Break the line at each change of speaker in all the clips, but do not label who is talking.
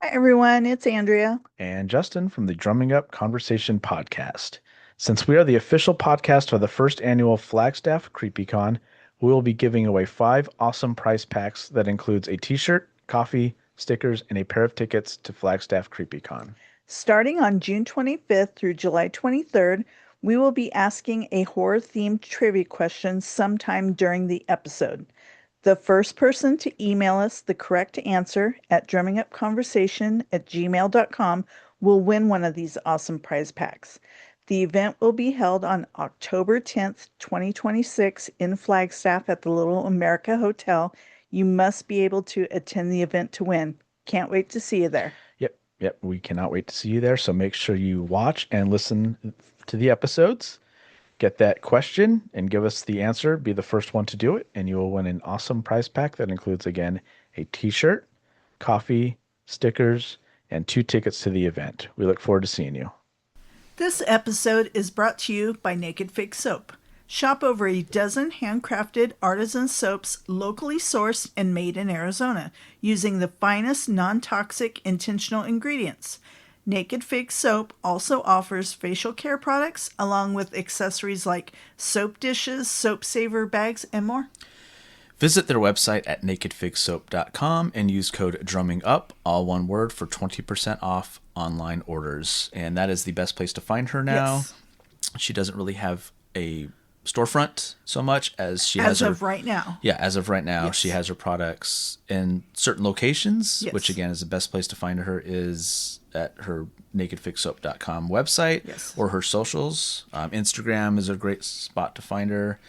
Hi, everyone. It's Andrea.
And Justin from the Drumming Up Conversation podcast. Since we are the official podcast for the first annual Flagstaff CreepyCon, we will be giving away 5 awesome prize packs that includes a t-shirt, coffee, stickers, and a pair of tickets to Flagstaff CreepyCon.
Starting on June 25th through July 23rd, we will be asking a horror themed trivia question sometime during the episode. The first person to email us the correct answer at drummingupconversation@gmail.com will win one of these awesome prize packs. The event will be held on October 10th, 2026 in Flagstaff at the Little America Hotel. You must be able to attend the event to win. Can't wait to see you there.
Yep, we cannot wait to see you there. So make sure you watch and listen to the episodes. Get that question and give us the answer. Be the first one to do it, and you will win an awesome prize pack that includes, again, a t-shirt, coffee, stickers, and 2 tickets to the event. We look forward to seeing you.
This episode is brought to you by Naked Fig Soap. Shop over a dozen handcrafted artisan soaps locally sourced and made in Arizona using the finest non toxic intentional ingredients. Naked Fig Soap also offers facial care products along with accessories like soap dishes, soap saver bags, and more.
Visit their website at nakedfigsoap.com and use code DRUMMINGUP, all one word, for 20% off online orders. And that is the best place to find her now.
Yes.
She doesn't really have a storefront so much as she
As
has her.
of right now.
Yeah, as of right now,
Yes.
she has her products in certain locations,
Yes.
which again is the best place to find her is at her nakedfigsoap.com website
Yes.
or her socials. Instagram is a great spot to find her.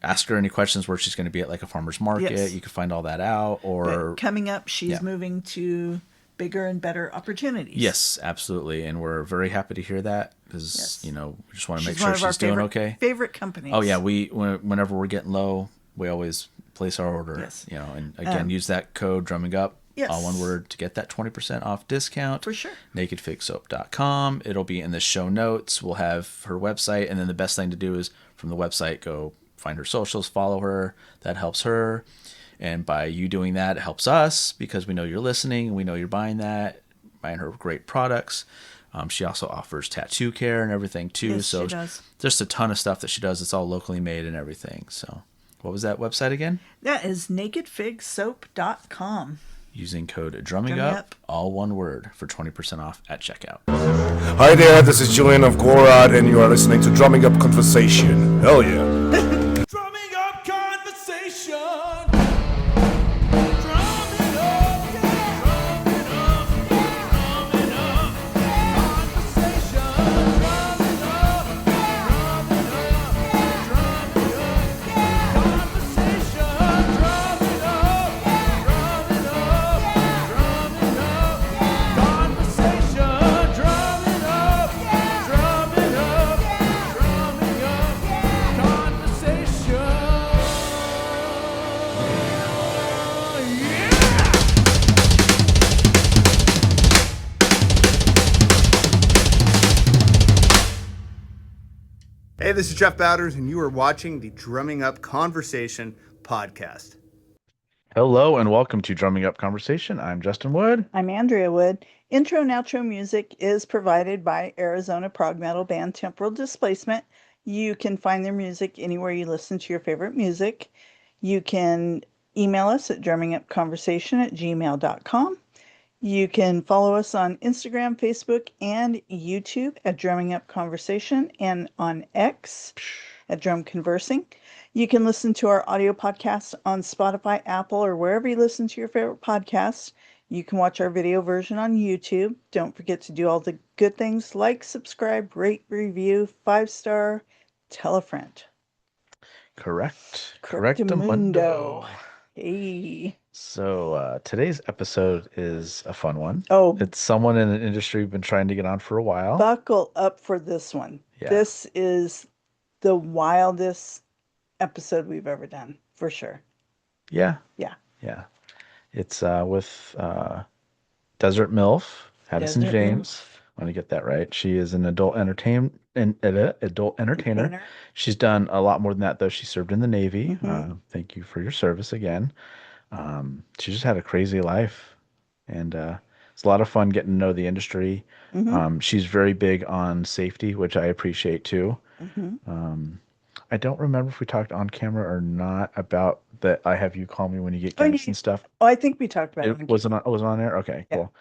Ask her any questions where she's going to be at like a farmer's market.
Yes.
You can find all that out. Or
But coming up, she's
yeah.
moving to bigger and better opportunities.
Yes, absolutely. And we're very happy to hear that because,
Yes.
we just want to
She's
make
one
sure
of our
she's doing
favorite,
okay.
favorite companies.
Oh, yeah. Whenever we're getting low, we always place our order.
Yes.
And again, use that code drumming up,
Yes.
all one word, to get that 20% off discount.
For sure.
Nakedfigsoap.com. It'll be in the show notes. We'll have her website. And then the best thing to do is from the website, go find her socials, follow her. That helps her. And by you doing that, it helps us because we know you're listening and we know you're buying her great products. She also offers tattoo care and everything too.
Yes,
So
she does.
just a ton of stuff that she does. It's all locally made and everything. So what was that website again?
That is nakedfigsoap.com.
Using code drumming
Drumming
up,
Up.
all one word, for 20% off at checkout.
Hi there, this is Julian of Gorad, and you are listening to Drumming Up Conversation. Hell yeah.
Drumming up conversation. Drumming up, yeah. Drumming up, yeah. Drumming up conversation. Drumming up, drumming up, drumming up conversation. Drumming up, drumming up, drumming up conversation. Drumming up, drumming up, drumming up conversation. Yeah.
Hey, this is Jeff Bowders, and you are watching the Drumming Up Conversation podcast.
Hello and welcome to Drumming Up Conversation. I'm Justin Wood.
I'm Andrea Wood. Intro and outro music is provided by Arizona prog metal band Temporal Displacement. You can find their music anywhere you listen to your favorite music. You can email us at drummingupconversation@gmail.com. You can follow us on Instagram, Facebook, and YouTube at Drumming Up Conversation and on X at Drum Conversing. You can listen to our audio podcast on Spotify, Apple, or wherever you listen to your favorite podcasts. You can watch our video version on YouTube. Don't forget to do all the good things like subscribe, rate, review, 5-star, tell a friend.
Correct.
Correctamundo. Hey.
So today's episode is a fun one.
Oh,
It's someone in an industry we've been trying to get on for a while.
buckle up for this one.
Yeah.
This is the wildest episode we've ever done, for sure.
Yeah.
Yeah.
Yeah. It's with Desert Milf, Addison
Desert
James. I want to get that right. She is an adult entertainer.
Entertainer.
She's done a lot more than that, though. She served in the Navy.
Mhm.
Thank you for your service again. She just had a crazy life, and it's a lot of fun getting to know the industry.
Mm-hmm.
She's very big on safety, which I appreciate too.
Mm-hmm.
I don't remember if we talked on camera or not about that. I have you call me when you get
Oh,
gas and stuff.
I think we talked about it.
It wasn't on, it was on there. Okay,
Yeah.
cool.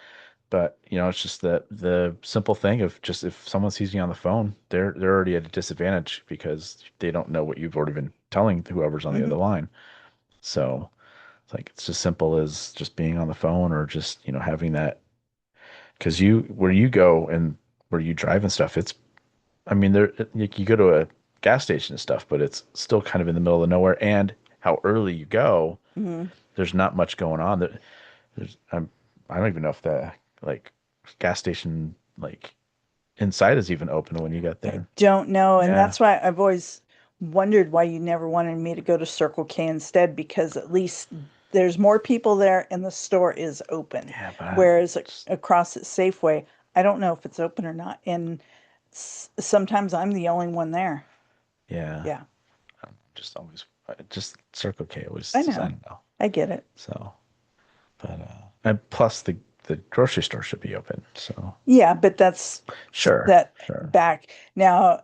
But it's just the simple thing of just if someone sees you on the phone, they're already at a disadvantage because they don't know what you've already been telling whoever's on the
Mm-hmm.
other line. So it's as simple as just being on the phone or just having that because where you go and where you drive and stuff, it's I mean there you go to a gas station and stuff, but it's still kind of in the middle of nowhere. And how early you go,
Mm-hmm.
there's not much going on. I don't even know if the like gas station like inside is even open when you get
I
there.
don't know. And
Yeah.
that's why I've always wondered why you never wanted me to go to Circle K instead, because at least there's more people there and the store is open.
Yeah, but
Whereas across at Safeway, I don't know if it's open or not. And sometimes I'm the only one there.
yeah,
Yeah,
just always just Circle K always
I
I
know.
don't know.
I get it.
So, but and plus the grocery store should be open. So
Yeah, but that's
sure,
that
sure.
back now.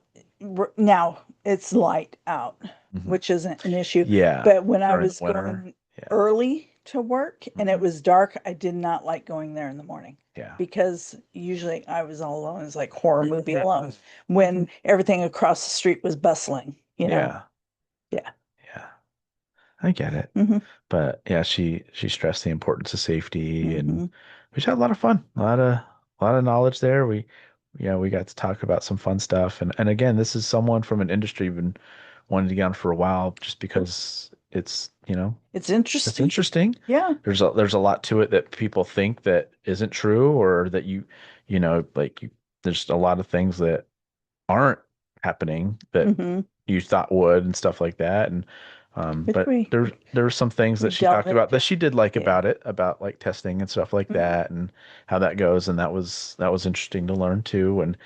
Now it's light out,
Hmm.
which isn't an issue.
Yeah,
But when I
during the
was
winter.
going
Yeah.
early to work and it
Hmm.
was dark, I did not like going there in the morning
Yeah.
because usually I was all alone. It's like horror movie alone when everything across the street was bustling,
Yeah.
Yeah.
Yeah. I get it.
Hmm.
But yeah, she stressed the importance of safety and
Hmm.
we just had a lot of fun. A lot of knowledge there. We got to talk about some fun stuff. And again, this is someone from an industry you've been wanting to get on for a while just because
It's
it's
interesting.
interesting.
Yeah.
There's a lot to it that people think that isn't true or that there's a lot of things that aren't happening that
Hmm.
you thought would and stuff like that. And
Which
but there were some things
we
that she
delve
talked about that
into.
she did like
Yeah.
about it, about like testing and stuff like
Mhm.
that and how that goes. And that was interesting to learn too. And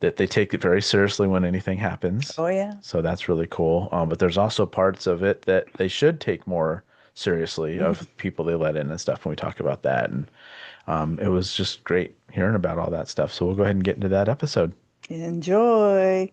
that they take it very seriously when anything happens.
Oh yeah.
So that's really cool. But there's also parts of it that they should take more seriously
Mhm.
of people they let in and stuff when we talk about that. And it was just great hearing about all that stuff. So we'll go ahead and get into that episode.
Enjoy.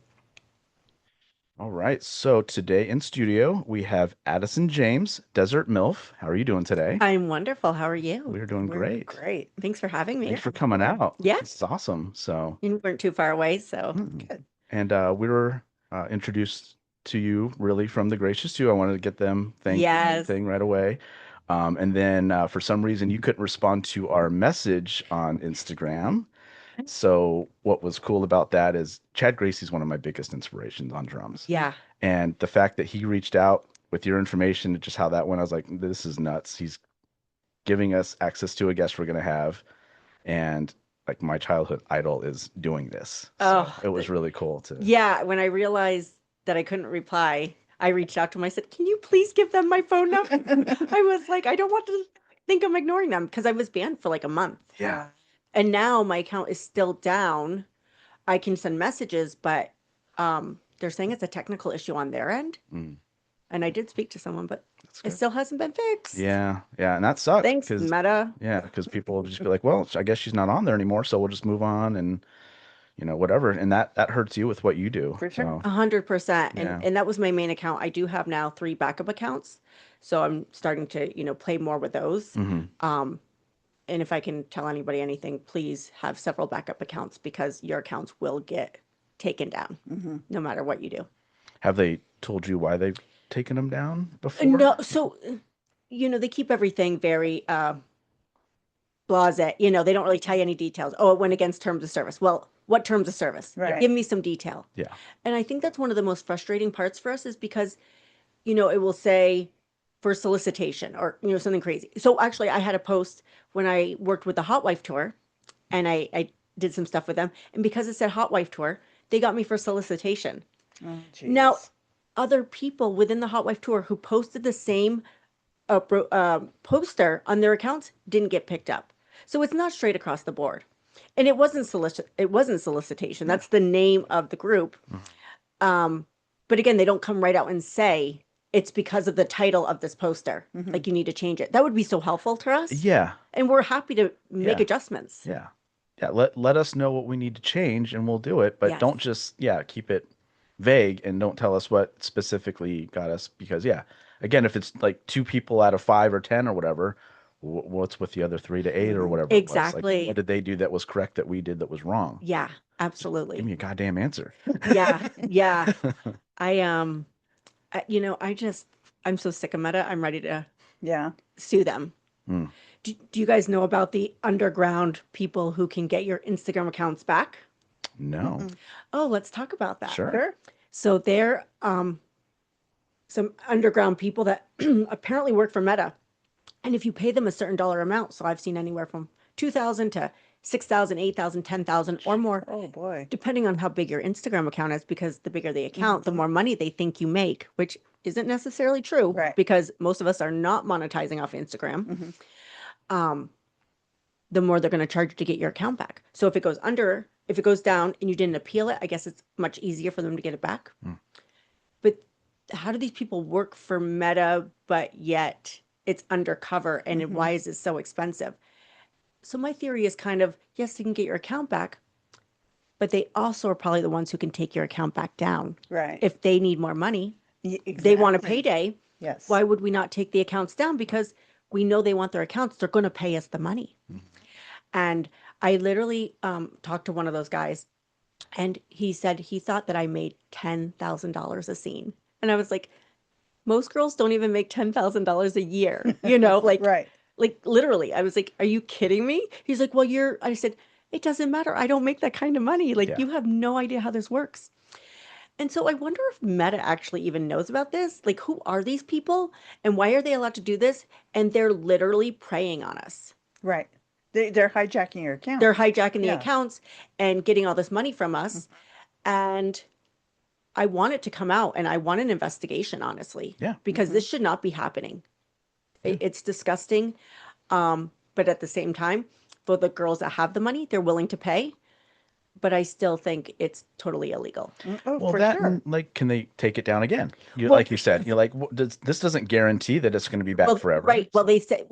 All right. So today in studio, we have Addison James, Desert Milf. How are you doing today?
I'm wonderful. How are you?
We're doing
We're
great.
great.
Thanks for having me.
Thanks for coming out.
Yeah.
This is awesome. So,
You weren't too far away, so
Good.
and we were introduced to you really from the Gracious Two. I wanted to get them thank
yes.
thing right away. And then for some reason you couldn't respond to our message on Instagram. So what was cool about that is Chad Gracie's one of my biggest inspirations on drums.
Yeah.
And the fact that he reached out with your information and just how that went, I was like, this is nuts. He's giving us access to a guest we're going to have. And like my childhood idol is doing this. So
Oh,
it was really cool to.
Yeah, when I realized that I couldn't reply, I reached out to him. I said, "Can you please give them my phone number?" I was like, I don't want to think I'm ignoring them because I was banned for like a month.
Yeah.
And now my account is still down. I can send messages, but they're saying it's a technical issue on their end.
Mm,
And I did speak to someone, but
that's
it
good.
still hasn't been fixed.
Yeah. Yeah. And that sucks.
Thanks,
Because
Meta.
yeah, because people will just be like, well, I guess she's not on there anymore, so we'll just move on and whatever. And that hurts you with what you do.
For sure.
100%.
Yeah.
And that was my main account. I do have now 3 backup accounts. So I'm starting to, play more with those.
Hmm.
And if I can tell anybody anything, please have several backup accounts because your accounts will get taken down
Hmm.
no matter what you do.
Have they told you why they've taken them down before?
No, so they keep everything very blasé. They don't really tell you any details. Oh, it went against terms of service. Well, what terms of service?
Right.
Give me some detail.
Yeah.
And I think that's one of the most frustrating parts for us is because, it will say for solicitation or, something crazy. So actually, I had a post when I worked with the Hot Wife Tour and I did some stuff with them. And because it said Hot Wife Tour, they got me for solicitation.
Oh,
Now,
geez.
other people within the Hot Wife Tour who posted the same poster on their accounts didn't get picked up. So it's not straight across the board. And it wasn't solicitation. That's the name of the group. But again, they don't come right out and say it's because of the title of this poster. Like you need to change it. That would be so helpful to us.
Yeah.
And we're happy to make
Yeah.
adjustments.
Yeah. Yeah. Let us know what we need to change and we'll do it. But
Yes.
don't just, keep it vague and don't tell us what specifically got us because, again, if it's like 2 people out of 5 or 10 or whatever, what's with the other 3 to 8 or whatever? It was?
Exactly.
Like, what did they do that was correct that we did that was wrong?
Yeah,
Give
absolutely.
me a goddamn answer.
Yeah, yeah. I'm so sick of Meta. I'm ready to
Yeah.
sue them.
Mm.
Do you guys know about the underground people who can get your Instagram accounts back?
No.
Oh, let's talk about that.
Sure.
Sure.
So they're some underground people that apparently work for Meta. And if you pay them a certain dollar amount, so I've seen anywhere from 2,000 to 6,000, 8,000, 10,000 or more,
Oh boy.
depending on how big your Instagram account is, because the bigger the account, the more money they think you make, which isn't necessarily true
Right.
because most of us are not monetizing off Instagram. The more they're going to charge you to get your account back. So if it goes down and you didn't appeal it, I guess it's much easier for them to get it back. But how do these people work for Meta, but yet it's undercover and why is it so expensive? So my theory is kind of, yes, you can get your account back, but they also are probably the ones who can take your account back down.
Right.
If they need more money,
Exactly.
they want a payday.
Yes.
Why would we not take the accounts down? Because we know they want their accounts. They're going to pay us the money. And I literally talked to one of those guys and he said he thought that I made $10,000 a scene. And I was like, most girls don't even make $10,000 a year, like,
Right.
like literally. I was like, are you kidding me? He's like, well, I said, it doesn't matter. I don't make that kind of money. Like,
Yeah.
you have no idea how this works. And so I wonder if Meta actually even knows about this. Like, who are these people and why are they allowed to do this? And they're literally preying on us.
Right. They're hijacking your account.
They're hijacking the
Yeah.
accounts and getting all this money from us. And I want it to come out and I want an investigation, honestly.
Yeah.
Because this should not be happening. It's disgusting. But at the same time, for the girls that have the money, they're willing to pay. But I still think it's totally illegal.
Oh,
Well,
for
that
sure.
and, like, can they take it down again?
Well,
Like you said, you're like, this doesn't guarantee that it's going to be back forever.
Right. Well, they say,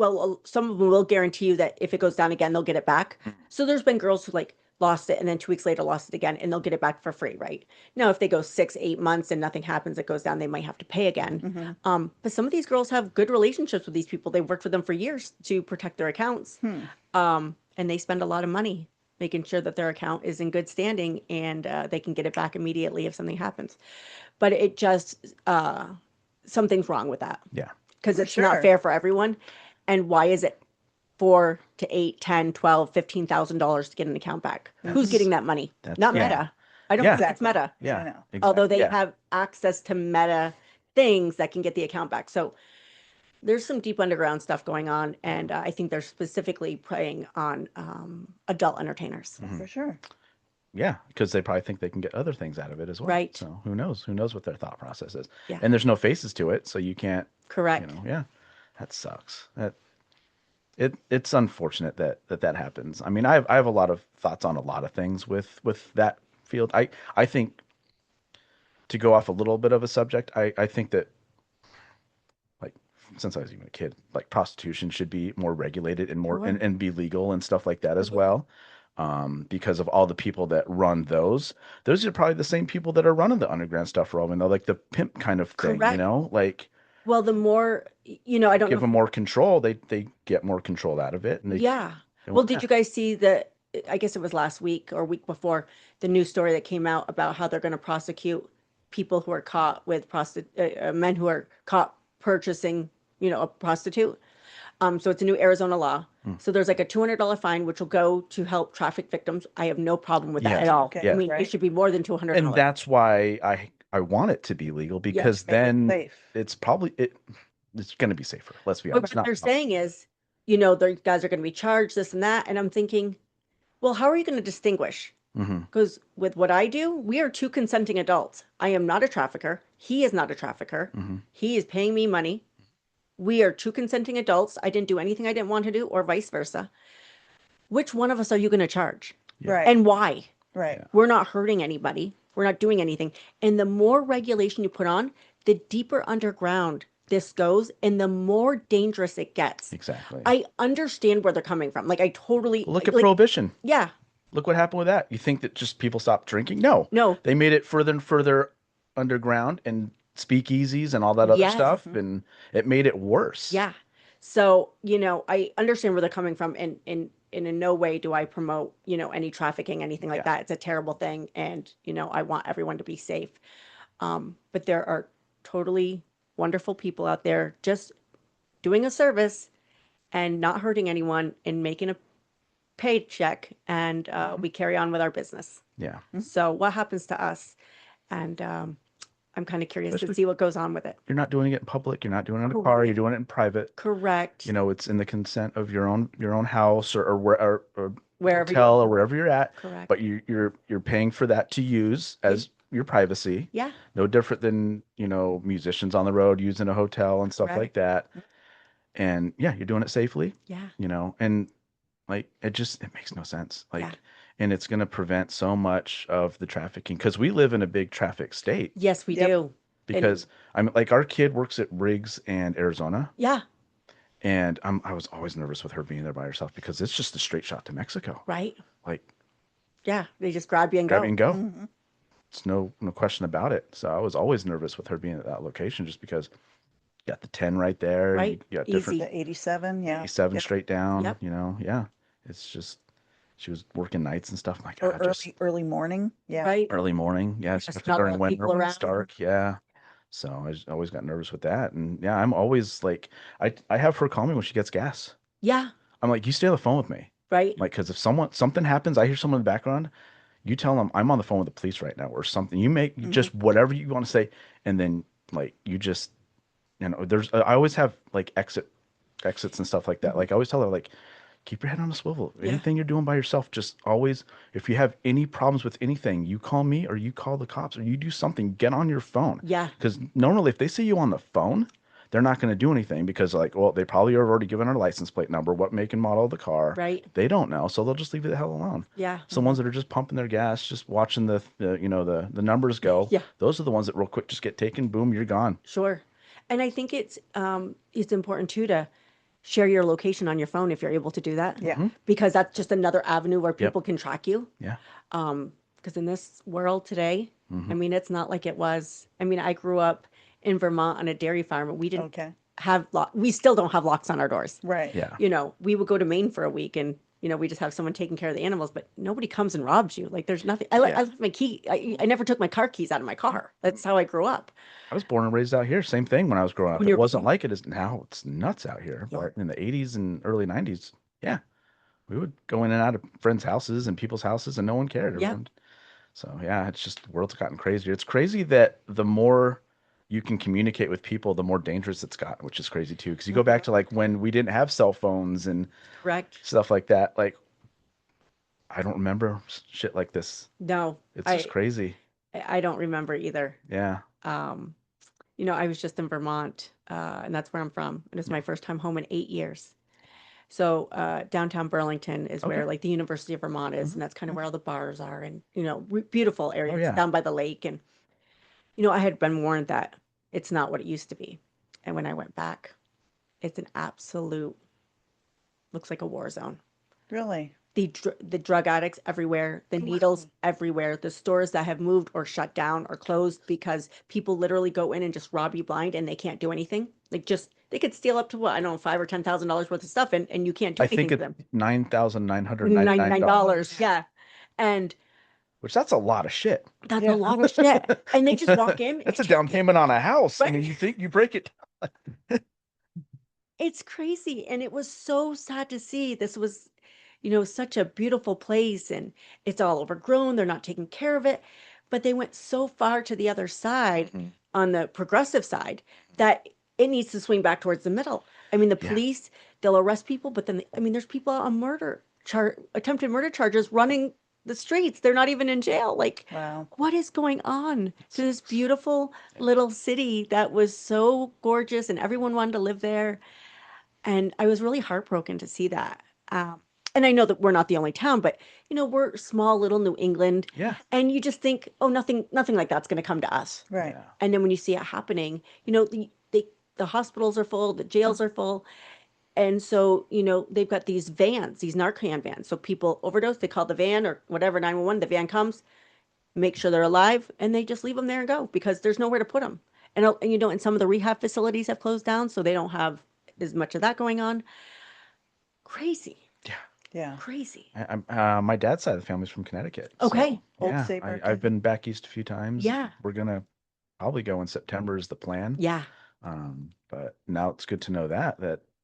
some of them will guarantee you that if it goes down again, they'll get it back. So there's been girls who like lost it and then 2 weeks later lost it again and they'll get it back for free. Right. Now, if they go 6, 8 months and nothing happens, it goes down, they might have to pay again. But some of these girls have good relationships with these people. They've worked with them for years to protect their accounts. And they spend a lot of money making sure that their account is in good standing and they can get it back immediately if something happens. But it just, something's wrong with that.
Yeah.
Because it's
sure.
not fair for everyone. And why is it 4 to 8, 10, 12, $15,000 to get an account back? Who's getting that money? Not
yeah.
Meta. I don't
Yeah.
think it's Meta.
Yeah.
I know.
Although they
Yeah.
have access to Meta things that can get the account back. So there's some deep underground stuff going on. And I think they're specifically preying on adult entertainers.
For sure.
Yeah, because they probably think they can get other things out of it as well.
Right.
So who knows? Who knows what their thought process is?
Yeah.
And there's no faces to it, so you can't.
Correct.
Yeah, that sucks. It's unfortunate that happens. I mean, I have a lot of thoughts on a lot of things with that field. I think, to go off a little bit of a subject, I think that, like, since I was even a kid, like, prostitution should be more regulated and more and be legal and stuff like that as well. Because of all the people that run those are probably the same people that are running the underground stuff for all we know, like the pimp kind of thing,
Correct.
like,
Well, the more, I don't
give
know.
them more control, they get more control out of it. And
Yeah.
they
Well,
want
did
that.
you guys see I guess it was last week or week before, the news story that came out about how they're going to prosecute people who are caught with men who are caught purchasing, a prostitute. So it's a new Arizona law. So there's like a $200 fine, which will go to help traffic victims. I have no problem with that
Yes.
at all.
Okay,
I mean,
right.
it should be more than $200.
And that's why I want it to be legal, because
make it
then
safe.
it's probably it's going to be safer. Let's be
But
honest.
what they're saying is, the guys are going to be charged this and that. And I'm thinking, well, how are you going to distinguish? Because with what I do, we are 2 consenting adults. I am not a trafficker. He is not a trafficker. He is paying me money. We are 2 consenting adults. I didn't do anything I didn't want to do, or vice versa. Which one of us are you going to charge?
Right.
And why?
Right.
We're not hurting anybody. We're not doing anything. And the more regulation you put on, the deeper underground this goes and the more dangerous it gets.
Exactly.
I understand where they're coming from. Like I totally
Look at
like
Prohibition.
yeah.
Look what happened with that. You think that just people stopped drinking? No.
No.
They made it further and further underground and speakeasies and all that other
Yes.
stuff, and it made it worse.
Yeah. So, I understand where they're coming from and in no way do I promote, any trafficking, anything like that. It's a terrible thing. And, I want everyone to be safe. But there are totally wonderful people out there just doing a service and not hurting anyone and making a paycheck. And we carry on with our business.
Yeah.
So what happens to us? And I'm kind of curious to see what goes on with it.
You're not doing it in public. You're not doing it in a car. You're doing it in private.
Correct.
It's in the consent of your own house or
Wherever
hotel or wherever you're at.
Correct.
But you're paying for that to use as your privacy.
Yeah.
No different than, musicians on the road using a hotel and stuff like that. And yeah, you're doing it safely.
Yeah.
And like it makes no sense. And it's going to prevent so much of the trafficking because we live in a big traffic state.
Yes, we do.
Because I'm like our kid works at Riggs and Arizona.
Yeah.
And I was always nervous with her being there by herself because it's just a straight shot to Mexico.
Right.
Like,
yeah, they just grab you and
grab
go.
you and go. It's no question about it. So I was always nervous with her being at that location just because you got the 10 right there.
Right.
You got different
The 87, yeah.
87 straight down.
Yep.
Yeah. It's just she was working nights and stuff. I'm like,
Or early morning. Yeah.
Right.
early morning. Yeah,
Just
especially
not a
during
lot of
winter
people
when it's
around.
dark. Yeah. So I just always got nervous with that. And yeah, I'm always like, I have her call me when she gets gas.
Yeah.
I'm like, you stay on the phone with me.
Right.
Like, because if something happens, I hear someone in the background, you tell them I'm on the phone with the police right now or something. You make just whatever you want to say. And then like, you just, I always have like exits and stuff like that. Like I always tell her like, keep your head on a swivel.
Yeah.
Anything you're doing by yourself, just always, if you have any problems with anything, you call me or you call the cops or you do something, get on your phone.
Yeah.
Because normally if they see you on the phone, they're not going to do anything because like, well, they probably are already given our license plate number, what make and model of the car.
Right.
They don't know. So they'll just leave it the hell alone.
Yeah.
So ones that are just pumping their gas, just watching the numbers go.
Yeah.
Those are the ones that real quick just get taken. Boom, you're gone.
Sure. And I think it's important too to share your location on your phone if you're able to do that.
Yeah.
Because that's just another avenue where people can track you.
Yeah.
Because in this world today, I mean, it's not like it was. I mean, I grew up in Vermont on a dairy farm, and we didn't
Okay.
have we still don't have locks on our doors.
Right.
Yeah.
We would go to Maine for a week, and we just have someone taking care of the animals, but nobody comes and robs you. Like there's nothing. I left my key. I never took my car keys out of my car. That's how I grew up.
I was born and raised out here. Same thing when I was growing up.
When
It
you're-
wasn't like it is now. It's nuts out here.
Yeah.
But in the 80s and early 90s, yeah, we would go in and out of friends' houses and people's houses and no one cared.
Yeah.
Everyone- So yeah, it's just the world's gotten crazier. It's crazy that the more you can communicate with people, the more dangerous it's gotten, which is crazy too. Because you go back to like when we didn't have cell phones and
Correct.
stuff like that. Like I don't remember shit like this.
No,
It's just crazy.
I don't remember either.
Yeah.
I was just in Vermont, and that's where I'm from. And it's my first time home in 8 years. So downtown Burlington is where like the University of Vermont is, and that's kind of where all the bars are, and beautiful area.
yeah.
It's down by the lake, and I had been warned that it's not what it used to be. And when I went back, it's an absolute, looks like a war zone.
Really?
The drug addicts everywhere, the needles everywhere, the stores that have moved or shut down or closed because people literally go in and just rob you blind and they can't do anything. Like they could steal up to what, I don't know, $5,000 or $10,000 worth of stuff and you can't do
I
anything
think
to
it's
them.
$9,999.
Yeah. And
Which that's a lot of shit.
that's a lot of shit. And they just walk in.
That's a down payment on a house. I mean, you think you break it.
It's crazy. And it was so sad to see. This was, such a beautiful place and it's all overgrown. They're not taking care of it. But they went so far to the other side on the progressive side that it needs to swing back towards the middle. I mean, the police, they'll arrest people, but then, there's people on attempted murder charges running the streets. They're not even in jail. Like,
Wow.
what is going on to this beautiful little city that was so gorgeous and everyone wanted to live there? And I was really heartbroken to see that. and I know that we're not the only town, but we're small little New England.
Yeah.
And you just think, oh, nothing like that's going to come to us.
Right.
Yeah.
And then when you see it happening, the hospitals are full, the jails are full. And so, they've got these vans, these Narcan vans. So people overdose, they call the van or whatever, 911, the van comes, make sure they're alive, and they just leave them there and go because there's nowhere to put them. And some of the rehab facilities have closed down, so they don't have as much of that going on. Crazy,
Yeah.
crazy.
My dad's side of the family's from Connecticut.
Okay.
Old
Yeah,
Saybrook.
I've been back east a few times.
Yeah.
We're gonna probably go in September is the plan.
Yeah.
But now it's good to know that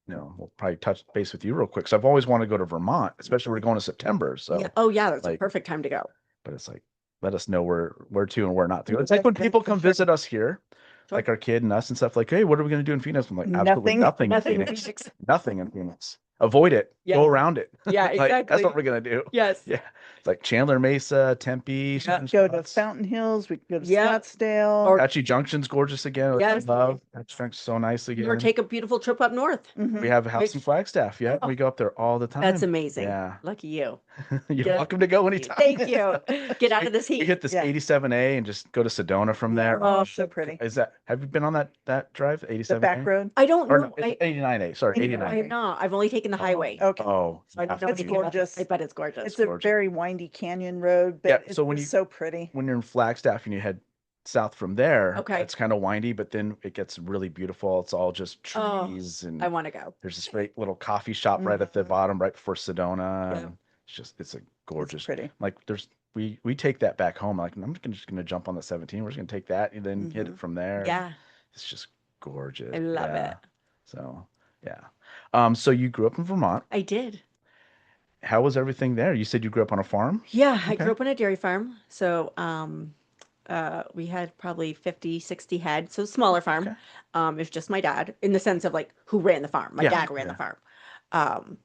we'll probably touch base with you real quick. So I've always wanted to go to Vermont, especially we're going to September. So
Yeah. Oh, yeah. That's a
like-
perfect time to go.
but it's like, let us know where to and where not to go. It's like when people come visit us here,
Sure.
like our kid and us and stuff, like, hey, what are we going to do in Phoenix? I'm like, absolutely
Nothing.
nothing in
Nothing in
Phoenix.
Phoenix.
Nothing in Phoenix. Avoid it.
Yeah.
Go around it.
Yeah,
Like, that's
exactly.
what we're going to do.
Yes.
Yeah. It's like Chandler Mesa, Tempe.
Yeah.
certain
Go to
spots.
Fountain Hills. We could go to
Yeah.
Scottsdale.
Or-
Apache Junction's gorgeous again. Which
Yes.
I love. Apache Junction's so nice again.
Or take a beautiful trip up north.
Mhm.
We have a house
Which-
in Flagstaff. Yeah.
Oh.
We go up there all the time.
That's amazing.
Yeah.
Lucky you.
You're
Yeah.
welcome to go anytime.
Thank you. Get out of this
We
heat.
hit this
Yeah.
87A and just go to Sedona from there.
Oh, so pretty.
Have you been on that drive, 87A?
The back road.
I don't
Or
know.
no, it's 89A. Sorry,
89A.
I
89A.
have not. I've only taken the highway.
Okay.
Oh,
So I don't know
It's
anything about
gorgeous.
it. I bet it's gorgeous.
It's a
gorgeous.
very windy canyon road, but
Yeah,
it's
so when
just
you-
so pretty.
when you're in Flagstaff and you head south from there,
Okay.
it's kind of windy, but then it gets really beautiful. It's all just
Oh,
trees and
I want to go.
there's this great little coffee shop right at the bottom, right before Sedona.
Yeah.
And it's a gorgeous.
It's pretty.
Like we take that back home. Like I'm just gonna jump on the 17. We're just gonna take that and then hit it from there.
Yeah.
It's just gorgeous.
I love
Yeah.
it.
So yeah. So you grew up in Vermont.
I did.
How was everything there? You said you grew up on a farm?
Yeah, I
Okay.
grew up on a dairy farm. So we had probably 50, 60 head. So smaller farm.
Okay.
It was just my dad in the sense of like who ran the farm. My
Yeah,
dad ran
yeah.
the farm.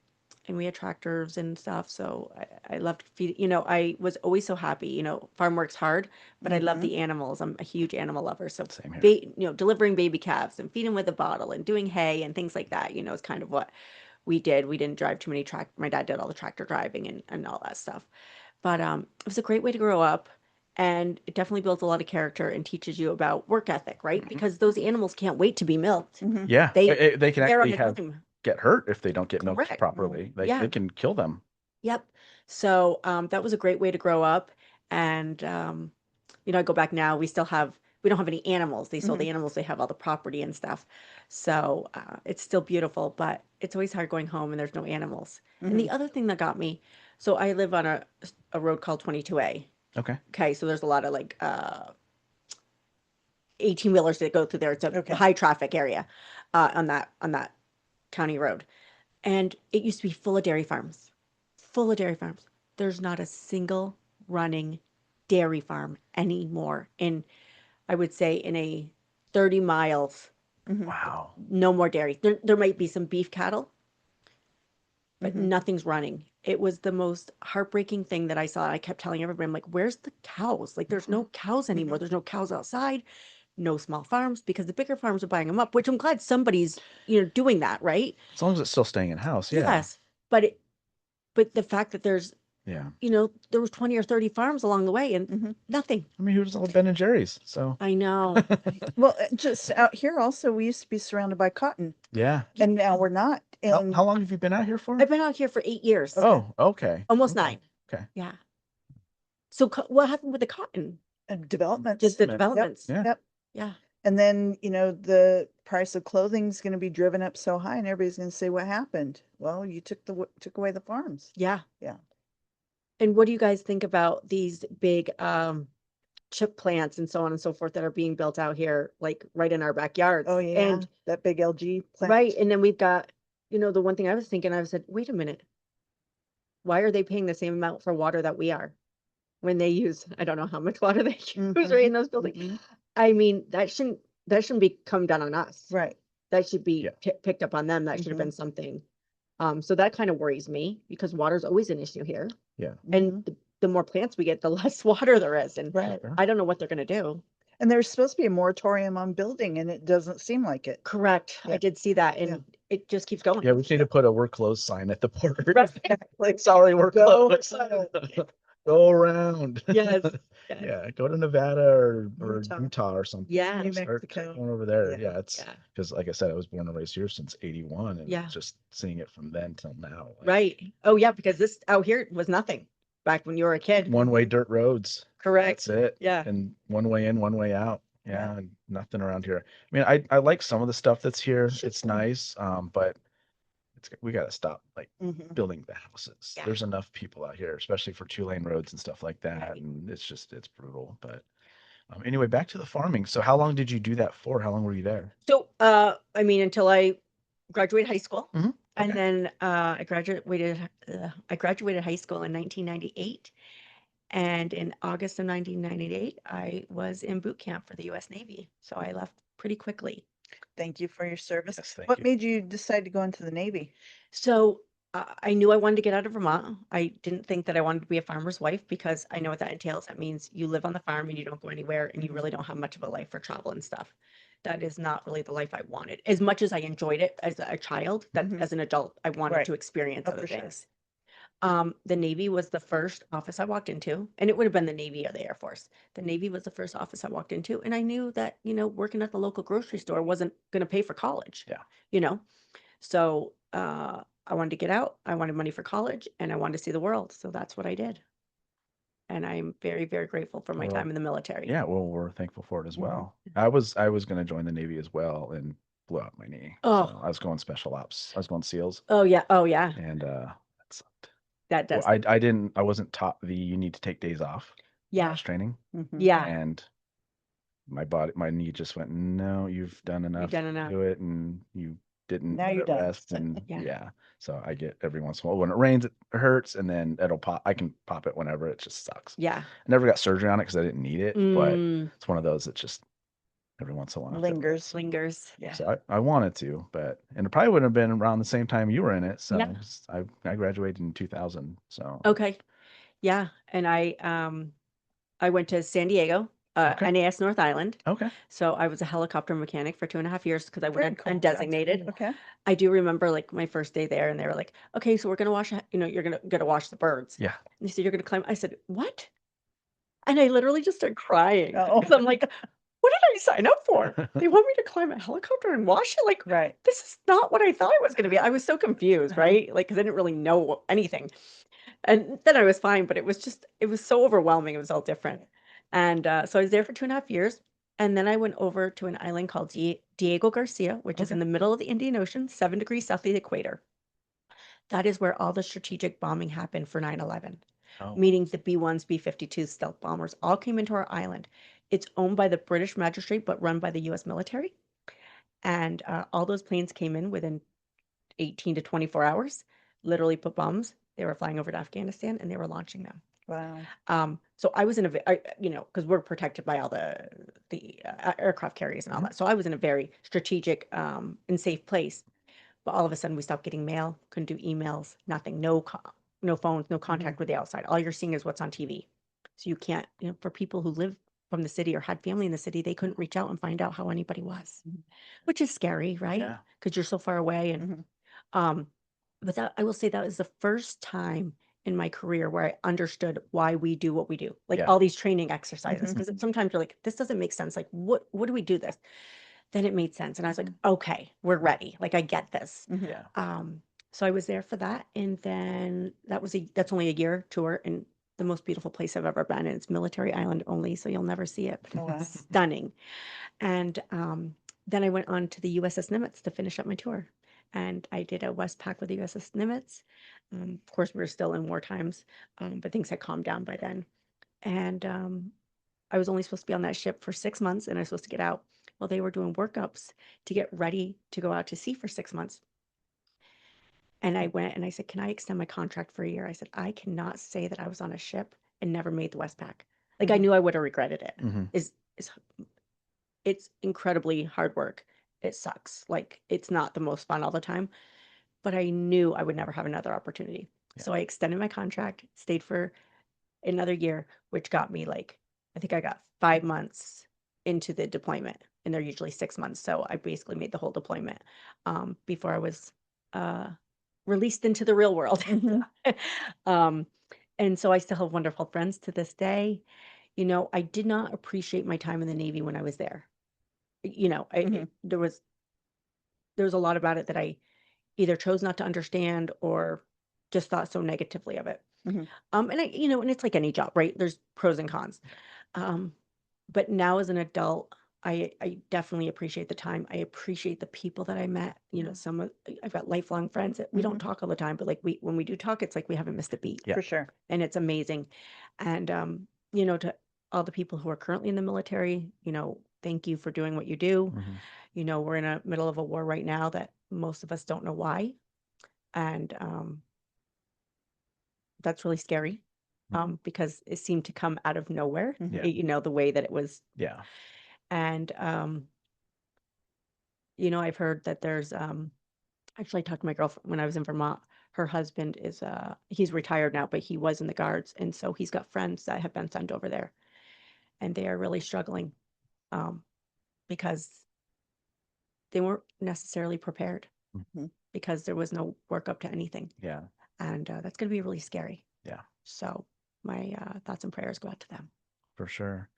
And we had tractors and stuff. So I loved feeding, I was always so happy, farm works hard, but I love the animals. I'm a huge animal lover. So,
Same here.
delivering baby calves and feeding with a bottle and doing hay and things like that, is kind of what we did. We didn't drive too many my dad did all the tractor driving and all that stuff. But it was a great way to grow up. And it definitely builds a lot of character and teaches you about work ethic, right? Because those animals can't wait to be milked.
Yeah. They can
They're on
actually
a time.
get hurt if they don't get milked
Correct.
properly.
Yeah.
They can kill them.
Yep. So that was a great way to grow up. And, I go back now, we don't have any animals. They sold the animals, they have all the property and stuff. So it's still beautiful, but it's always hard going home and there's no animals. And the other thing that got me, so I live on a road called 22A.
Okay.
Okay. So there's a lot of 18-wheelers that go through there. It's a
Okay.
high traffic area on that county road. And it used to be full of dairy farms. There's not a single running dairy farm anymore. I would say in a 30 miles,
Wow.
no more dairy. There might be some beef cattle, but nothing's running. It was the most heartbreaking thing that I saw. I kept telling everybody, I'm like, where's the cows? Like, there's no cows anymore. There's no cows outside, no small farms, because the bigger farms are buying them up, which I'm glad somebody's, doing that, right?
As long as it's still staying in house. Yeah.
Yes. But the fact that there's,
Yeah.
there was 20 or 30 farms along the way and nothing.
I mean, who's all Ben and Jerry's? So
I know.
Well, just out here also, we used to be surrounded by cotton,
yeah.
and now we're not. And
How long have you been out here for?
I've been out here for 8 years.
Oh, okay.
Almost
Okay.
9.
Okay.
Yeah. So what happened with the cotton?
development.
Just the
Yep.
developments.
Yeah.
Yep.
Yeah.
And then, the price of clothing is going to be driven up so high, and everybody's going to say, "What happened?" Well, you took away the farms.
Yeah.
Yeah.
And what do you guys think about these big chip plants and so on and so forth that are being built out here, like right in our backyards?
Oh yeah,
And
that big LG plant.
right. And then we've got, the one thing I was thinking, I said, wait a minute. Why are they paying the same amount for water that we are when they use, I don't know how much water they use right in those buildings.
Mhm.
I mean, that shouldn't be come down on us.
Right.
That should be
Yeah.
picked up on them. That should have
Mhm.
been something. So that kind of worries me because water is always an issue here.
Yeah.
And the more plants we get, the less water there is. And
Right.
Sure.
I don't know what they're going to do.
And there's supposed to be a moratorium on building, and it doesn't seem like it.
Correct. I
Yeah.
did see that. And it just keeps going.
Yeah, we need to put a "we're closed" sign at the border.
Right.
Like, sorry, we're
Go
closed. Go around.
Yes. Yes.
Yeah, go to Nevada or
Utah.
Utah or something.
Yeah.
New
Start
Mexico.
going over there.
Yeah.
Yeah, it's
Yeah.
because, like I said, I was born and raised here since '81, and
Yeah.
just seeing it from then till now. Like,
Right. Oh yeah, because this out here was nothing back when you were a kid.
one-way dirt roads.
Correct.
That's it.
Yeah.
And one way in, one way out.
Yeah.
Yeah, and nothing around here. I mean, I like some of the stuff that's here. It's nice, but we got to stop like
Mhm.
building the houses.
Yeah.
There's enough people out here, especially for 2-lane roads and stuff like that,
Right.
and it's brutal. But anyway, back to the farming. So how long did you do that for? How long were you there?
So I mean until I graduated high school.
Mhm.
And
Okay.
then I graduated high school in 1998. And in August of 1998, I was in boot camp for the US Navy. So I left pretty quickly.
Thank you for your service.
Yes, thank
What
you.
made you decide to go into the Navy?
So I knew I wanted to get out of Vermont. I didn't think that I wanted to be a farmer's wife because I know what that entails. That means you live on the farm and you don't go anywhere and you really don't have much of a life for travel and stuff. That is not really the life I wanted. As much as I enjoyed it as a child, that
Mhm.
as an adult, I wanted
Right.
to experience
Oh,
other
for sure.
things. The Navy was the first office I walked into, and it would have been the Navy or the Air Force. The Navy was the first office I walked into, and I knew that, working at the local grocery store wasn't going to pay for college.
Yeah.
You know, so I wanted to get out. I wanted money for college, and I wanted to see the world. So that's what I did. And I'm very, very grateful for my
Well,
time in the military.
Yeah, well, we're thankful for it as
Mhm.
well. I was going to join the Navy as well and blew out my knee. So
Oh,
I was going special ops. I was going SEALs,
oh yeah, oh yeah.
and that sucked.
That
Well,
does.
I wasn't taught you need to take days off when I
Yeah,
was training,
Mhm.
yeah.
and my knee just went, no, you've done enough
done
to
enough.
do it, and you didn't
Now
let
you're
it
done.
rest, and
Yeah.
yeah. So I get every once in a while when it rains, it hurts, and then it'll pop. I can pop it whenever. It just sucks.
Yeah.
I never got surgery on it because I didn't need it, but
Mm,
it's one of those that just every once in a while I feel it.
Lingers.
lingers.
Yeah.
So I wanted to, and it probably wouldn't have been around the same time you were in it. So
Yeah.
I graduated in 2000. So
Okay. Yeah. And I went to San Diego,
Okay.
NAS North Island.
Okay.
So I was a helicopter mechanic for 2.5 years because I
Very
went
cool.
undesignated.
Okay.
I do remember like my first day there, and they were like, "Okay, so we're gonna wash, you're gonna wash the birds."
Yeah.
And they said you're gonna climb. I said, "What?" And I literally just started crying
Oh.
because I'm like, "What did I sign up for? They want me to climb a helicopter and wash it? Like,
Right.
this is not what I thought it was gonna be." I was so confused,
Uh-huh.
right? Like, because I didn't really know anything. And then I was fine, but it was so overwhelming. It was all different. And so I was there for 2.5 years. And then I went over to an island called Diego Garcia, which is
Okay.
in the middle of the Indian Ocean, 7 degrees south of the equator. That is where all the strategic bombing happened for 9/11,
Oh.
meaning the B-1s, B-52s, stealth bombers all came into our island. It's owned by the British magistrate, but run by the US military. And all those planes came in within 18 to 24 hours, literally put bombs. They were flying over to Afghanistan and they were launching them.
Wow.
So I was in because we're protected by all the aircraft carriers and all
Mhm.
that. So I was in a very strategic and safe place. But all of a sudden we stopped getting mail, couldn't do emails, nothing, no phones, no contact with the outside. All you're seeing is what's on TV. So you can't, for people who live from the city or had family in the city, they couldn't reach out and find out how anybody was,
Mhm.
which is scary, right?
Yeah.
Because you're so far away. And
Mhm.
but that I will say that was the first time in my career where I understood why we do what we do, like
Yeah.
all these training exercises.
Mhm.
Because sometimes you're like, this doesn't make sense. Like, what do we do this? Then it made sense, and I was like, okay, we're ready. Like, I get this.
Mhm.
Yeah.
So I was there for that, and then that's only a year tour, and the most beautiful place I've ever been. And it's military island only, so you'll never see it. But
Oh, wow.
it's stunning. And then I went on to the USS Nimitz to finish up my tour. And I did a Westpac with the USS Nimitz. Of course, we were still in war times, but things had calmed down by then. And I was only supposed to be on that ship for 6 months, and I was supposed to get out. Well, they were doing workups to get ready to go out to sea for 6 months. And I went and I said, "Can I extend my contract for a year?" I said, "I cannot say that I was on a ship and never made the Westpac. Like, I
Mhm.
knew I would have regretted it.
Mhm.
Is It's incredibly hard work. It sucks. Like, it's not the most fun all the time, but I knew I would never have another opportunity.
Yeah.
So I extended my contract, stayed for another year, which got me like, I think I got 5 months into the deployment. and they're usually 6 months. So I basically made the whole deployment before I was uh, released into the real world. um, and so I still have wonderful friends to this day. I did not appreciate my time in the Navy when I was there. There was a lot about it that I either chose not to understand or just thought so negatively of it.
Mhm.
And it's like any job, right? There's pros and cons. Um, but now as an adult, I definitely appreciate the time. I appreciate the people that I met. I've got lifelong friends that we don't talk all the time, but like when we do talk, it's like we haven't missed a beat.
Yeah.
For sure.
And it's amazing. And to all the people who are currently in the military, thank you for doing what you do. We're in the middle of a war right now that most of us don't know why. And that's really scary because it seemed to come out of nowhere,
Yeah.
the way that it was.
Yeah.
And, I've heard that there's, actually I talked to my girlfriend when I was in Vermont. Her husband he's retired now, but he was in the guards. And so he's got friends that have been sent over there and they are really struggling because they weren't necessarily prepared
Mhm.
because there was no workup to anything.
Yeah.
And that's going to be really scary.
Yeah.
So my thoughts and prayers go out to them.
For sure.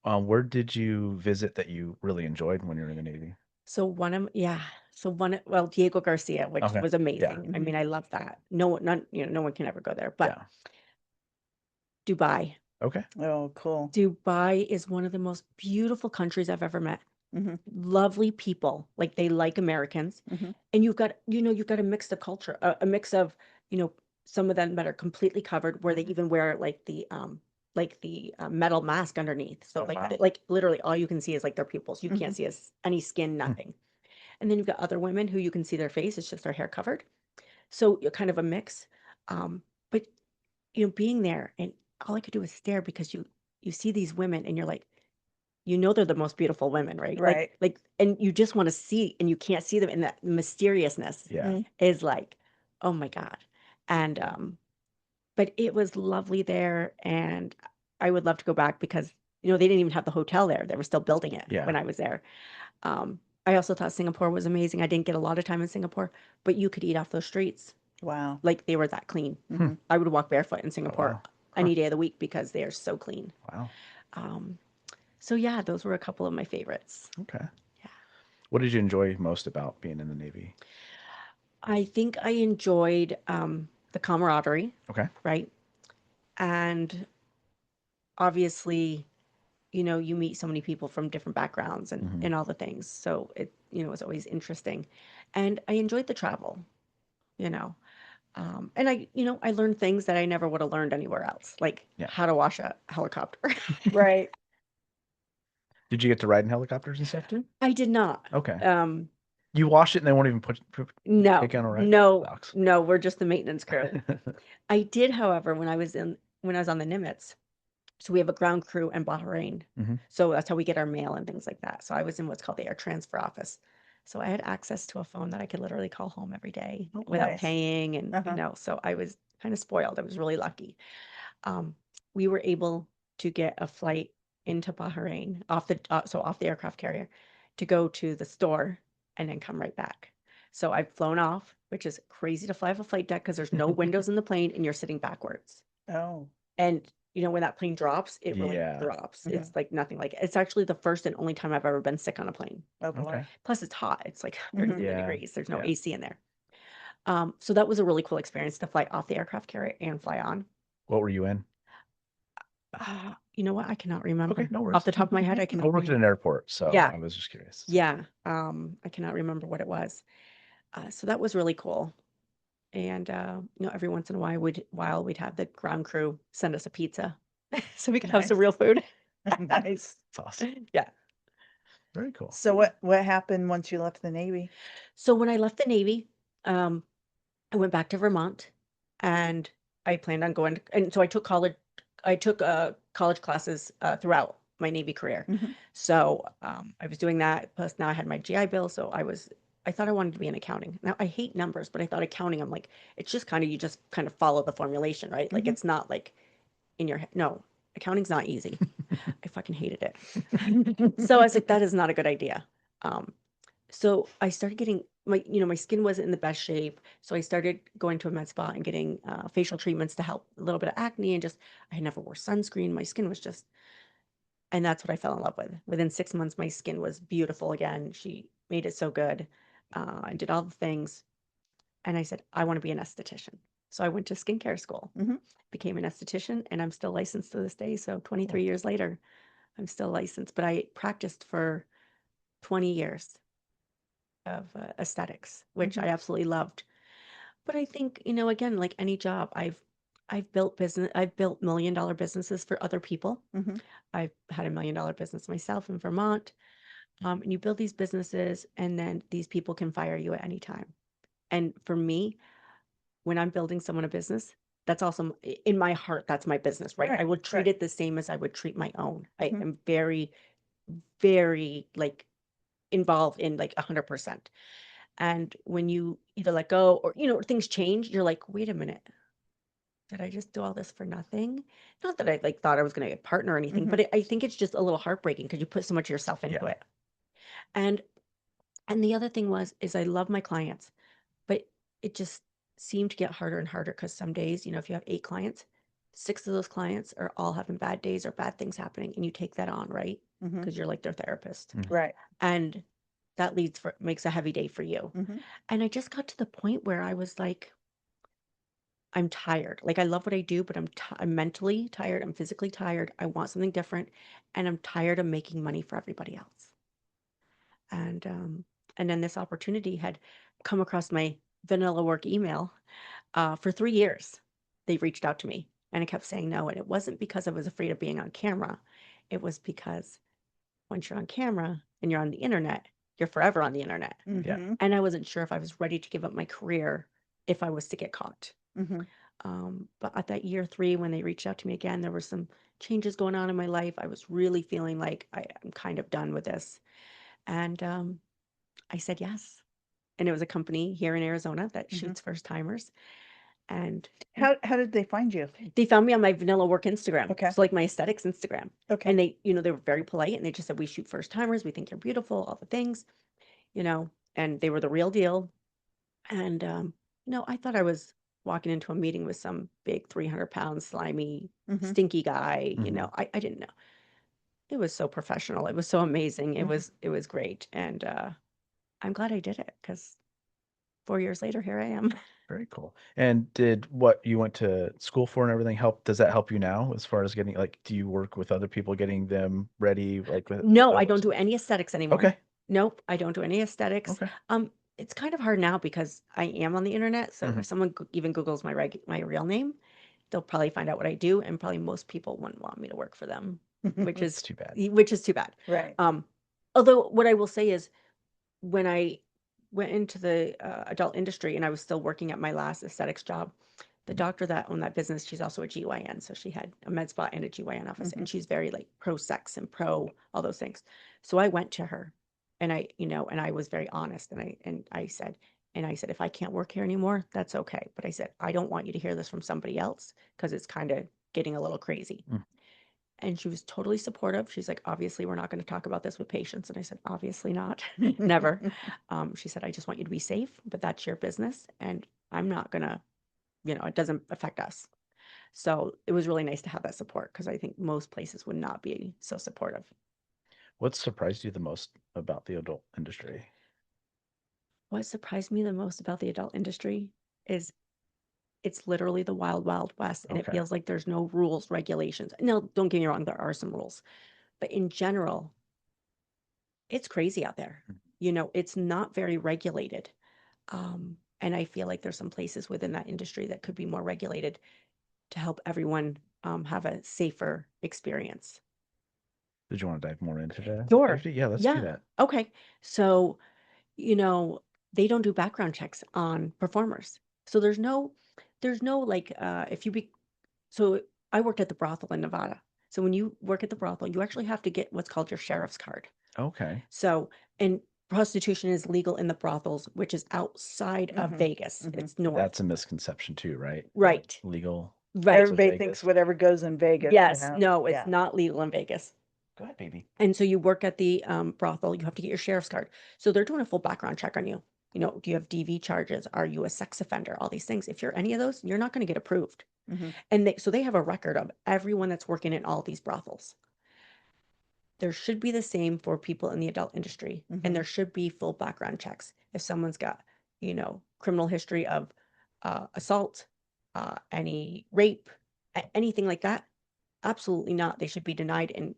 Where did you visit that you really enjoyed when you were in the Navy?
So well, Diego Garcia, which
Okay.
was
Yeah.
amazing. I mean, I love that. No one can ever go there, but
Yeah.
Dubai.
Okay.
Oh, cool.
Dubai is one of the most beautiful countries I've ever met.
Mhm.
Lovely people, like they like Americans.
Mhm.
And you've got a mix of culture, a mix of, some of them that are completely covered where they even wear like the metal mask underneath. So
Oh, wow.
like literally all you can see is like their pupils. You
Mhm.
can't see any skin, nothing. And then you've got other women who you can see their face, it's just their hair covered. So you're kind of a mix. But being there and all I could do was stare because you see these women and you're like, they're the most beautiful women, right?
Right.
And you just want to see, and you can't see them, and that mysteriousness
Yeah.
is like, oh my God. And but it was lovely there, and I would love to go back because they didn't even have the hotel there. They were still building it
Yeah.
when I was there. I also thought Singapore was amazing. I didn't get a lot of time in Singapore, but you could eat off those streets.
Wow.
Like they were that clean.
Mhm.
I would walk barefoot in Singapore
wow.
any day of the week because they are so clean.
Wow.
So yeah, those were a couple of my favorites.
Okay.
Yeah.
What did you enjoy most about being in the Navy?
I think I enjoyed the camaraderie,
Okay.
right? And obviously, you meet so many people from different backgrounds and all the things. So it's always interesting. And I enjoyed the travel, you know. And I learned things that I never would have learned anywhere else, like
Yeah.
how to wash a helicopter.
Right.
Did you get to ride in helicopters and stuff too?
I did not.
Okay. You wash it and they won't even
No,
take on a ride?
no,
Sucks.
no, we're just the maintenance crew. I did, however, when I was on the Nimitz, so we have a ground crew in Bahrain.
Mhm.
So that's how we get our mail and things like that. So I was in what's called the air transfer office. So I had access to a phone that I could literally call home every day
Oh,
without
nice.
paying. And, so I was kind of spoiled. I was really lucky. We were able to get a flight into Bahrain off the aircraft carrier to go to the store and then come right back. So I've flown off, which is crazy to fly off a flight deck because there's no windows in the plane and you're sitting backwards.
Oh.
And when that plane drops, it really
Yeah.
drops.
Mhm.
It's like nothing like it. It's actually the first and only time I've ever been sick on a plane.
Oh boy.
Okay.
Plus it's hot. It's like 37
Yeah.
degrees. There's no
Yeah.
AC in there. So that was a really cool experience to fly off the aircraft carrier and fly on.
What were you in?
You know what? I cannot remember.
Okay, no worries.
Off the top of my head, I
I
cannot
worked at
remember.
an airport, so
Yeah.
I was just curious.
Yeah. I cannot remember what it was. So that was really cool. And every once in a while we'd have the ground crew send us a pizza so we could have some
Nice.
real food.
Nice.
It's awesome.
Yeah.
Very cool.
So what happened once you left the Navy?
So when I left the Navy, I went back to Vermont and I planned on going, and so I took college classes throughout my Navy career.
Mhm.
So I was doing that. Plus now I had my GI Bill. So I thought I wanted to be in accounting. Now I hate numbers, but I thought accounting, I'm like, it's just you just kind of follow the formulation, right? Like
Mhm.
it's not like in your head. No, accounting's not easy. I fucking hated it. So I was like, that is not a good idea. So I started getting my skin wasn't in the best shape. So I started going to a med spa and getting facial treatments to help a little bit of acne and just, I never wore sunscreen. My skin was just, and that's what I fell in love with. Within 6 months, my skin was beautiful again. She made it so good. I did all the things. And I said, I want to be an esthetician. So I went to skincare school, became an esthetician, and I'm still licensed to this day. So 23 years later, I'm still licensed. But I practiced for 20 years of aesthetics, which I absolutely loved. But I think, again, like any job, I've built $1 million businesses for other people. I've had $1 million business myself in Vermont. And you build these businesses, and then these people can fire you at any time. And for me, when I'm building someone a business, that's also in my heart, that's my business, right? I would treat it the same as I would treat my own. I am very, very like involved in like 100%. And when you either let go or, things change, you're like, wait a minute, did I just do all this for nothing? Not that I like thought I was going to get a partner or anything, but I think it's just a little heartbreaking because you put so much of yourself into it. And the other thing is I love my clients, but it just seemed to get harder and harder because some days, if you have 8 clients, 6 of those clients are all having bad days or bad things happening, and you take that on, right? Because you're like their therapist.
Right.
And that makes a heavy day for you. And I just got to the point where I was like, I'm tired. Like I love what I do, but I'm mentally tired. I'm physically tired. I want something different, and I'm tired of making money for everybody else. And then this opportunity had come across my vanilla work email for 3 years. They reached out to me, and I kept saying no. And it wasn't because I was afraid of being on camera. It was because once you're on camera and you're on the internet, you're forever on the internet. And I wasn't sure if I was ready to give up my career if I was to get caught. But at that year 3, when they reached out to me again, there were some changes going on in my life. I was really feeling like I'm kind of done with this. And I said yes. And it was a company here in Arizona that shoots first timers. And
How did they find you?
they found me on my vanilla work Instagram.
Okay.
So like my aesthetics Instagram.
Okay.
And they, they were very polite, and they just said, we shoot first timers. We think you're beautiful, all the things, and they were the real deal. And, I thought I was walking into a meeting with some big 300-pound slimy, stinky guy. I didn't know. It was so professional. It was so amazing. It was great. And, I'm glad I did it because 4 years later, here I am.
Very cool. And did what you went to school for and everything help? Does that help you now as far as getting do you work with other people, getting them ready?
No, I don't do any aesthetics anymore.
Okay.
Nope, I don't do any aesthetics.
Okay.
It's kind of hard now because I am on the internet. So if someone even Googles my real name, they'll probably find out what I do, and probably most people wouldn't want me to work for them, which is
too bad.
Which is too bad.
Right.
Although what I will say is, when I went into the adult industry and I was still working at my last aesthetics job, the doctor that owned that business, she's also a GYN. So she had a med spa and a GYN office, and she's very like pro sex and pro all those things. So I went to her, and I was very honest, and I said, if I can't work here anymore, that's okay. But I said, I don't want you to hear this from somebody else because it's kind of getting a little crazy. And she was totally supportive. She's like, obviously, we're not going to talk about this with patients. And I said, obviously not, never. She said, I just want you to be safe, but that's your business. And I'm not going to, it doesn't affect us. So it was really nice to have that support because I think most places would not be so supportive.
What surprised you the most about the adult industry?
What surprised me the most about the adult industry is it's literally the wild, wild west, and it feels like there's no rules, regulations. Now, don't get me wrong, there are some rules, but in general, it's crazy out there. It's not very regulated. And I feel like there's some places within that industry that could be more regulated to help everyone have a safer experience.
Did you want to dive more into that?
Sure.
Yeah, let's do that.
Okay. So, they don't do background checks on performers. So there's no like so I worked at the brothel in Nevada. So when you work at the brothel, you actually have to get what's called your sheriff's card.
Okay.
So, and prostitution is legal in the brothels, which is outside of Vegas. It's north.
That's a misconception too, right?
Right.
Legal.
Right.
Everybody
Vegas.
thinks whatever goes in Vegas.
Yes.
You know?
No, it's
Yeah.
not legal in Vegas.
Go ahead, baby.
And so you work at the brothel, you have to get your sheriff's card. So they're doing a full background check on you. You know, do you have DV charges? Are you a sex offender? All these things. If you're any of those, you're not going to get approved.
Mhm.
And so they have a record of everyone that's working in all these brothels. There should be the same for people in the adult industry,
Mhm.
and there should be full background checks. If someone's got, you know, criminal history of assault, any rape, anything like that, absolutely not. They should be denied and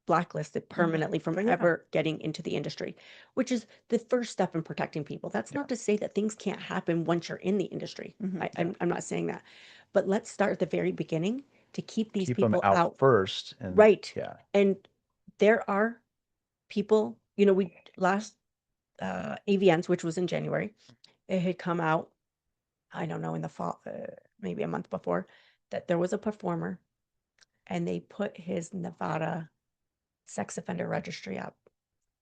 blacklisted permanently from
Yeah.
ever getting into the industry, which is the first step in protecting people. That's not to say that things can't happen once you're in the industry.
Mhm.
I'm not saying that, but let's start at the very beginning to keep these
Keep them
people
out
out.
first. And
Right.
Yeah.
And there are people, you know, we last AVNs, which was in January, it had come out, I don't know, in the fall, maybe a month before, that there was a performer and they put his Nevada sex offender registry up.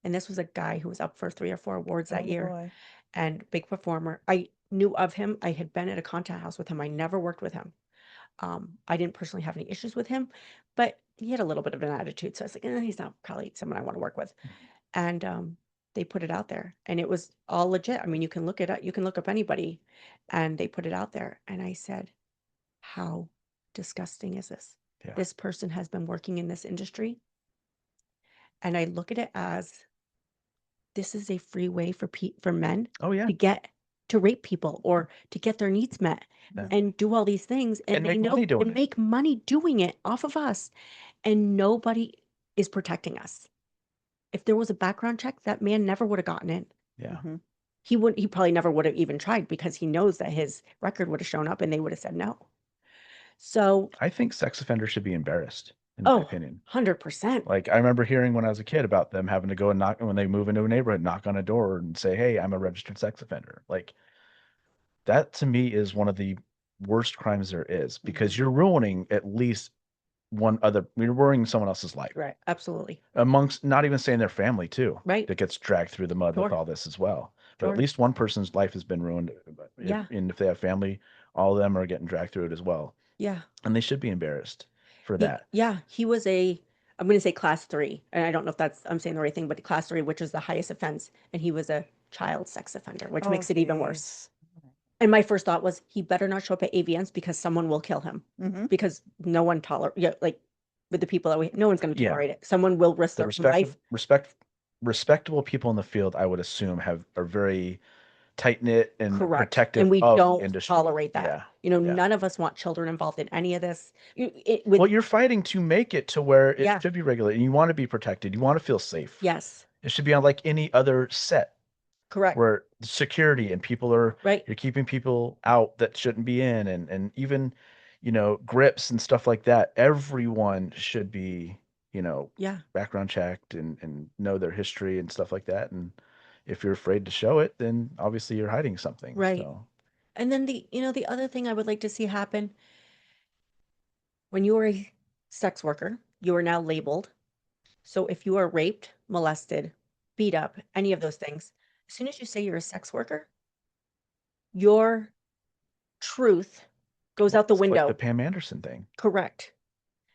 And this was a guy who was up for 3 or 4 awards that
Oh,
year
boy.
and big performer. I knew of him. I had been at a content house with him. I never worked with him. I didn't personally have any issues with him, but he had a little bit of an attitude. So I was like, he's not probably someone I want to work with. And they put it out there and it was all legit. I mean, you can look it up, you can look up anybody, and they put it out there. And I said, how disgusting is this?
Yeah.
This person has been working in this industry. And I look at it as this is a free way for men
Oh yeah.
to rape people or to get their needs met
Yeah.
and do all these things.
And
they
make
know
money doing
and
it.
make money doing it off of us. And nobody is protecting us. If there was a background check, that man never would have gotten in.
Yeah.
Mhm.
He probably never would have even tried because he knows that his record would have shown up and they would have said no. So,
I think sex offenders should be embarrassed, in my opinion.
100%.
Like I remember hearing when I was a kid about them having to go and knock when they move into a neighborhood, knock on a door and say, "Hey, I'm a registered sex offender." Like that to me is one of the worst crimes there is because you're ruining at least you're ruining someone else's life.
Right. Absolutely.
Amongst not even saying their family too.
Right.
That gets dragged through the mud with
Sure.
all this as well. But
Sure.
at least one person's life has been ruined.
Yeah.
And if they have family, all of them are getting dragged through it as well.
Yeah.
And they should be embarrassed for that.
Yeah. He was I'm going to say class 3. And I don't know if I'm saying the right thing, but class 3, which is the highest offense. And he was a child sex offender, which
Oh,
makes it even
geez.
worse. And my first thought was he better not show up at AVNs because someone will kill him
Mhm.
because no one like with the people that no one's going to
Yeah.
tolerate it. Someone will risk
The
their life.
respectable people in the field, I would assume, are very tight knit and
Correct.
protective
And we
of
don't
industry.
tolerate that.
Yeah.
You know,
Yeah.
none of us want children involved in any of this.
Well, you're fighting to make it to where it
Yeah.
should be regulated. And you want to be protected. You want to feel safe.
Yes.
It should be on like any other set
Correct.
where security and people are
Right.
you're keeping people out that shouldn't be in, and even grips and stuff like that. Everyone should be
Yeah.
background checked and know their history and stuff like that. And if you're afraid to show it, then obviously you're hiding something.
Right.
So
And then the other thing I would like to see happen when you are a sex worker, you are now labeled. So if you are raped, molested, beat up, any of those things, as soon as you say you're a sex worker, your truth goes out the
it's like
window.
the Pam Anderson thing.
Correct.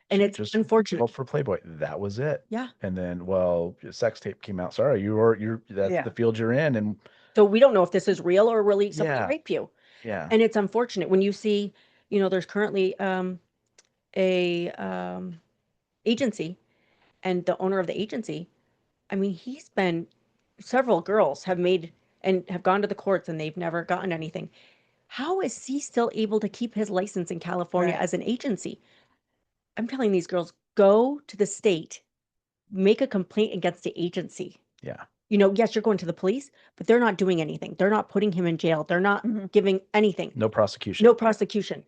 And
She
it's
just
unfortunate.
wrote for Playboy. That was it.
Yeah.
And then, well, your sex tape came out. Sorry, that's
Yeah.
the field you're in. And
So we don't know if this is real or really somebody
Yeah.
raped you.
yeah,
And it's unfortunate when you see, there's currently a agency, and the owner of the agency, I mean, several girls have made and have gone to the courts and they've never gotten anything. How is he still able to keep his license in California
Right.
as an agency? I'm telling these girls, go to the state, make a complaint against the agency.
yeah.
Yes, you're going to the police, but they're not doing anything. They're not putting him in jail. They're not
Mhm.
giving anything.
No prosecution.
No prosecution.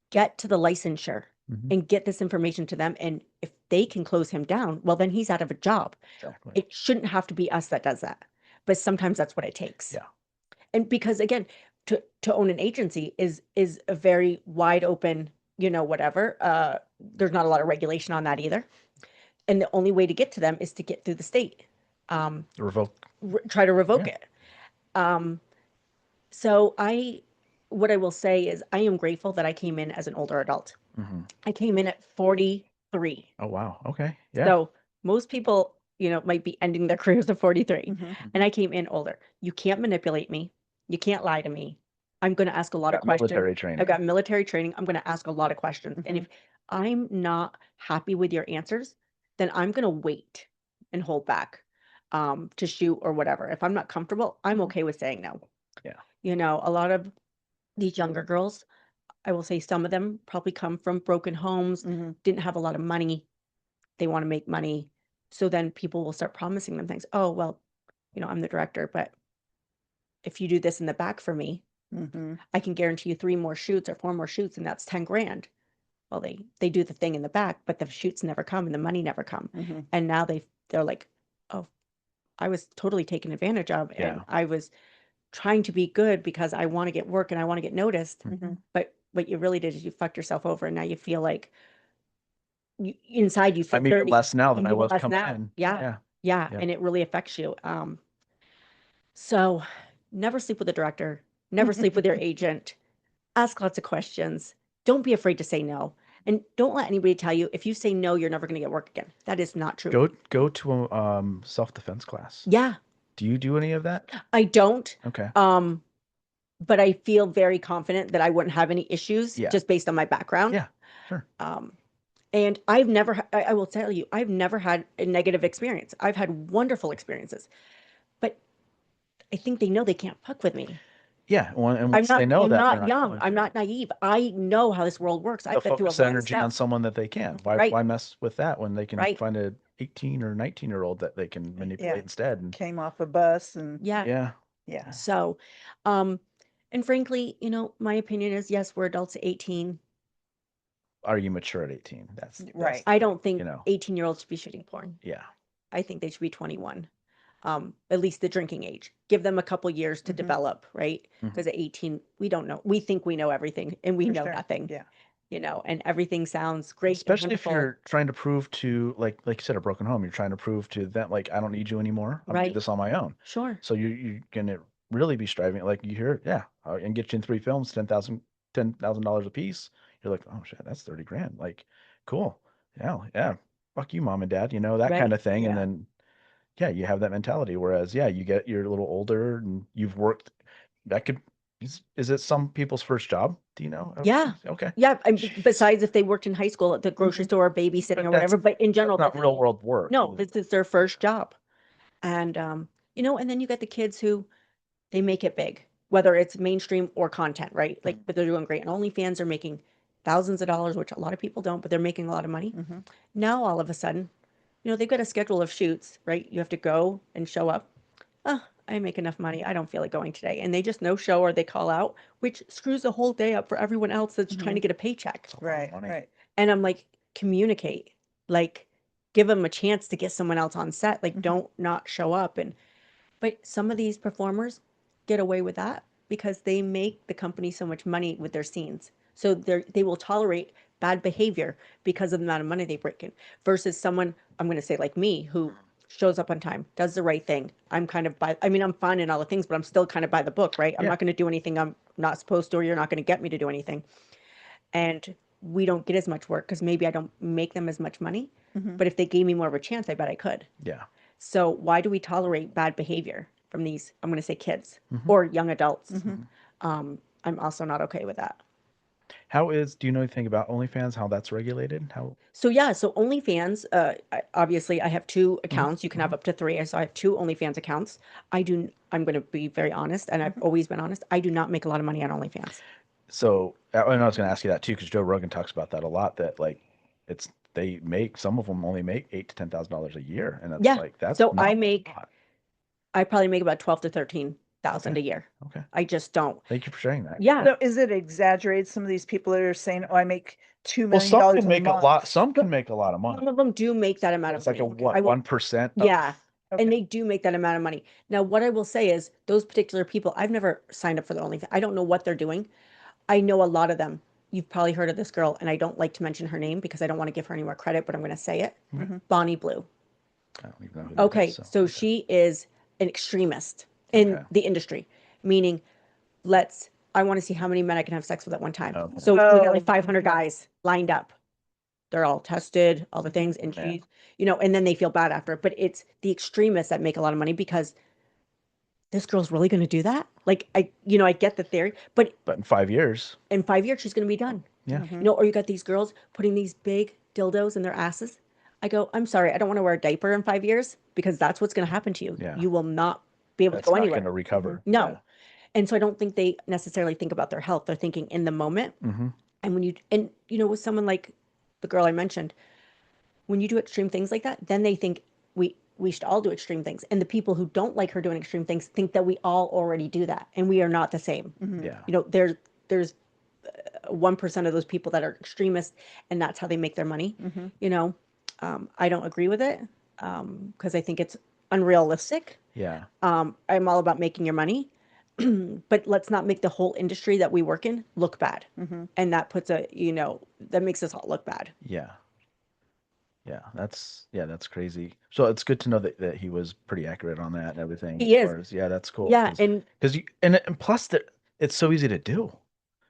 Get to the licensure
Mhm.
and get this information to them. And if they can close him down, well, then he's out of a job.
Exactly.
It shouldn't have to be us that does that. But sometimes that's what it takes.
Yeah.
And because again, to own an agency is a very wide open, whatever. There's not a lot of regulation on that either. And the only way to get to them is to get through the state.
Revoke.
Try to revoke
Yeah.
it. So I what I will say is I am grateful that I came in as an older adult.
Hmm.
I came in at 43.
Oh wow. Okay. Yeah.
So most people, might be ending their careers at 43.
Mhm.
And I came in older. You can't manipulate me. You can't lie to me. I'm going to ask a lot of
Got military
questions.
training.
I've got military training. I'm going to ask a lot of questions. And if I'm not happy with your answers, then I'm going to wait and hold back to shoot or whatever. If I'm not comfortable, I'm okay with saying no.
Yeah.
A lot of these younger girls, I will say some of them probably come from broken homes,
Mhm.
didn't have a lot of money. They want to make money. So then people will start promising them things. Oh, well, I'm the director, but if you do this in the back for me,
Mhm.
I can guarantee you 3 more shoots or 4 more shoots, and that's 10 grand. Well, they do the thing in the back, but the shoots never come and the money never come.
Mhm.
And now they're like, oh, I was totally taken advantage of, and
Yeah.
I was trying to be good because I want to get work and I want to get noticed.
Mhm.
But what you really did is you fucked yourself over, and now you feel like inside you feel
I'm even
dirty.
less now than
I'm
I
even
was
less
coming
now.
in.
Yeah.
Yeah.
Yeah.
Yeah.
And it really affects you. So never sleep with the director, never sleep with your agent, ask lots of questions. Don't be afraid to say no. And don't let anybody tell you if you say no, you're never going to get work again. That is not true.
Go to a self-defense class.
Yeah,
Do you do any of that?
I don't.
Okay.
But I feel very confident that I wouldn't have any issues
Yeah.
just based on my background.
Yeah. Sure.
And I will tell you, I've never had a negative experience. I've had wonderful experiences, but I think they know they can't fuck with me.
Yeah. And once they know
I'm
that, they're
not
not
young.
going
I'm
to.
not naive. I know how this world works.
They'll
I've been through a
focus their
lot of
energy on
stuff.
someone that they can. Why
Right.
why mess with that when they can
Right.
find a 18 or 19-year-old that they can manipulate
Yeah.
instead? And
Came off a bus and
Yeah.
yeah.
yeah.
So, and frankly, my opinion is yes, we're adults at 18.
Are you mature at 18? That's
Right.
I don't think
you know.
18-year-olds should be shooting porn.
Yeah.
I think they should be 21. At least the drinking age. Give them a couple years to develop, right?
Mhm.
Because at 18, we don't know. We think we know everything and we
For
know
sure.
nothing.
Yeah.
And everything sounds great. and
Especially if
wonderful.
you're trying to prove to like you said a broken home, you're trying to prove to them like I don't need you anymore. I'll do
Right.
this on my own.
Sure.
So you're gonna really be striving like you hear and get you in 3 films, $10,000 a piece. You're like, oh shit, that's 30 grand. Like, cool. Yeah. Fuck you, mom and dad. That
Right.
kind of thing. And
Yeah.
then you have that mentality. Whereas you're a little older and you've worked. That could is it some people's first job? Do you know?
Yeah.
Okay.
Yeah. Besides if they worked in high school at the grocery store, babysitting
But
or whatever,
that's
but in general,
not real world work.
no, this is their first job. And, and then you get the kids who they make it big, whether it's mainstream or content, right? Like, but they're doing great. And OnlyFans are making thousands of dollars, which a lot of people don't, but they're making a lot of money. Now, all of a sudden, they've got a schedule of shoots, right? You have to go and show up. Oh, I make enough money. I don't feel like going today. And they just no show or they call out, which screws the whole day up for everyone else that's trying to get a paycheck.
Right.
money.
Right.
And I'm like, communicate, like, give them a chance to get someone else on set. Like, don't not show up. But some of these performers get away with that because they make the company so much money with their scenes. So they will tolerate bad behavior because of the amount of money they break in versus someone, I'm going to say like me, who shows up on time, does the right thing. I'm kind of I'm fine in all the things, but I'm still kind of by the book, right? I'm
Yeah.
not going to do anything I'm not supposed to, or you're not going to get me to do anything. And we don't get as much work because maybe I don't make them as much money. But if they gave me more of a chance, I bet I could.
Yeah.
So why do we tolerate bad behavior from these, I'm going to say kids or young adults? I'm also not okay with that.
Do you know anything about OnlyFans, how that's regulated?
So OnlyFans, obviously I have 2 accounts. You can have up to 3. So I have 2 OnlyFans accounts. I'm going to be very honest, and I've always been honest. I do not make a lot of money on OnlyFans.
So, and I was going to ask you that too, because Joe Rogan talks about that a lot, that like some of them only make $8,000 to $10,000 a year. And
Yeah.
that's
So
not
I
a lot.
I probably make about 12 to 13,000 a year.
Okay.
I just don't.
Thank you for sharing that.
Yeah.
So is it exaggerated? Some of these people that are saying, "Oh, I make $2
Well,
million
some can
a
make a
month."
lot. Some can make a lot of money.
Some of them do make that amount of
It's like a
money.
what,
I will-
1%?
Yeah.
Okay.
And they do make that amount of money. Now, what I will say is those particular people, I've never signed up for the OnlyFans. I don't know what they're doing. I know a lot of them. You've probably heard of this girl, and I don't like to mention her name because I don't want to give her any more credit, but I'm going to say it. Bonnie Blue.
I don't even know who that
Okay,
is,
so she is an extremist in
Okay.
the industry, meaning let's I want to see how many men I can have sex with at one time.
Okay.
So we got like
Oh,
500 guys lined up. They're all tested, all the things, and
Yeah.
she's, and then they feel bad after it. But it's the extremists that make a lot of money because this girl's really going to do that. Like I get the theory, but
But in 5 years,
in 5 years she's going to be done.
yeah.
Or you got these girls putting these big dildos in their asses. I go, I'm sorry, I don't want to wear a diaper in 5 years because that's what's going to happen to you.
Yeah.
You will not be able
That's
to go
not
anywhere.
going to recover.
No. And so I don't think they necessarily think about their health. They're thinking in the moment.
Mm-hmm.
And with someone like the girl I mentioned, when you do extreme things like that, then they think we should all do extreme things. And the people who don't like her doing extreme things think that we all already do that, and we are not the same.
Yeah.
There's 1% of those people that are extremists, and that's how they make their money. I don't agree with it because I think it's unrealistic.
Yeah.
I'm all about making your money, but let's not make the whole industry that we work in look bad. And that puts that makes us all look bad.
Yeah. That's crazy. So it's good to know that he was pretty accurate on that and everything.
He
as
is.
far as- yeah, that's cool.
Yeah, and
because and plus that it's so easy to do.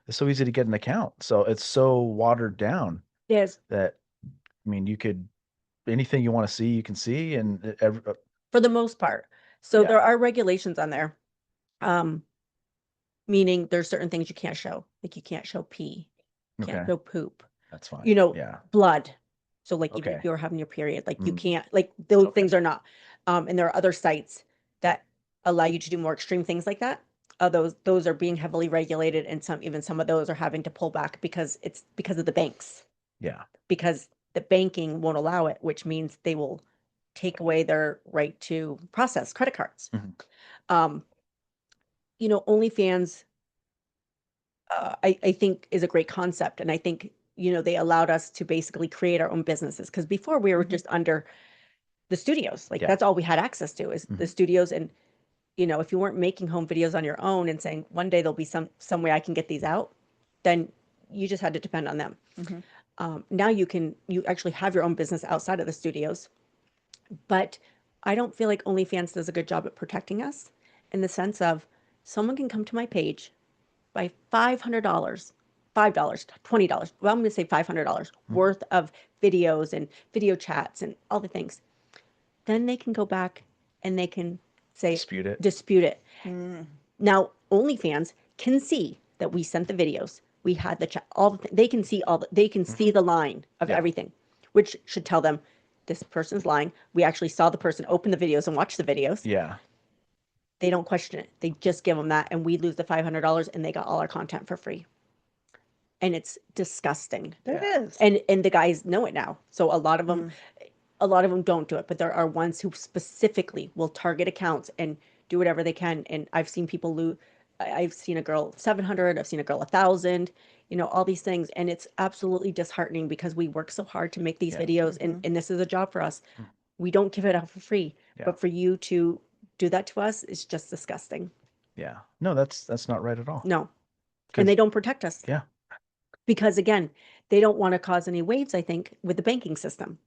It's so easy to get an account. So it's so watered down
yes,
that you could anything you want to see, you can see, and
for the most part. So
Yeah.
there are regulations on there, meaning there's certain things you can't show, like you can't show pee, you can't
Okay.
show poop,
that's fine.
yeah, blood. So like even
Okay.
if you're having your period, like you
Mm.
can't, like those
Okay.
things are not. And there are other sites that allow you to do more extreme things like that. Those are being heavily regulated, and some of those are having to pull back because it's because of the banks,
Yeah.
because the banking won't allow it, which means they will take away their right to process credit cards.
Mhm.
Um, OnlyFans, I think is a great concept. And I think, they allowed us to basically create our own businesses. Because before we were just under the studios, like
Yeah.
that's all we had access to is the studios. And, if you weren't making home videos on your own and saying one day there'll be some way I can get these out, then you just had to depend on them. Now you actually have your own business outside of the studios. But I don't feel like OnlyFans does a good job at protecting us in the sense of someone can come to my page by $500, $5, $20. Well, I'm going to say $500 worth of videos and video chats and all the things. Then they can go back and they can say
Dispute it.
Now, OnlyFans can see that we sent the videos, we had the chat, they can see they can see the line of
Yeah.
everything, which should tell them this person's lying. We actually saw the person open the videos and watch the videos.
Yeah.
They don't question it. They just give them that, and we lose the $500, and they got all our content for free. And it's disgusting.
It is.
And the guys know it now. So a lot of them don't do it, but there are ones who specifically will target accounts and do whatever they can. And I've seen people lose. I've seen a girl 700. I've seen a girl 1,000. All these things, and it's absolutely disheartening because we work so hard to make these videos, and this is a job for us. We don't give it out for free,
Yeah.
but for you to do that to us is just disgusting.
Yeah. No, that's not right at all.
No,
'Cause-
and they don't protect us.
Yeah.
Because again, they don't want to cause any waves, I think, with the banking system.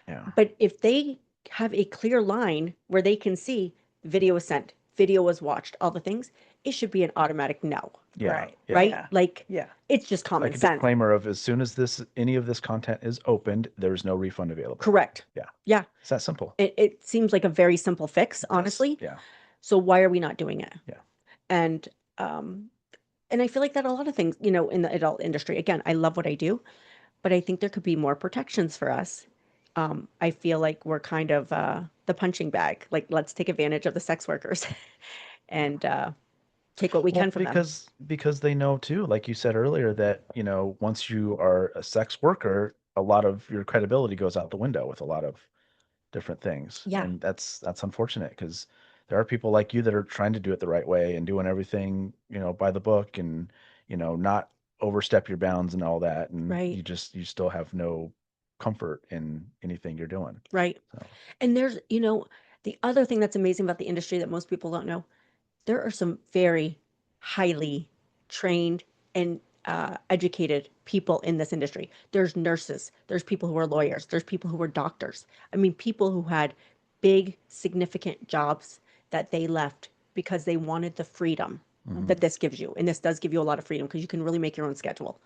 Yeah.
But if they have a clear line where they can see video was sent, video was watched, all the things, it should be an automatic no.
Yeah.
Right.
Yeah.
Right?
Yeah.
Like
Yeah.
it's just common
Like a
sense.
disclaimer of as soon as any of this content is opened, there's no refund available.
Correct.
Yeah.
Yeah.
It's that simple.
It seems like a very simple fix, honestly.
Yeah.
So why are we not doing it?
Yeah.
And I feel like that a lot of things, in the adult industry, again, I love what I do, but I think there could be more protections for us. I feel like we're kind of the punching bag. Like, let's take advantage of the sex workers and take what we can from them.
Because they know too, like you said earlier, that once you are a sex worker, a lot of your credibility goes out the window with a lot of different things.
Yeah.
And that's unfortunate because there are people like you that are trying to do it the right way and doing everything, by the book and, not overstep your bounds and all that. And
Right.
you still have no comfort in anything you're doing.
Right.
So,
And there's, the other thing that's amazing about the industry that most people don't know, there are some very highly trained and educated people in this industry. There's nurses, there's people who are lawyers, there's people who are doctors. I mean, people who had big, significant jobs that they left because they wanted the freedom that this gives you. And this does give you a lot of freedom because you can really make your own schedule.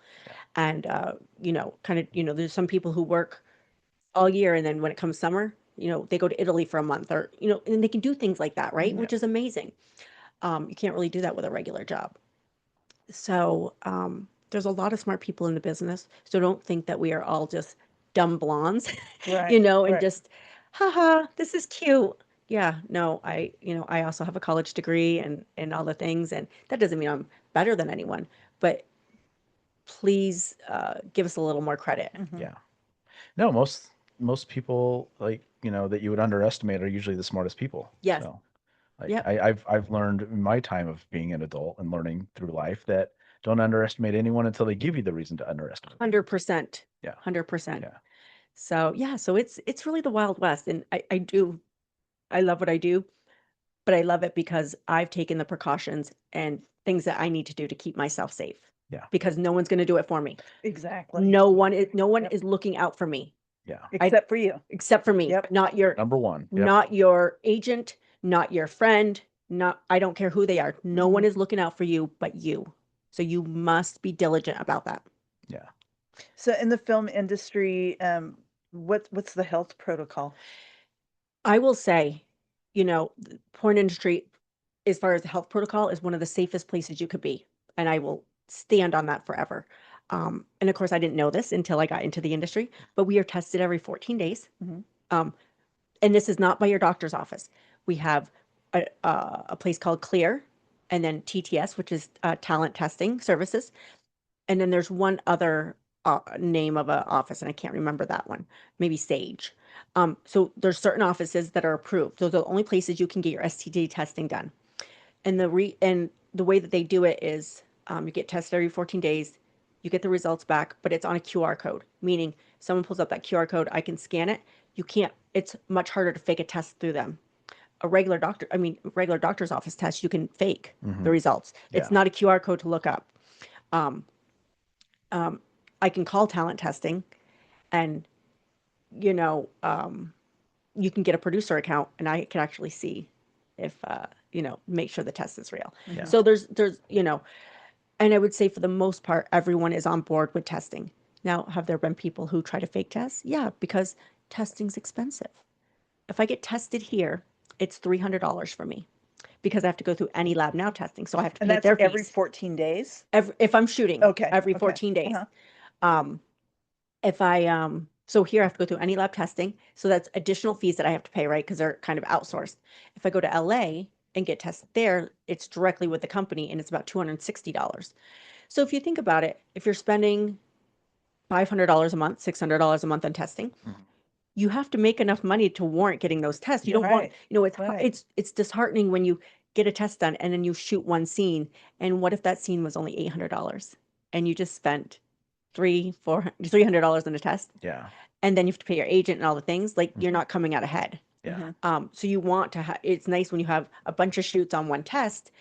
And, kind of, there's some people who work all year and then when it comes summer, they go to Italy for a month or, and they can do things like that, right? Which is amazing. You can't really do that with a regular job. So there's a lot of smart people in the business. So don't think that we are all just dumb blondes,
Right,
and
right.
just, haha, this is cute. Yeah, no, I also have a college degree and all the things, and that doesn't mean I'm better than anyone, but please give us a little more credit.
Yeah. No, most people that you would underestimate are usually the smartest people.
Yes.
So like
Yep.
I've learned in my time of being an adult and learning through life that don't underestimate anyone until they give you the reason to underestimate them.
100%.
Yeah.
100%.
Yeah.
So yeah, so it's really the Wild West, and I love what I do, but I love it because I've taken the precautions and things that I need to do to keep myself safe.
Yeah.
Because no one's going to do it for me.
Exactly.
No one is looking out for me
Yeah.
Except for you.
except for me.
Yep.
Not your
Number one. Yep.
not your agent, not your friend, not I don't care who they are. No one is looking out for you but you. So you must be diligent about that.
Yeah.
So in the film industry, what's the health protocol?
I will say, the porn industry, as far as the health protocol, is one of the safest places you could be. And I will stand on that forever. And of course, I didn't know this until I got into the industry, but we are tested every 14 days. Um, and this is not by your doctor's office. We have a place called Clear, and then TTS, which is Talent Testing Services. And then there's one other name of an office, and I can't remember that one. Maybe Sage. So there's certain offices that are approved. Those are the only places you can get your STD testing done. And the way that they do it is you get tested every 14 days, you get the results back, but it's on a QR code, meaning someone pulls up that QR code, I can scan it. You can't. It's much harder to fake a test through them. Regular doctor's office test, you can fake the results. It's
Yeah.
not a QR code to look up. I can call talent testing and, you can get a producer account and I can actually see if, make sure the test is real.
Yeah.
So and I would say for the most part, everyone is on board with testing. Now, have there been people who try to fake test? Yeah, because testing's expensive. If I get tested here, it's $300 for me because I have to go through any lab now testing. So I have to
And
pay
that's
their
every
fees.
14 days?
If I'm shooting,
Okay.
every
okay.
14 days.
Uh-huh.
If I so here I have to go through any lab testing, so that's additional fees that I have to pay, right? Because they're kind of outsourced. If I go to LA and get tested there, it's directly with the company and it's about $260. So if you think about it, if you're spending $500 a month, $600 a month on testing, you have to make enough money to warrant getting those tests. You don't want,
Right.
it's
Right.
it's disheartening when you get a test done and then you shoot one scene, and what if that scene was only $800 and you just spent $300 on a test,
Yeah.
and then you have to pay your agent and all the things, like you're not coming out ahead.
Yeah.
So you want to have, it's nice when you have a bunch of shoots on one test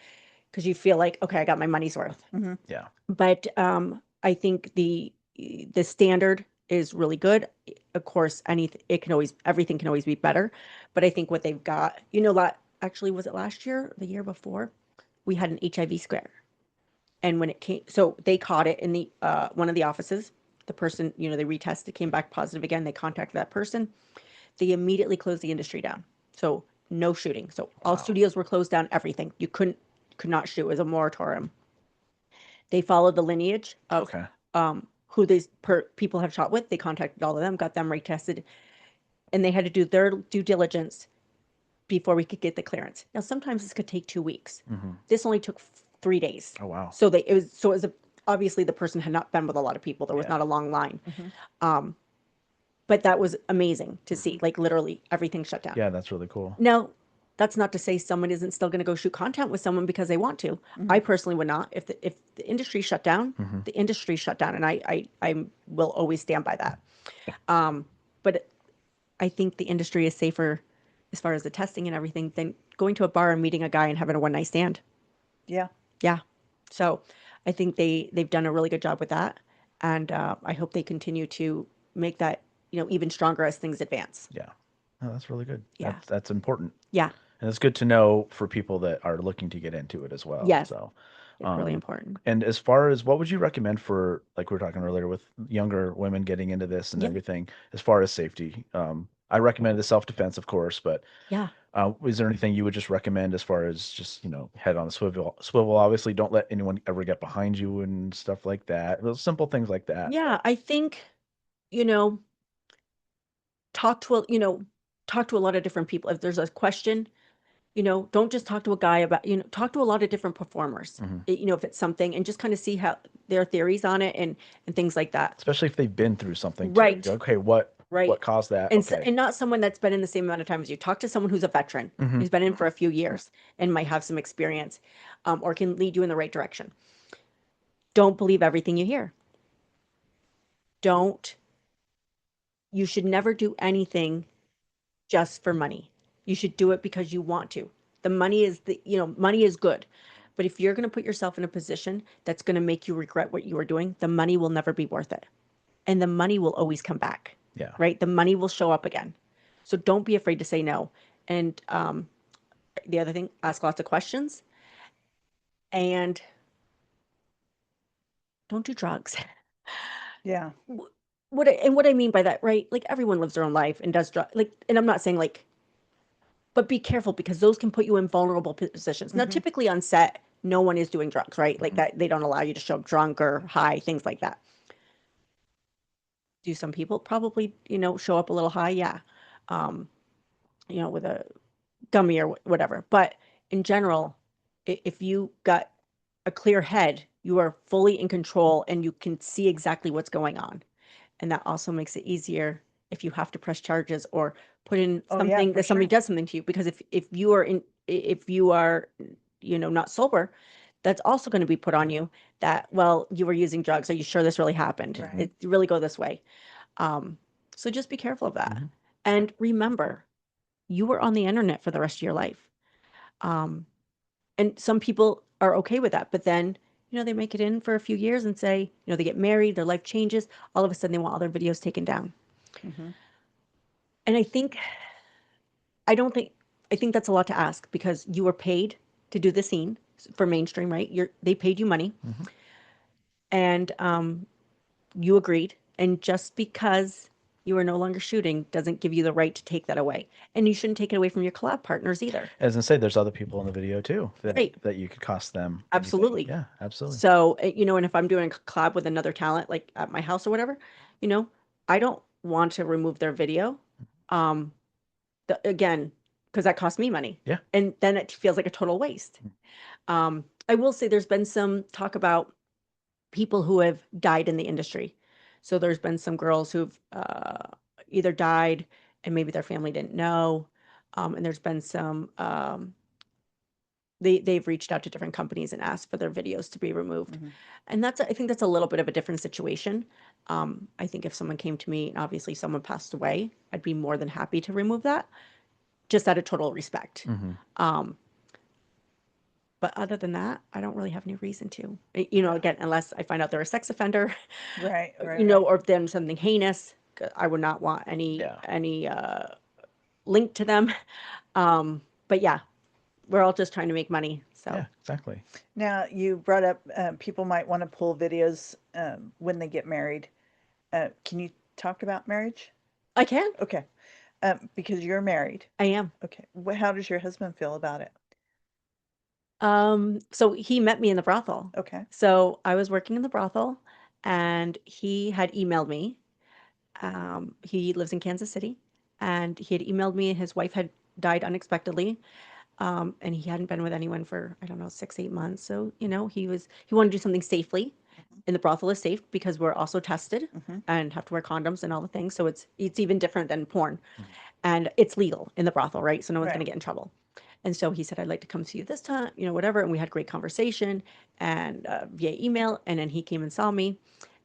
because you feel like, okay, I got my money's worth.
Yeah.
But I think the standard is really good. Of course, everything can always be better. But I think what they've got, actually, was it last year, the year before, we had an HIV scare. And when it came, so they caught it in the one of the offices. The person, they retested, came back positive again. They contacted that person. They immediately closed the industry down. So no shooting. So all studios were closed down. Everything could not shoot. It was a moratorium. They followed the lineage of
Okay.
who these people have shot with. They contacted all of them, got them retested, and they had to do their due diligence before we could get the clearance. Now, sometimes this could take 2 weeks. This only took 3 days.
Oh wow.
So obviously the person had not been with a lot of people. There was not a long line. But that was amazing to see, like literally everything shut down.
Yeah, that's really cool.
Now, that's not to say someone isn't still going to go shoot content with someone because they want to. I personally would not. If the industry shut down, the industry shut down, and I will always stand by that. But I think the industry is safer as far as the testing and everything than going to a bar and meeting a guy and having a one night stand.
Yeah.
Yeah. So I think they've done a really good job with that, and I hope they continue to make that even stronger as things advance.
Yeah. Oh, that's really good.
Yeah.
That's important.
Yeah.
And it's good to know for people that are looking to get into it as well.
Yes,
So,
it's really important.
and as far as what would you recommend for, like we were talking earlier with younger women getting into this and
Yeah.
everything, as far as safety? I recommend the self-defense, of course, but
Yeah.
is there anything you would just recommend as far as just, head on the swivel? Swivel, obviously, don't let anyone ever get behind you and stuff like that. Those simple things like that.
Yeah, I think, you know, talk to talk to a lot of different people. If there's a question, don't just talk to a guy about, talk to a lot of different performers.
Hmm.
If it's something, and just kind of see how their theories on it and things like that.
Especially if they've been through something too.
Right.
Okay, what
Right.
caused that?
And
Okay.
and not someone that's been in the same amount of time as you. Talk to someone who's a veteran,
Hmm.
who's been in for a few years and might have some experience, or can lead you in the right direction. Don't believe everything you hear. Don't. You should never do anything just for money. You should do it because you want to. The money is money is good. But if you're going to put yourself in a position that's going to make you regret what you are doing, the money will never be worth it. And the money will always come back.
Yeah.
Right? The money will show up again. So don't be afraid to say no. And the other thing, ask lots of questions and don't do drugs.
Yeah.
What I mean by that, right? Like everyone lives their own life and does drugs. Like, and I'm not saying like, but be careful because those can put you in vulnerable positions. Now, typically on set, no one is doing drugs, right? Like that, they don't allow you to show up drunk or high, things like that. Do some people probably, show up a little high? Yeah. Um, with a gummy or whatever. But in general, if you got a clear head, you are fully in control and you can see exactly what's going on. And that also makes it easier if you have to press charges or put in
Oh, yeah,
something
for
that somebody
sure.
does something to you. Because if you are, not sober, that's also going to be put on you that, well, you were using drugs. Are you sure this really happened?
Right.
It really go this way. So just be careful of that. And remember, you were on the internet for the rest of your life. Um, and some people are okay with that, but then, they make it in for a few years and say, they get married, their life changes. All of a sudden they want all their videos taken down.
Hmm.
And I don't think, I think that's a lot to ask because you were paid to do the scene for mainstream, right? They paid you money and, you agreed. And just because you are no longer shooting doesn't give you the right to take that away. And you shouldn't take it away from your collab partners either.
As I say, there's other people in the video too
Right.
that you could cost them anything.
Absolutely.
Yeah, absolutely.
So, and if I'm doing a collab with another talent, like at my house or whatever, I don't want to remove their video. Um, again, because that costs me money.
Yeah.
And then it feels like a total waste. I will say there's been some talk about people who have died in the industry. So there's been some girls who've either died and maybe their family didn't know. And there's been some they've reached out to different companies and asked for their videos to be removed. And I think that's a little bit of a different situation. I think if someone came to me and obviously someone passed away, I'd be more than happy to remove that, just out of total respect. Um, but other than that, I don't really have any reason to. Again, unless I find out they're a sex offender,
Right. Right.
or if they've done something heinous, I would not want any link to them. But yeah, we're all just trying to make money. So
Yeah, exactly.
Now, you brought up people might want to pull videos when they get married. Can you talk about marriage?
I can.
Okay. Because you're married.
I am.
Okay. How does your husband feel about it?
So he met me in the brothel.
Okay.
So I was working in the brothel and he had emailed me. He lives in Kansas City and he had emailed me. His wife had died unexpectedly. And he hadn't been with anyone for, I don't know, 6, 8 months. So, he wanted to do something safely. And the brothel is safe because we're also tested and have to wear condoms and all the things. So it's even different than porn. And it's legal in the brothel, right? So no one's
Right.
going to get in trouble. And so he said, I'd like to come see you this time, whatever. And we had great conversation and via email. And then he came and saw me.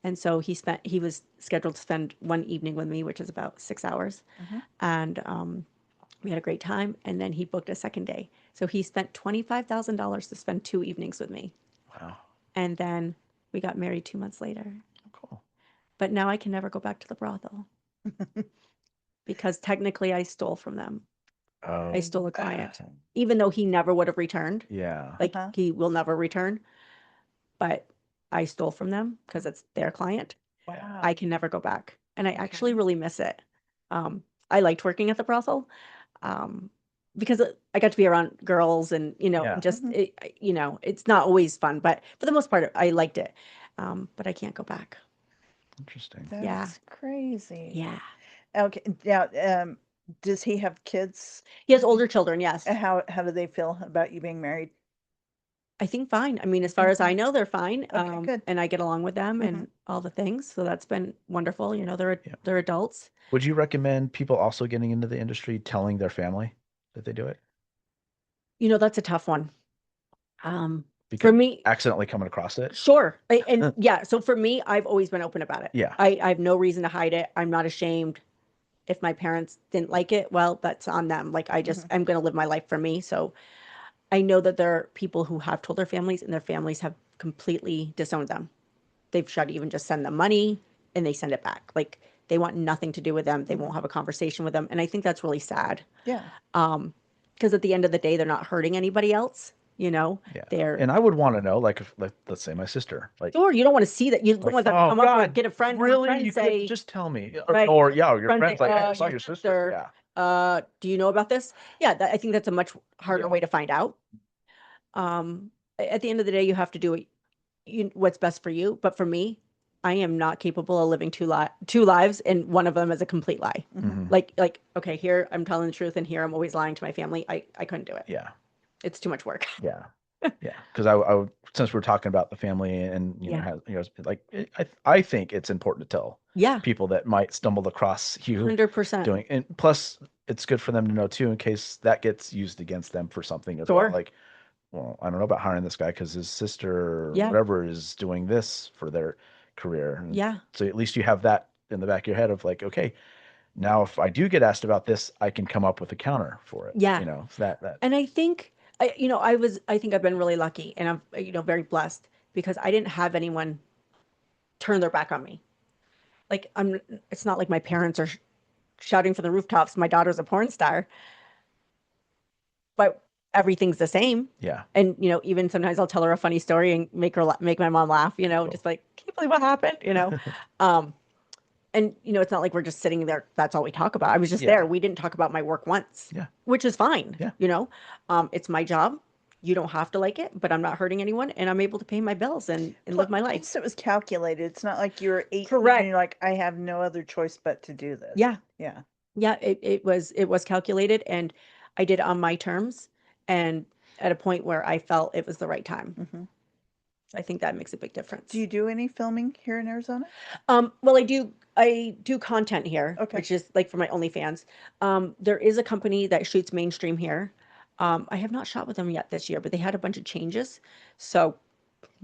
And so he was scheduled to spend one evening with me, which is about 6 hours. And we had a great time. And then he booked a second day. So he spent $25,000 to spend 2 evenings with me.
Wow.
And then we got married 2 months later.
Cool.
But now I can never go back to the brothel because technically I stole from them.
Oh,
I stole a client, even though he never would have returned.
yeah.
Like
Uh-huh.
he will never return, but I stole from them because it's their client.
Wow.
I can never go back. And I actually really miss it. I liked working at the brothel. Because I got to be around girls and,
Yeah.
just, it's not always fun, but for the most part, I liked it. But I can't go back.
Interesting.
That's
Yeah.
crazy.
Yeah.
Okay. Now, does he have kids?
He has older children. Yes.
How do they feel about you being married?
I think fine. I mean, as far as I know, they're fine.
Okay, good.
And I get along with them and all the things. So that's been wonderful. They're adults.
Would you recommend people also getting into the industry telling their family that they do it?
That's a tough one. For
Because
me,
accidentally coming across it?
sure. And yeah, so for me, I've always been open about it.
Yeah.
I have no reason to hide it. I'm not ashamed. If my parents didn't like it, well, that's on them. Like I'm going to live my life for me. So I know that there are people who have told their families and their families have completely disowned them. They've tried to even just send them money and they send it back. Like they want nothing to do with them. They won't have a conversation with them. And I think that's really sad.
Yeah.
Because at the end of the day, they're not hurting anybody else.
Yeah.
They're
And I would want to know, like, if, like, let's say my sister, like,
sure, you don't want to see that. You don't
like,
want to
oh
come up or
God,
get a friend.
really?
Friend
You
say,
couldn't just tell me,
right,
or yeah, your
friend
friend's
say,
like, I saw
your
your sister. Yeah.
do you know about this? Yeah, I think that's a much harder way to find out. At the end of the day, you have to do what's best for you. But for me, I am not capable of living two lives, and one of them is a complete lie. Like, okay, here I'm telling the truth, and here I'm always lying to my family. I couldn't do it.
Yeah.
It's too much work.
Yeah. Yeah. Because since we're talking about the family and, like, I think it's important to tell
Yeah,
people that might stumble across you
100%.
doing, and plus it's good for them to know too, in case that gets used against them for something as well.
Sure.
Like, well, I don't know about hiring this guy because his sister or
Yeah.
whatever is doing this for their career. And
Yeah.
so at least you have that in the back of your head of like, okay, now if I do get asked about this, I can come up with a counter for it.
Yeah.
So that.
And I think, I think I've been really lucky and I'm, very blessed because I didn't have anyone turn their back on me. Like it's not like my parents are shouting from the rooftops, my daughter's a porn star, but everything's the same.
Yeah.
And, even sometimes I'll tell her a funny story and make my mom laugh, just like, can you believe what happened? And, it's not like we're just sitting there. That's all we talk about. I was just there. We didn't talk about my work once,
Yeah.
which is fine.
Yeah.
It's my job. You don't have to like it, but I'm not hurting anyone and I'm able to pay my bills and live my life.
Plus, it was calculated. It's not like you were 18
Correct.
and you're like, I have no other choice but to do this.
Yeah.
Yeah.
Yeah. It was calculated and I did it on my terms and at a point where I felt it was the right time. I think that makes a big difference.
Do you do any filming here in Arizona?
Well, I do content here,
Okay.
which is like for my OnlyFans. There is a company that shoots mainstream here. I have not shot with them yet this year, but they had a bunch of changes. So,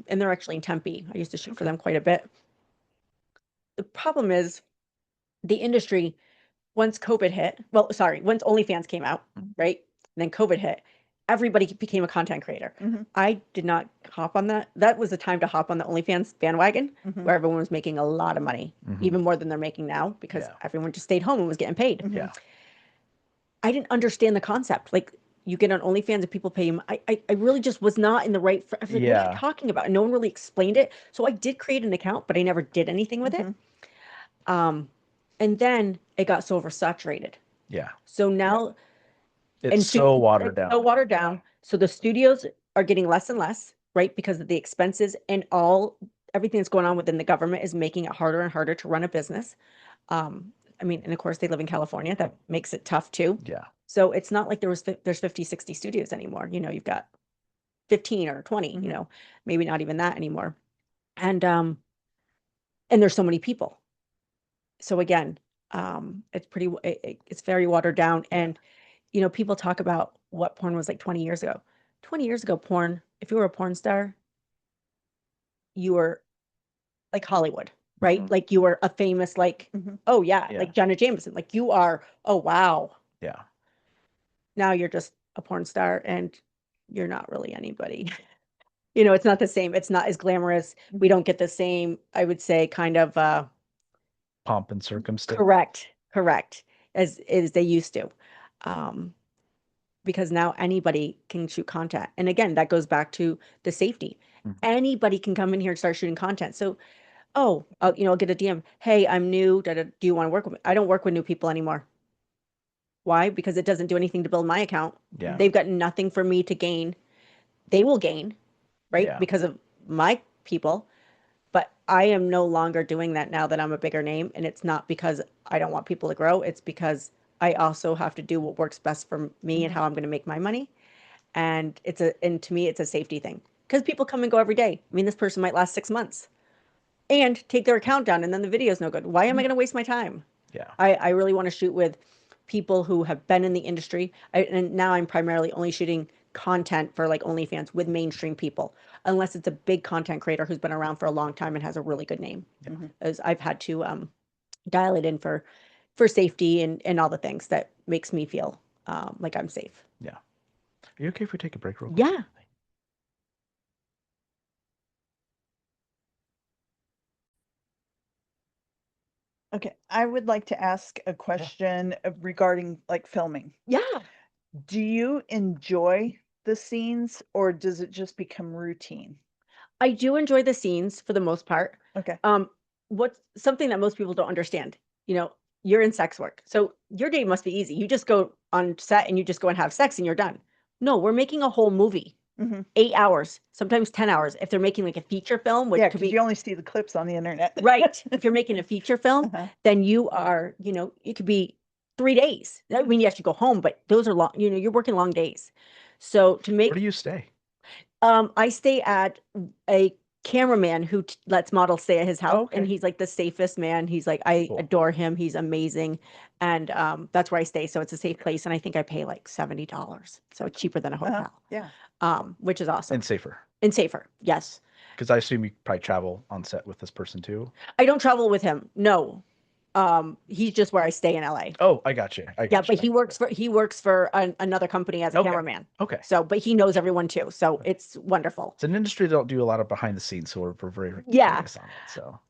and they're actually in Tempe. I used to shoot for them quite a bit. The problem is the industry, once COVID hit, once OnlyFans came out, right? And then COVID hit, everybody became a content creator. I did not hop on that. That was the time to hop on the OnlyFans bandwagon where everyone was making a lot of money, even more than they're making now because everyone just stayed home and was getting paid.
Yeah.
I didn't understand the concept. Like you get on OnlyFans and people pay you. I really just was not in the right. I was like, what are you talking about? And no one really explained it. So I did create an account, but I never did anything with it. And then it got so oversaturated.
Yeah.
So now
It's so watered
it's
down.
so watered down. So the studios are getting less and less, right? Because of the expenses and everything that's going on within the government is making it harder and harder to run a business. I mean, and of course they live in California. That makes it tough too.
Yeah.
So it's not like there's 50, 60 studios anymore. You've got 15 or 20, maybe not even that anymore. And there's so many people. So again, it's very watered down. And, people talk about what porn was like 20 years ago. 20 years ago, porn, if you were a porn star, you were like Hollywood, right? Like you were a famous, like, oh yeah, like Jenna Jameson, like you are, oh wow.
Yeah.
Now you're just a porn star and you're not really anybody. It's not the same. It's not as glamorous. We don't get the same, I would say, kind of
Pomp and circumstance.
correct as they used to. because now anybody can shoot content. And again, that goes back to the safety.
Mhm.
Anybody can come in here and start shooting content. So, oh, I'll get a DM. Hey, I'm new. Do you want to work with me? I don't work with new people anymore. Why? Because it doesn't do anything to build my account.
Yeah.
They've got nothing for me to gain. They will gain, right?
Yeah.
Because of my people. But I am no longer doing that now that I'm a bigger name. And it's not because I don't want people to grow. It's because I also have to do what works best for me and how I'm going to make my money. And to me, it's a safety thing because people come and go every day. I mean, this person might last 6 months and take their account down and then the video's no good. Why am I going to waste my time?
Yeah.
I really want to shoot with people who have been in the industry. And now I'm primarily only shooting content for like OnlyFans with mainstream people, unless it's a big content creator who's been around for a long time and has a really good name. As I've had to dial it in for safety and all the things that makes me feel like I'm safe.
Yeah. Are you okay if we take a break real quick?
Yeah.
Okay, I would like to ask a question regarding like filming.
Yeah.
Do you enjoy the scenes or does it just become routine?
I do enjoy the scenes for the most part.
Okay.
What's something that most people don't understand, you're in sex work. So your day must be easy. You just go on set and you just go and have sex and you're done. No, we're making a whole movie.
Mm-hmm.
8 hours, sometimes 10 hours. If they're making like a feature film, which
Yeah,
could
because
be
you only see the clips on the internet.
right. If you're making a feature film,
Uh-huh.
then you are, it could be 3 days. I mean, you have to go home, but those are long, you're working long days. So to make
Where do you stay?
I stay at a cameraman who lets models stay at his house, and
Okay.
he's like the safest man. He's like, I
Cool.
adore him. He's amazing, and that's where I stay. So it's a safe place, and I think I pay like $70, so it's cheaper than a hotel,
Yeah.
which is awesome
And safer.
and safer. Yes,
Because I assume you probably travel on set with this person too.
I don't travel with him. No, he's just where I stay in LA.
Oh, I got you.
Yeah, but he works for another company as a
Okay.
cameraman.
Okay.
So, but he knows everyone too, so it's wonderful.
It's an industry that don't do a lot of behind the scenes, so we're very
Yeah.
curious on it. So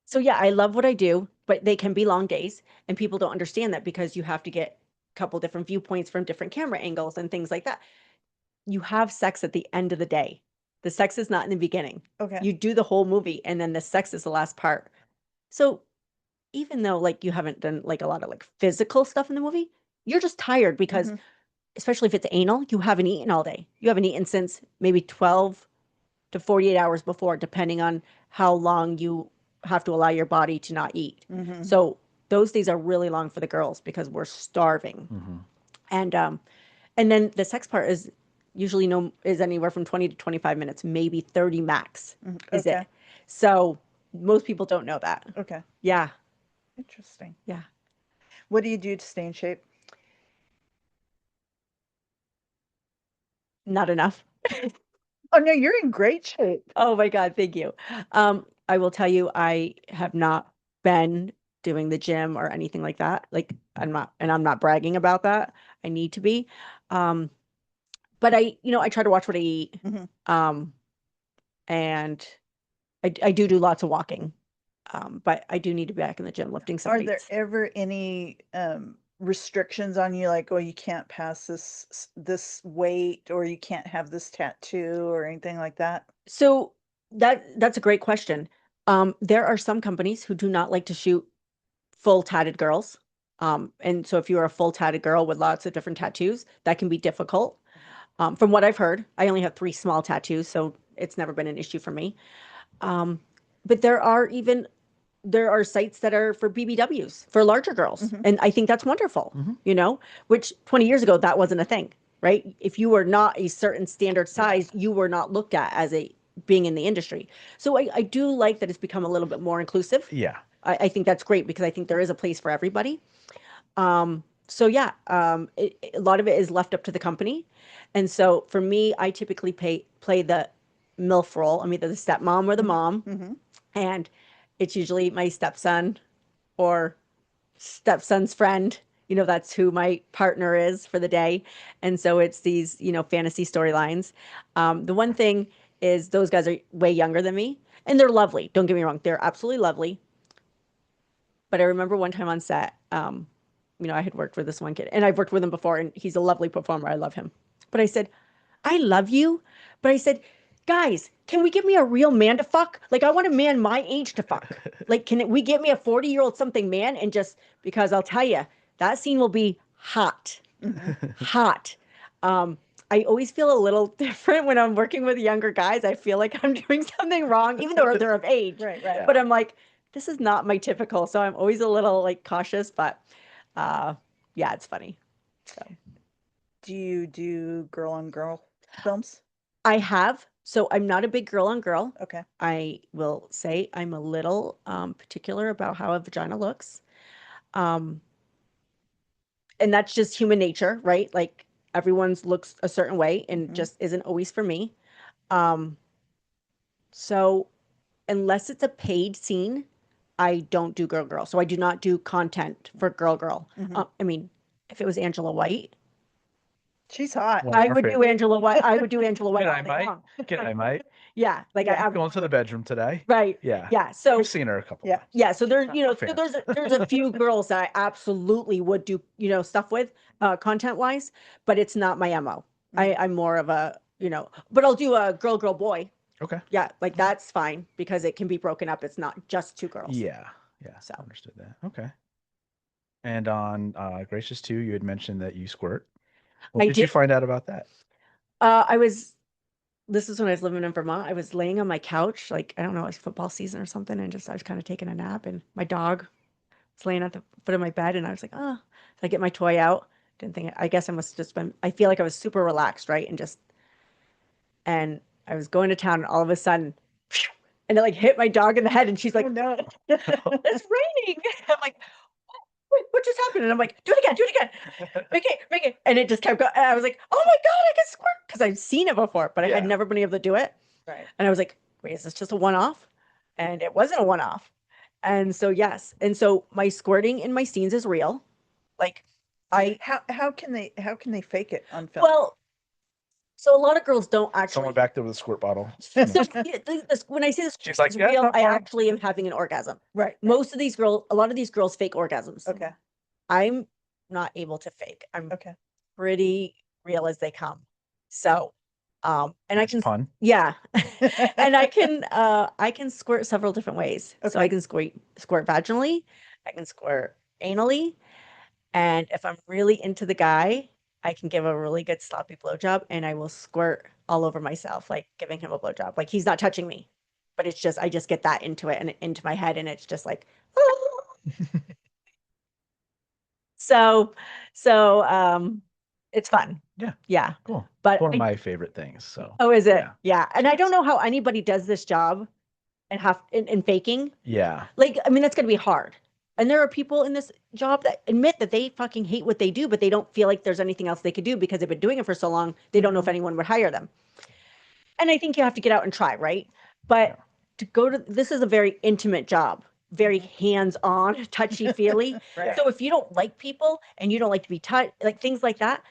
So yeah, I love what I do, but they can be long days, and people don't understand that because you have to get a couple different viewpoints from different camera angles and things like that. You have sex at the end of the day. The sex is not in the beginning.
Okay.
You do the whole movie, and then the sex is the last part. So even though like you haven't done like a lot of like physical stuff in the movie, you're just tired because
Mhm.
especially if it's anal, you haven't eaten all day. You haven't eaten since maybe 12 to 48 hours before, depending on how long you have to allow your body to not eat.
Mhm.
So those days are really long for the girls because we're starving. And then the sex part is usually is anywhere from 20 to 25 minutes, maybe 30 max is
Okay.
it. So most people don't know that.
Okay.
Yeah.
Interesting.
Yeah.
What do you do to stay in shape?
Not enough.
Oh no, you're in great shape.
Oh my God, thank you. I will tell you, I have not been doing the gym or anything like that. Like I'm not bragging about that. I need to be. But I try to watch what I eat.
Mhm.
And I do lots of walking. But I do need to be back in the gym lifting some
Are there
weights.
ever any restrictions on you, like, oh, you can't pass this weight, or you can't have this tattoo, or anything like that?
So that's a great question. There are some companies who do not like to shoot full tatted girls. And so if you're a full tatted girl with lots of different tattoos, that can be difficult. From what I've heard, I only have 3 small tattoos, so it's never been an issue for me. But there are sites that are for BBWs for larger girls, and I think that's wonderful. Which 20 years ago that wasn't a thing, right? If you were not a certain standard size, you were not looked at as a being in the industry. So I do like that it's become a little bit more inclusive.
yeah.
I think that's great because I think there is a place for everybody. So yeah, a lot of it is left up to the company. And so for me, I typically play the MILF role. I'm either the stepmom or the mom. And it's usually my stepson or stepson's friend. That's who my partner is for the day. And so it's these, fantasy storylines. The one thing is those guys are way younger than me and they're lovely. Don't get me wrong. They're absolutely lovely. But I remember one time on set, I had worked with this one kid and I've worked with him before and he's a lovely performer. I love him. But I said, I love you. But I said, guys, can we give me a real man to fuck? Like, I want a man my age to fuck. Like, we get me a 40-year-old something man? And just because I'll tell you, that scene will be hot. Hot. I always feel a little different when I'm working with younger guys. I feel like I'm doing something wrong, even though they're of age.
Right.
But I'm like, this is not my typical. So I'm always a little like cautious, but yeah, it's funny. So
Do you do girl on girl films?
I have. So I'm not a big girl on girl.
Okay.
I will say I'm a little particular about how a vagina looks. Um, and that's just human nature, right? Like everyone's looks a certain way and just isn't always for me. Um, so unless it's a paid scene, I don't do girl girl. So I do not do content for girl girl. I mean, if it was Angela White,
She's hot.
Well,
I would
perfect.
do Angela White. I would do Angela White
Good
all
I
day
might.
long.
Good I might.
Yeah, like I
Going to the bedroom today.
right.
Yeah.
Yeah. So
We've seen her a couple
Yeah.
times.
yeah, so there's so
Fair.
there's a few girls that I absolutely would do stuff with content wise, but it's not my MO. I'm more of a but I'll do a girl boy.
Okay.
Yeah, like that's fine because it can be broken up. It's not just two girls.
Yeah. Yeah.
So.
Understood that. Okay. And on Gracious 2, you had mentioned that you squirt. When
I
did you
did.
find out about that?
This is when I was living in Vermont. I was laying on my couch, like I don't know, it was football season or something, and I was kind of taking a nap, and my dog was laying at the foot of my bed, and I was like, oh, so I get my toy out. Didn't think. I guess I must have just been. I feel like I was super relaxed, right, and I was going to town, and all of a sudden, and it like hit my dog in the head, and she's like,
no.
it's raining. I'm like, wait, what just happened? And I'm like, do it again. Make it. And it just kept going. And I was like, oh my God, I can squirt. Because I've seen it before, but I had never been able to do it.
Right.
And I was like, wait, is this just a one-off? And it wasn't a one-off. And so, yes. And so my squirting in my scenes is real. Like
How can they fake it on film?
well, so a lot of girls don't actually.
Someone back there with a squirt bottle.
So when I say this
She's like,
is
"Yeah,
real,
not
I
fine."
actually am having an orgasm.
Right.
A lot of these girls fake orgasms.
Okay.
I'm not able to fake. I'm
Okay.
pretty real as they come. So, and I
Nice
can,
pun.
yeah, and I can squirt several different ways. So I can squirt vaginally, I can squirt anally, and if I'm really into the guy, I can give a really good sloppy blowjob, and I will squirt all over myself, like giving him a blowjob. Like he's not touching me, but it's just I just get that into it and into my head, and it's just like. So, it's fun.
Yeah.
Yeah.
Cool.
But
One of my favorite things. So.
oh, is it?
Yeah.
Yeah. And I don't know how anybody does this job and in faking.
Yeah.
Like, I mean, that's gonna be hard. And there are people in this job that admit that they fucking hate what they do, but they don't feel like there's anything else they could do because they've been doing it for so long. They don't know if anyone would hire them. And I think you have to get out and try, right? But this is a very intimate job, very hands-on, touchy-feely.
Right.
So if you don't like people and you don't like to be touched, like things like that,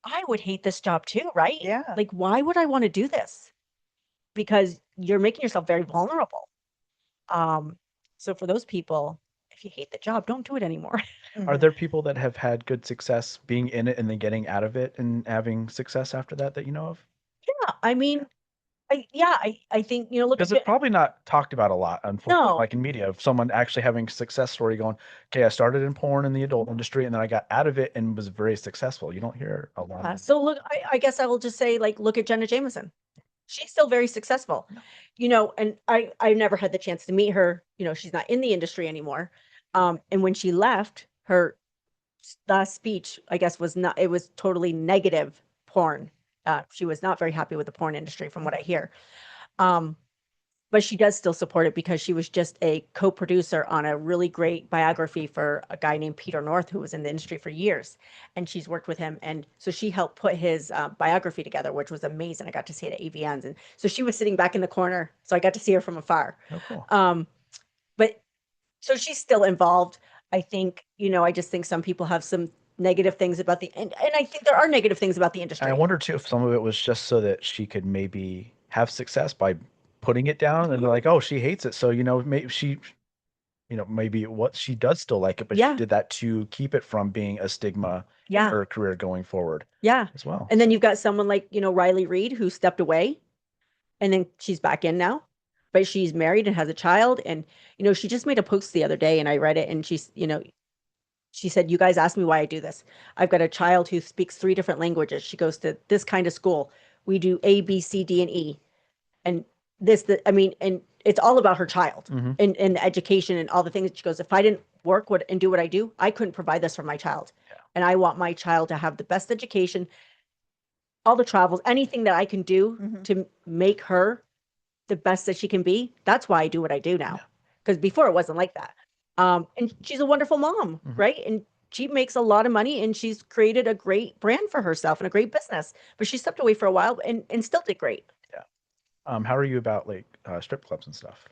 I would hate this job too, right?
Yeah.
Like, why would I want to do this? Because you're making yourself very vulnerable. So for those people, if you hate the job, don't do it anymore.
Are there people that have had good success being in it and then getting out of it and having success after that you know of?
Yeah, I mean, I think look
Because
at
it's probably not talked about a lot, unfortunately,
No.
like in media, of someone actually having a success story going, okay, I started in porn in the adult industry and then I got out of it and was very successful. You don't hear a lot of
So look, I guess I will just say, like, look at Jenna Jameson. She's still very successful, and I never had the chance to meet her. She's not in the industry anymore. And when she left, her last speech, I guess, it was totally negative porn. She was not very happy with the porn industry from what I hear. But she does still support it because she was just a co-producer on a really great biography for a guy named Peter North, who was in the industry for years. And she's worked with him. And so she helped put his biography together, which was amazing. I got to see it at AVNs. And so she was sitting back in the corner. So I got to see her from afar.
Oh, cool.
But so she's still involved. I think, I just think some people have some negative things about and I think there are negative things about the industry.
And I wonder too if some of it was just so that she could maybe have success by putting it down and they're like, oh, she hates it. So, maybe maybe what she does still like it, but she
Yeah.
did that to keep it from being a stigma in
Yeah.
her career going forward
Yeah.
as well.
And then you've got someone like, Riley Reed, who stepped away and then she's back in now, but she's married and has a child. And, she just made a post the other day and I read it and she said, you guys asked me why I do this. I've got a child who speaks 3 different languages. She goes to this kind of school. We do A, B, C, D, and E. And and it's all about her child
Mhm.
and the education and all the things. She goes, if I didn't work and do what I do, I couldn't provide this for my child.
Yeah.
And I want my child to have the best education, all the travels, anything that I can do
Mhm.
to make her the best that she can be. That's why I do what I do now. Because before it wasn't like that. And she's a wonderful mom,
Mhm.
right? And she makes a lot of money and she's created a great brand for herself and a great business. But she stepped away for a while and still did great.
How are you about like strip clubs and stuff?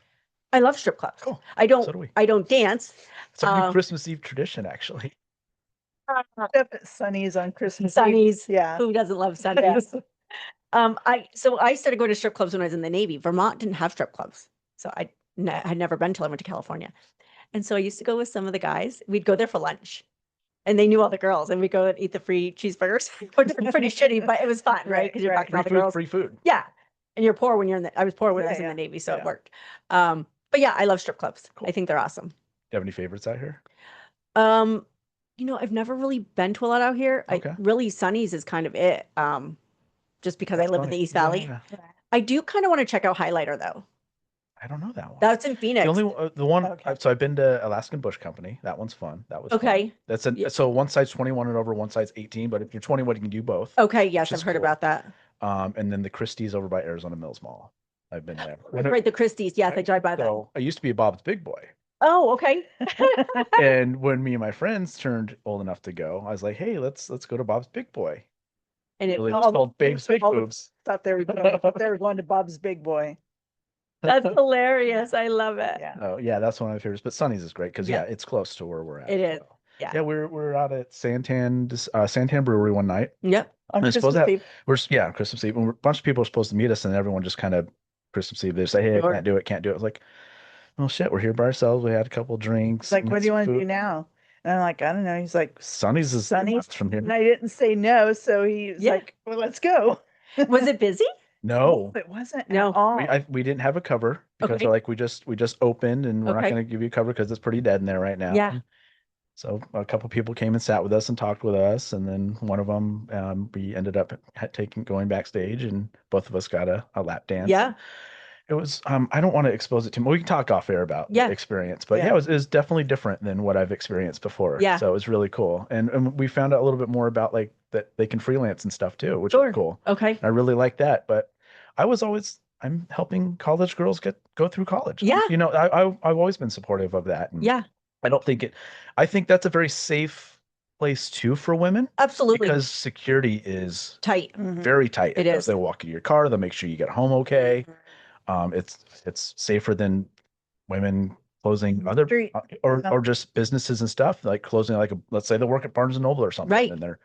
I love strip clubs.
Cool.
I don't
So do we.
I don't dance.
It's our new
Um,
Christmas Eve tradition, actually.
Except at Sunny's on Christmas Eve.
Sunny's.
Yeah.
Who doesn't love Sunny's? I started going to strip clubs when I was in the Navy. Vermont didn't have strip clubs. So had never been till I went to California. And so I used to go with some of the guys. We'd go there for lunch. And they knew all the girls and we'd go and eat the free cheeseburgers. Which were pretty shitty, but it was fun, right? Because you're
Right,
talking to all the
Free food,
girls.
free food.
Yeah. And you're poor when you're I was poor when I
Yeah,
was in
yeah.
the Navy, so
Yeah.
it worked. But yeah, I love strip clubs.
Cool.
I think they're awesome.
Do you have any favorites out here?
I've never really been to a lot out here.
Okay.
Really Sunny's is kind of it. Just because I live in the East Valley.
Yeah.
I do kind of want to check out Highlighter though.
I don't know that one.
That's in Phoenix.
The only the one.
Okay.
So I've been to Alaskan Bush Company. That one's fun. That was fun.
Okay.
That's
Yeah.
so one side's 21 and over, one side's 18. But if you're 21, you can do both.
Okay, yes,
which is
I've heard
cool.
about that.
And then the Christie's over by Arizona Mills Mall. I've been there.
Right, the Christie's. Yes, I drive by that.
So I used to be a Bob's Big Boy.
Oh, okay.
And when me and my friends turned old enough to go, I was like, "Hey, let's go to Bob's Big Boy."
And
Really,
all
it's called Big
all the-
Boobs.
Thought they were going to Bob's Big Boy.
that's hilarious. I love it.
Yeah.
Oh yeah, that's one of my favorites. But Sunny's is great because
Yeah.
it's close to where we're at.
It is.
so.
Yeah.
Yeah, we're out at Santan Brewery one night.
Yep.
On
I'm supposed
Christmas
to
Eve.
on Christmas Eve. A bunch of people are supposed to meet us, and everyone just kind of Christmas Eve. They say, "Hey,
Sure.
I can't do it, can't do it." I was like, "Well, shit, we're here by ourselves. We had a couple drinks.
It's like,
and
what do you
some
want to do
food."
now? And I'm like, I don't know. He's like,
Sunny's is
Sunny's?
from here.
and I didn't say no. So he was
Yeah.
like, well, let's go.
Was it busy?
No,
It wasn't
No.
at all.
we didn't have a cover because
Okay.
they're like we just opened and we're not
Okay.
going to give you a cover because it's pretty dead in there right now.
Yeah.
So a couple people came and sat with us and talked with us, and then one of them we ended up going backstage, and both of us got a lap dance.
Yeah.
It was I don't want to expose it too much. We can talk off air about
Yeah.
the experience, but yeah,
Yeah.
it was definitely different than what I've experienced before.
Yeah.
So it was really cool, and we found out a little bit more about like that they can freelance and stuff too, which
Sure.
is cool.
Okay.
I really like that, but I'm helping college girls go through college.
Yeah.
I've always been supportive of that. And
Yeah.
I think that's a very safe place too for women
Absolutely.
because security is
Tight.
Mhm.
very tight.
It is.
They'll walk into your car. They'll make sure you get home okay. It's safer than women closing other
Street.
or just businesses and stuff like closing let's say they work at Barnes and Noble or something,
Right.
and they're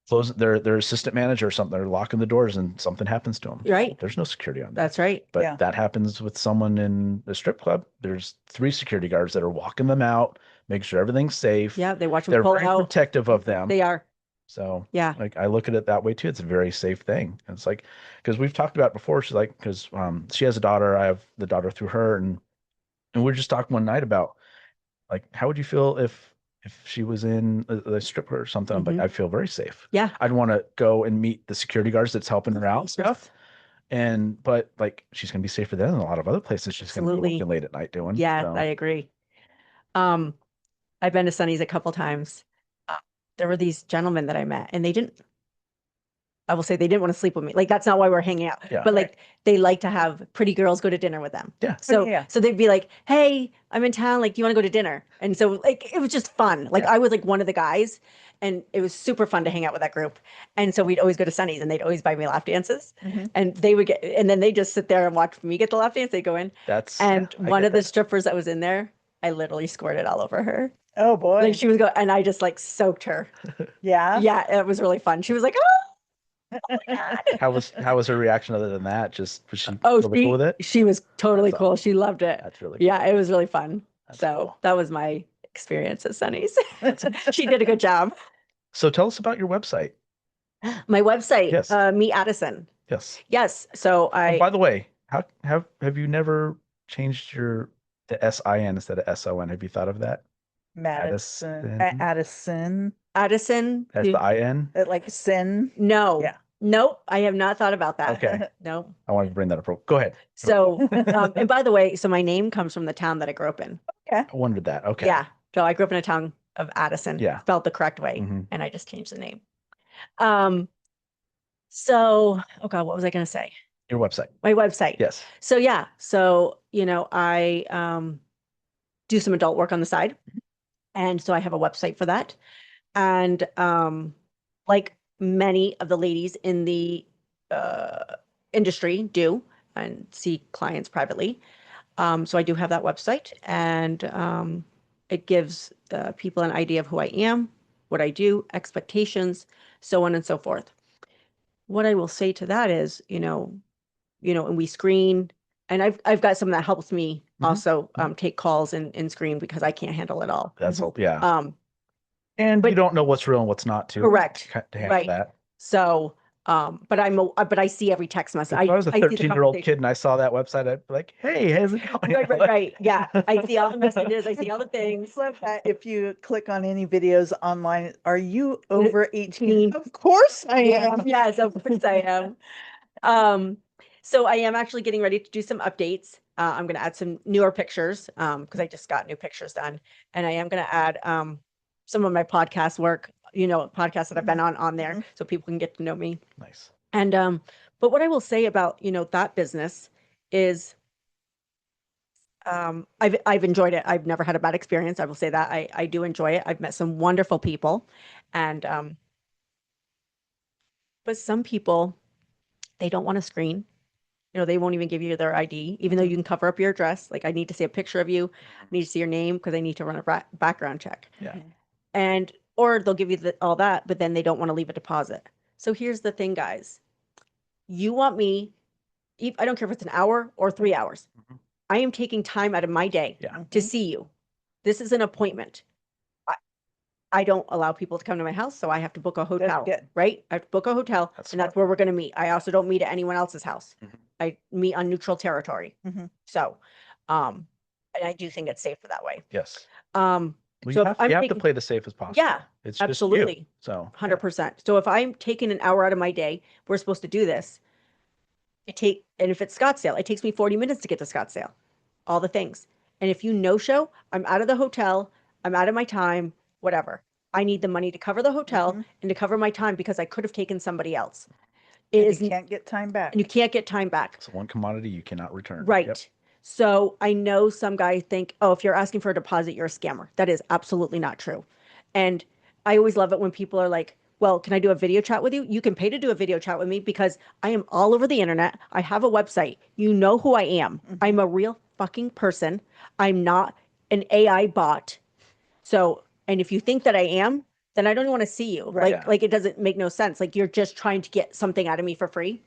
closing their assistant manager or something. They're locking the doors and something happens to them.
Right.
There's no security on that.
That's right.
But
Yeah.
that happens with someone in the strip club. There's 3 security guards that are walking them out, making sure everything's safe.
Yeah. They watch them
They're
pull
very
out.
protective of them.
They are.
So
Yeah.
like I look at it that way too. It's a very safe thing. And it's like because we've talked about it before. She's like because she has a daughter. I have the daughter through her, and we were just talking one night about like how would you feel if she was in a strip club or something? I'm
Mhm.
like I feel very safe.
Yeah.
I'd want to go and meet the security guards that's helping her out and stuff. But like she's gonna be safer than a lot of other places she's gonna be
Absolutely.
working late at night doing.
Yeah,
So,
I agree. I've been to Sunny's a couple times. There were these gentlemen that I met, and I will say they didn't want to sleep with me. Like that's not why we're hanging out.
Yeah.
But like they like to have pretty girls go to dinner with them.
Yeah.
So
Yeah.
so they'd be like, "Hey, I'm in town. Like, do you want to go to dinner?" And so like it was just fun. Like
Yeah.
I was like one of the guys, and it was super fun to hang out with that group. And so we'd always go to Sunny's, and they'd always buy me lap dances.
Mhm.
And they would and then they just sit there and watch me get the lap dance. They go in,
That's
and
yeah, I
one
get
of the
that.
strippers that was in there, I literally squirted all over her.
Oh boy.
Like she was going, and I just like soaked her.
Yeah.
Yeah, it was really fun. She was like, "Oh, oh my god!"
How was her reaction other than that? Just was she
Oh,
really cool with it?
she was totally
That's
cool. She loved it.
That's really cool.
Yeah, it was really fun. So
cool.
that was my experience at Sunny's. She did a good job.
So tell us about your website.
My website,
Yes.
me Addison.
Yes.
Yes. So
Oh, by the way, how have you never changed the SIN instead of SON? Have you thought of that?
Madison,
Addison.
Addison,
Addison.
That's the IN?
like sin.
No.
Yeah.
Nope. I have not thought about that.
Okay.
No.
I wanted to bring that up. Go ahead.
So, and by the way, so my name comes from the town that I grew up in.
I wondered that. Okay.
Yeah. So I grew up in a town of Addison.
Yeah.
Spelled the correct way.
Mhm.
And I just changed the name. So, oh God, what was I going to say?
Your website.
My website.
Yes.
So yeah. So, I do some adult work on the side. And so I have a website for that. And like many of the ladies in the industry do and see clients privately. So I do have that website, and it gives people an idea of who I am, what I do, expectations, so on and so forth. What I will say to that is, and we screen, and I've got someone that helps me also take calls and screen because I can't handle it all.
That's yeah. And
but-
you don't know what's real and what's not too.
Correct.
To handle
Right.
that.
So, but I see every text message.
If I was a
see the
13-year-old
conversation.
kid and I saw that website, I'd be like, hey, how's it going?
Right. Yeah. I see all the messages. I see all the things.
Love that. If you click on any videos online, are you over 18?
18.
Of course I am.
Yes, of course I am. So I am actually getting ready to do some updates. I'm going to add some newer pictures because I just got new pictures done, and I am going to add some of my podcast work, podcasts that I've been on there, so people can get to know me.
Nice.
And but what I will say about that business is I've enjoyed it. I've never had a bad experience. I will say that I do enjoy it. I've met some wonderful people, and but some people, they don't want to screen. They won't even give you their ID, even though you can cover up your address. Like, I need to see a picture of you, I need to see your name because I need to run a background check.
Yeah.
Or they'll give you all that, but then they don't want to leave a deposit. So here's the thing, guys. You want me, I don't care if it's an hour or 3 hours. I am taking time out of my day to see you. This is an appointment. I don't allow people to come to my house, so I have to book a hotel,
good.
right? I have to book a hotel,
That's
and that's where we're going to meet. I also don't meet at anyone else's house. I meet on neutral territory. So, and I do think it's safer that way.
Yes.
Well,
you have to play the safest possible.
Yeah,
it's
absolutely.
Just you, so
100%. So if I'm taking an hour out of my day, we're supposed to do this. And if it's Scottsdale, it takes me 40 minutes to get to Scottsdale. All the things. And if you no-show, I'm out of the hotel, I'm out of my time, whatever. I need the money to cover the hotel and to cover my time because I could have taken somebody else.
You can't get time back.
And you can't get time back.
it's one commodity you cannot return.
Right.
Yep.
So I know some guys think, oh, if you're asking for a deposit, you're a scammer. That is absolutely not true. And I always love it when people are like, well, can I do a video chat with you? You can pay to do a video chat with me because I am all over the internet. I have a website. You know who I am. I'm a real fucking person. I'm not an AI bot. So, and if you think that I am, then I don't want to see you.
Right.
Like it doesn't make no sense. Like you're just trying to get something out of me for free.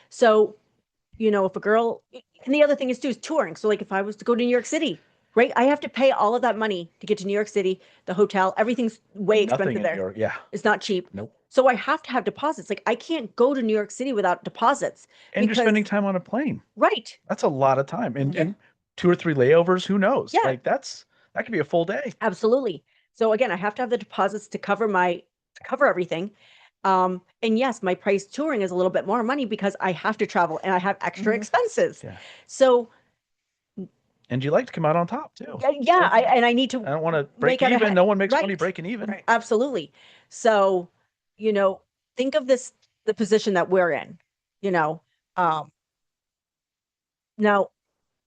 So, if a girl, and the other thing is too, is touring. So like if I was to go to New York City, right, I have to pay all of that money to get to New York City, the hotel, everything's way expensive
Nothing in
there.
New York. Yeah.
It's not cheap.
Nope.
So I have to have deposits. Like I can't go to New York City without deposits.
And you're spending time on a plane.
Right.
That's a lot of time. And 2 or 3 layovers, who knows?
Yeah.
Like that could be a full day.
Absolutely. So again, I have to have the deposits to cover everything. And yes, my price touring is a little bit more money because I have to travel and I have extra expenses.
Yeah.
So
And you like to come out on top too.
yeah, I need to
I don't want to break
make out
even. No one makes money
right.
breaking even.
Right.
Absolutely. So, think of the position that we're in, now,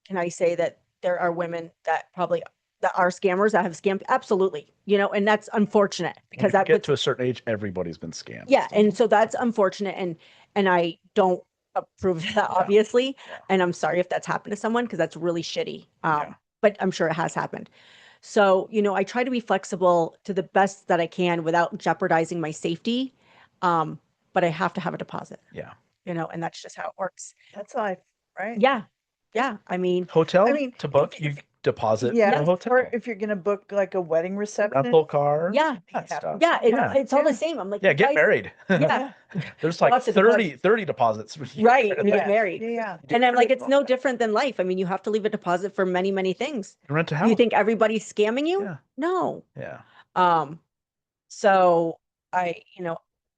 can I say that there are women that are scammers that have scammed? Absolutely. And that's unfortunate because
When you
that
get to a certain age, everybody's been scammed.
yeah. And so that's unfortunate. And I don't approve of that, obviously. And I'm sorry if that's happened to someone because that's really shitty. But I'm sure it has happened. So, I try to be flexible to the best that I can without jeopardizing my safety. But I have to have a deposit,
Yeah.
and that's just how it works.
That's life, right?
Yeah. Yeah. I mean,
Hotel
I mean,
to book, you deposit
Yeah.
for a hotel,
Or if you're going to book like a wedding reception.
rental car,
Yeah.
that stuff.
Yeah,
Yeah.
it's all the same. I'm like,
Yeah,
you
get
guys-
married.
Yeah,
There's like
Lots of
30 deposits.
right.
You
And get
Yeah.
married.
Yeah.
And I'm like, it's no different than life. I mean, you have to leave a deposit for many, many things.
can rent a house.
You think everybody's scamming you?
Yeah.
No.
Yeah.
So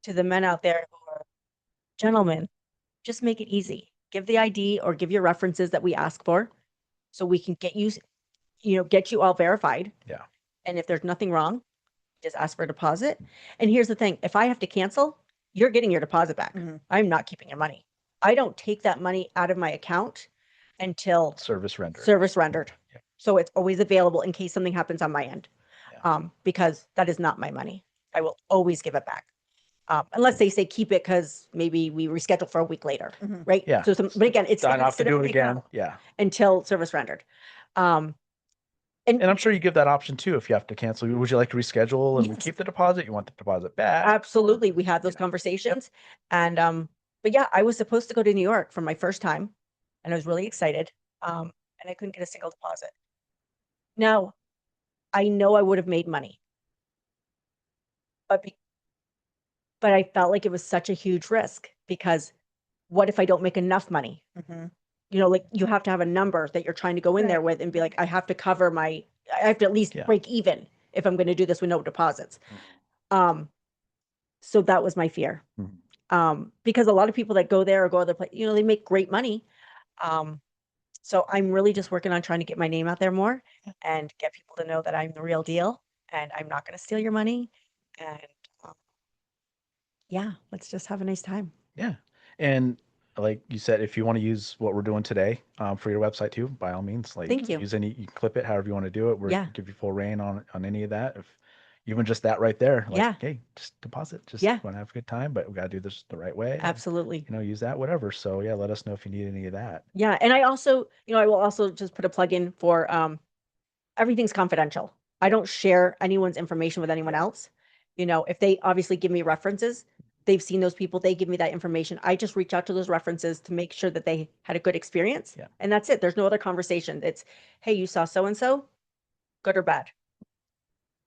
to the men out there who are gentlemen, just make it easy. Give the ID or give your references that we ask for so we can get you all verified.
Yeah.
And if there's nothing wrong, just ask for a deposit. And here's the thing, if I have to cancel, you're getting your deposit back. I'm not keeping your money. I don't take that money out of my account until
Service rendered.
service rendered.
Yeah.
So it's always available in case something happens on my end.
Yeah.
Because that is not my money. I will always give it back. Unless they say keep it because maybe we reschedule for a week later, right?
Yeah.
So but again, it's
I
not
don't have to
sit
do
in
it
the
again.
account
Yeah.
until service rendered.
And I'm sure you give that option too if you have to cancel. Would you like to reschedule and we
Yes.
keep the deposit? You want the deposit back?
Absolutely. We had those conversations. And but yeah, I was supposed to go to New York for my first time and I was really excited. And I couldn't get a single deposit. Now, I know I would have made money. But I felt like it was such a huge risk because what if I don't make enough money? Like you have to have a number that you're trying to go in there with and be like, I have to cover I have to at least break even if I'm going to do this with no deposits. So that was my fear. Because a lot of people that go there or go other places, they make great money. So I'm really just working on trying to get my name out there more and get people to know that I'm the real deal and I'm not going to steal your money. And yeah, let's just have a nice time.
Yeah. And like you said, if you want to use what we're doing today for your website too, by all means, like
Thank you.
use you can clip it however you want to do it. We're
Yeah.
give you full reign on any of that. If even just that right there, like,
Yeah.
hey, just deposit, just
Yeah.
want to have a good time, but we got to do this the right way. and,
Absolutely.
use that, whatever. So yeah, let us know if you need any of that.
Yeah. And I also, I will also just put a plug in for everything's confidential. I don't share anyone's information with anyone else. If they obviously give me references, they've seen those people, they give me that information. I just reach out to those references to make sure that they had a good experience.
Yeah.
And that's it. There's no other conversation. It's, hey, you saw so-and-so, good or bad?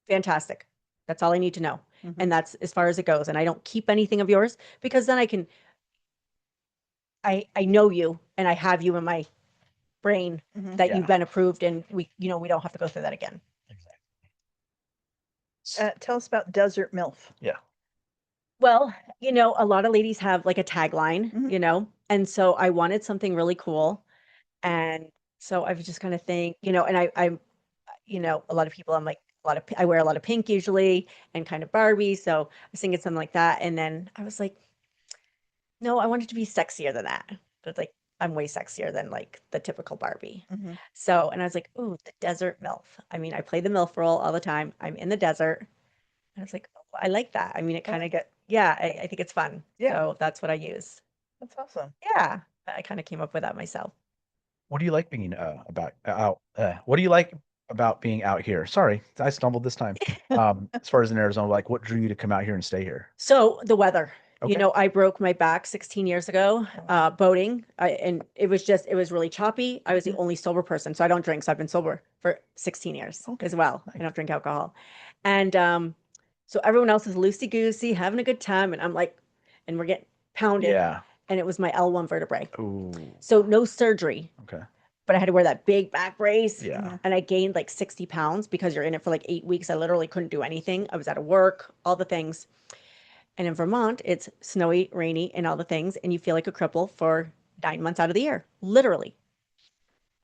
Fantastic. That's all I need to know. And that's as far as it goes. And I don't keep anything of yours because then I know you and I have you in my brain that
Yeah.
you've been approved and we don't have to go through that again.
Tell us about Desert Milf.
Yeah.
Well, a lot of ladies have like a tagline, and so I wanted something really cool. And so I was just kind of think, and I'm, a lot of people, I'm like, I wear a lot of pink usually and kind of Barbie. So I was thinking something like that. And then I was like, no, I wanted to be sexier than that. But it's like, I'm way sexier than like the typical Barbie. So, and I was like, ooh, the desert MILF. I mean, I play the MILF role all the time. I'm in the desert. And I was like, oh, I like that. I mean, it kind of I think it's fun.
Yeah.
So that's what I use.
That's awesome.
Yeah. I kind of came up with that myself.
What do you like being about out? What do you like about being out here? Sorry, I stumbled this time. As far as in Arizona, like what drew you to come out here and stay here?
So the weather.
Okay.
I broke my back 16 years ago, boating, and it was really choppy. I was the only sober person, so I don't drink. So I've been sober for 16 years as well. I don't drink alcohol. And so everyone else is loosey-goosey, having a good time, and I'm like, and we're getting pounded.
Yeah.
And it was my L1 vertebrae.
Ooh.
So no surgery,
Okay.
but I had to wear that big back brace.
Yeah.
And I gained like 60 pounds because you're in it for like 8 weeks. I literally couldn't do anything. I was out of work, all the things. And in Vermont, it's snowy, rainy, and all the things. And you feel like a cripple for 9 months out of the year, literally.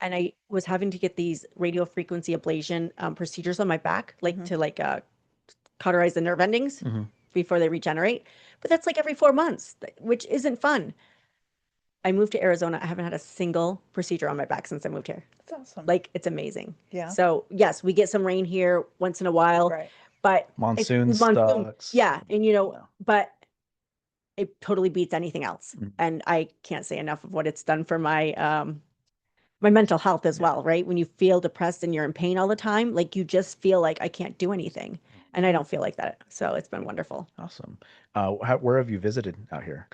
And I was having to get these radio frequency ablation procedures on my back, like to cauterize the nerve endings before they regenerate. But that's like every 4 months, which isn't fun. I moved to Arizona. I haven't had a single procedure on my back since I moved here.
That's awesome.
Like, it's amazing.
Yeah.
So yes, we get some rain here once in a while.
Right.
But
Monsoon sucks.
yeah. And but it totally beats anything else. And I can't say enough of what it's done for my my mental health as well, right? When you feel depressed and you're in pain all the time, like you just feel like I can't do anything. And I don't feel like that. So it's been wonderful.
Awesome. Where have you visited out here?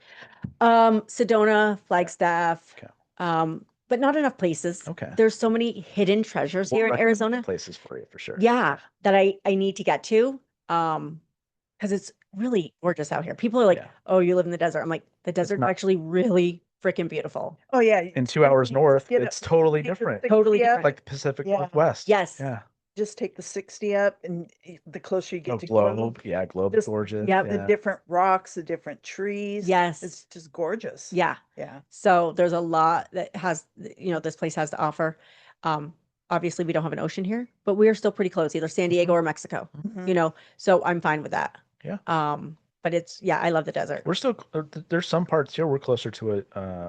Sedona, Flagstaff,
Okay.
but not enough places.
Okay.
There's so many hidden treasures
We'll
here in
recommend
Arizona.
places for you for sure.
Yeah, that I need to get to. Because it's really gorgeous out here. People are like,
Yeah.
"Oh, you live in the desert." I'm like, "The desert's
not-
actually really freaking beautiful."
Oh yeah.
In 2 hours north,
Get
it's
up-
totally
take the
different.
60
Totally
up,
different.
Like the Pacific
Yeah.
Northwest.
Yes.
Yeah.
just take the 60 up, and the closer you get
Oh,
to
Globe. Yeah, Globe's
just-
gorgeous.
yeah,
the different rocks, the different trees.
Yes.
It's just gorgeous.
Yeah.
Yeah.
So there's a lot that has, this place has to offer. Obviously we don't have an ocean here, but we are still pretty close, either San Diego or Mexico,
Mhm.
so I'm fine with that.
Yeah.
But I love the desert.
We're still there's some parts here we're closer to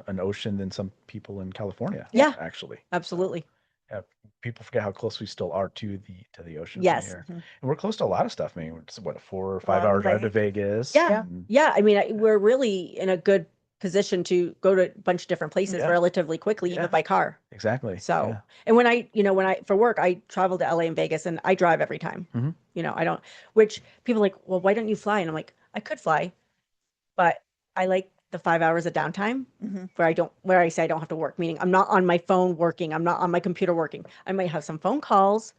an ocean than some people in California.
Yeah.
Actually.
Absolutely.
Yeah, people forget how close we still are to the ocean from
Yes.
here. And we're close to a lot of stuff. I mean, it's what, a 4 or 5
lot of
hour drive to
lakes.
Vegas.
Yeah.
and-
Yeah. I mean, we're really in a good position to go to a bunch of different places
Yeah.
relatively quickly,
Yeah.
even by car.
Exactly.
So,
yeah.
and for work, I travel to LA and Vegas, and I drive every time.
Mhm.
I don't, which people are like, well, why don't you fly? And I'm like, I could fly, but I like the 5 hours of downtime where I say I don't have to work, meaning I'm not on my phone working. I'm not on my computer working. I might have some phone calls,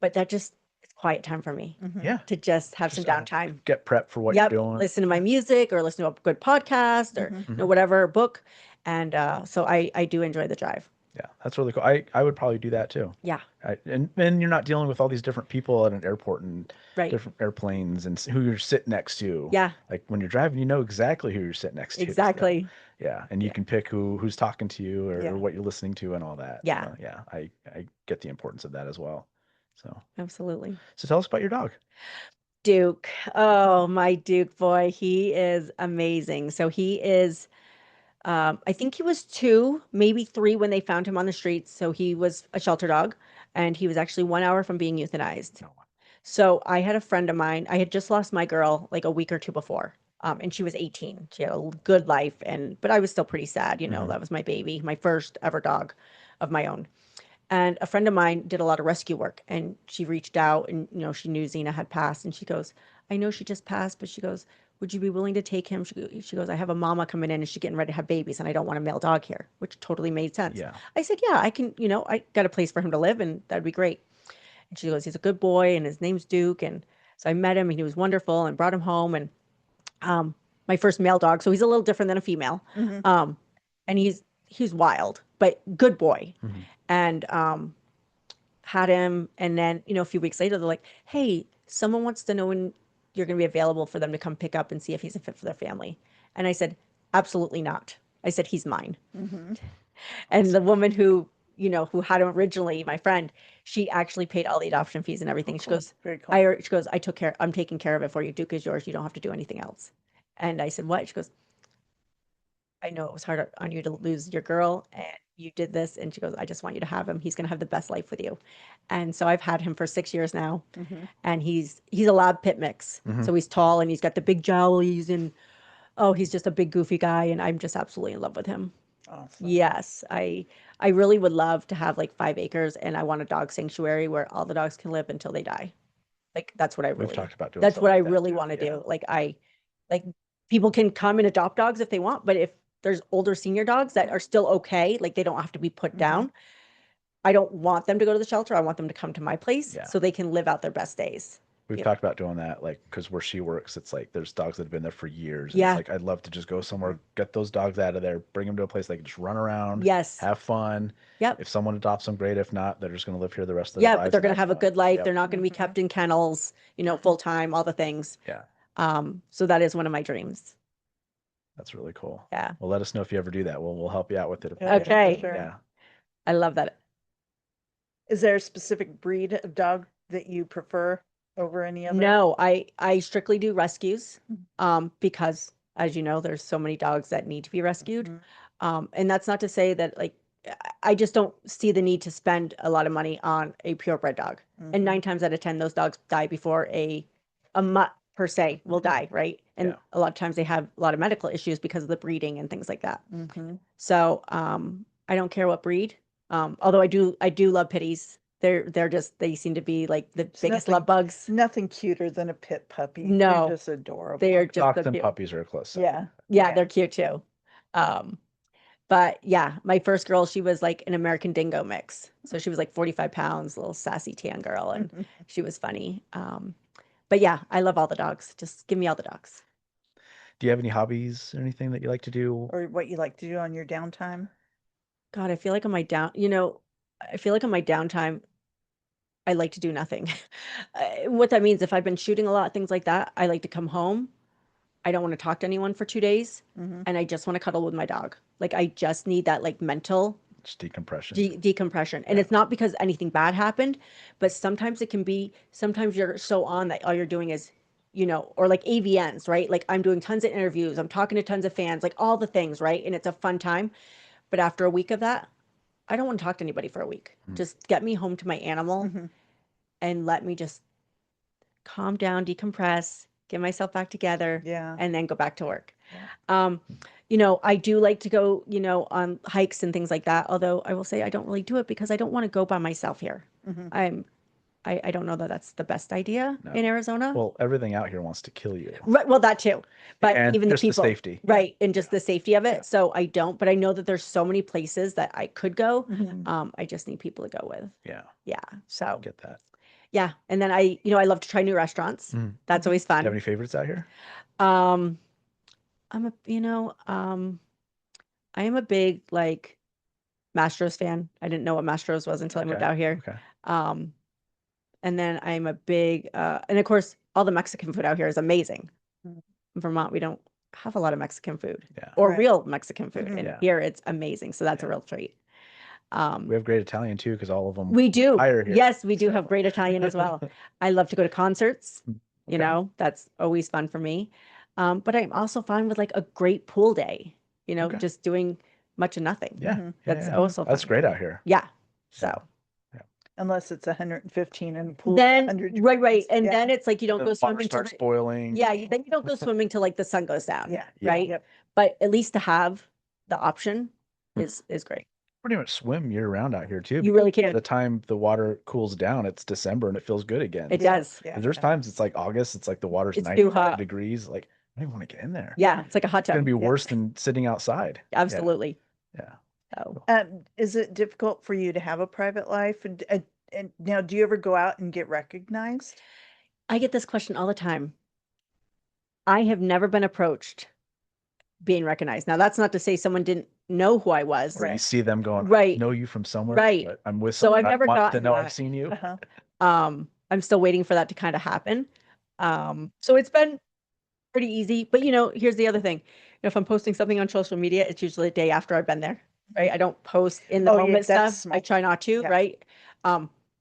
but it's quiet time for me
Yeah.
to just have some
Just,
downtime.
Get prepped for what
Yep.
you're doing.
Listen to my music or listen to a good podcast or whatever book. And so I do enjoy the drive.
Yeah, that's really cool. I would probably do that too.
Yeah.
And you're not dealing with all these different people at an airport and
Right.
different airplanes and who you're sitting next to.
Yeah.
Like when you're driving, you know exactly who you're sitting next to.
Exactly.
Yeah, and you can pick who's talking to you or,
Yeah.
or what you're listening to and all that.
Yeah.
So, yeah, I get the importance of that as well. So
Absolutely.
tell us about your dog.
Duke. Oh, my Duke boy. He is amazing. So he is, I think he was 2, maybe 3 when they found him on the streets. So he was a shelter dog, and he was actually 1 hour from being euthanized. So I had a friend of mine, I had just lost my girl like a week or 2 before. And she was 18. She had a good life, but I was still pretty sad. That was my baby, my first ever dog of my own. And a friend of mine did a lot of rescue work, and she reached out, and she knew Xena had passed, and she goes, I know she just passed, but she goes, would you be willing to take him? She goes, I have a mama coming in and she's getting ready to have babies, and I don't want a male dog here, which totally made sense.
Yeah.
I said, yeah, I can, I got a place for him to live, and that'd be great. And she goes, he's a good boy, and his name's Duke. And so I met him, and he was wonderful, and brought him home. And my first male dog, so he's a little different than a female. And he's wild, but good boy. And had him, and then a few weeks later they're like, hey, someone wants to know when you're going to be available for them to come pick up and see if he's a fit for their family. And I said, absolutely not. I said, he's mine. And the woman who had him originally, my friend, she actually paid all the adoption fees and everything. She goes,
Very cool.
she goes, I'm taking care of it for you. Duke is yours. You don't have to do anything else. And I said, what? She goes, I know it was hard on you to lose your girl, and you did this. And she goes, I just want you to have him. He's going to have the best life with you. And so I've had him for 6 years now, and he's a lab pit mix. So he's tall, and he's got the big jowlies, and he's just a big goofy guy, and I'm just absolutely in love with him.
Awesome.
Yes, I really would love to have like 5 acres, and I want a dog sanctuary where all the dogs can live until they die. Like that's what I really.
We've talked about doing
That's
stuff
what I
like that,
really
too.
want to
Yeah.
do. Like people can come and adopt dogs if they want, but if there's older senior dogs that are still okay, like they don't have to be put down. I don't want them to go to the shelter. I want them to come to my place
Yeah.
so they can live out their best days.
We've talked about doing that, like, because where she works, it's like there's dogs that have been there for years. And
Yeah.
It's like I'd love to just go somewhere, get those dogs out of there, bring them to a place they can just run around,
Yes.
have fun.
Yep.
If someone adopts them, great. If not, they're just going to live here the rest of their
Yeah,
lives.
but they're
and
going to have a
fun.
good life.
Yep.
They're not going to be kept in kennels, full time, all the things.
Yeah,
So that is one of my dreams.
that's really cool.
Yeah.
Well, let us know if you ever do that. We'll help you out with it. if we
Yeah,
can.
Okay.
for sure.
Yeah.
I love that.
Is there a specific breed of dog that you prefer over any other?
No, I strictly do rescues, because as you know, there's so many dogs that need to be rescued. And that's not to say that I just don't see the need to spend a lot of money on a purebred dog. And 9 times out of 10, those dogs die before a mutt per se will die, right? And
Yeah.
a lot of times they have a lot of medical issues because of the breeding and things like that. So I don't care what breed. Although I do love pitties. They seem to be like the biggest
nothing-
love bugs.
Nothing cuter than a pit puppy.
No.
They're just adorable.
They are just
Dogs
so
and
cute.
puppies are a close second.
Yeah.
Yeah, they're cute too. But yeah, my first girl, she was like an American Dingo mix. So she was like 45 pounds, little sassy tan girl, and she was funny. But yeah, I love all the dogs. Just give me all the dogs.
Do you have any hobbies or anything that you like to do?
Or what you like to do on your downtime?
God, I feel like on my I feel like on my downtime, I like to do nothing. What that means, if I've been shooting a lot, things like that, I like to come home. I don't want to talk to anyone for 2 days, and I just want to cuddle with my dog. Like I just need that like mental
Just decompression.
decompression. And it's not because anything bad happened, but sometimes it can be, sometimes you're so on that all you're doing is, or like AVNs, right? Like I'm doing tons of interviews, I'm talking to tons of fans, like all the things, right? And it's a fun time. But after a week of that, I don't want to talk to anybody for a week. Just get me home to my animal and let me just calm down, decompress, get myself back together,
Yeah.
and then go back to work. Um, I do like to go, on hikes and things like that. Although I will say I don't really do it because I don't want to go by myself here. I don't know that that's the best idea in Arizona.
Well, everything out here wants to kill you.
Right. Well, that too, but
And
even the
just the
people,
safety.
right, and just the safety of it. So I don't, but I know that there's so many places that I could go. I just need people to go with.
Yeah,
Yeah. So
get that.
yeah, and then I love to try new restaurants. That's always
Do you have
fun.
any favorites out here?
Um, I am a big like Mastro's fan. I didn't know what Mastro's was until I moved
Okay,
out here.
okay.
And then I'm a big, and of course, all the Mexican food out here is amazing.
Mhm.
In Vermont, we don't have a lot of Mexican food
Yeah.
or
Right.
real Mexican food. And
Yeah.
here it's amazing. So that's a
Yeah.
real treat.
We have great Italian too, because all of them
We do.
hire here.
Yes, we do
so.
have great Italian as well. I love to go to concerts.
Okay.
That's always fun for me. But I'm also fine with like a great pool day,
Okay.
just doing much of nothing.
Yeah.
Mhm.
That's
yeah.
also
That's
fun.
great out here.
Yeah. So
Unless it's 115 and the pool
then,
100
right.
degrees.
And
Yeah.
then it's like you don't
The
go
water
swimming till
starts boiling.
then you don't go swimming till like the sun goes down.
Yeah.
Right.
Yep.
But at least to have the option is great.
Pretty much swim year round out here too.
You
because
really
By
can.
the time the water cools down, it's December and it feels good again.
It
Yeah.
does.
Yeah.
'Cause there's times it's like August, it's like the water's
It's too
95
hot.
degrees. Like I don't even want to get in there.
Yeah. It's like a hot
It's gonna
tub.
be
Yeah.
worse than sitting outside.
Absolutely.
Yeah.
So
Is it difficult for you to have a private life? And now, do you ever go out and get recognized?
I get this question all the time. I have never been approached being recognized. Now, that's not to say someone didn't know who I was.
Or you see them going,
Right.
I know you from somewhere.
Right.
But I'm with
So
someone
I've
I
never
want to
gotten
know
that.
I've seen you.
Uh-huh.
I'm still waiting for that to kind of happen. So it's been pretty easy. But here's the other thing. If I'm posting something on social media, it's usually the day after I've been there. Right. I don't post in the
Oh, yeah,
moment
that's
stuff. I
smart.
try not to,
Yeah.
right?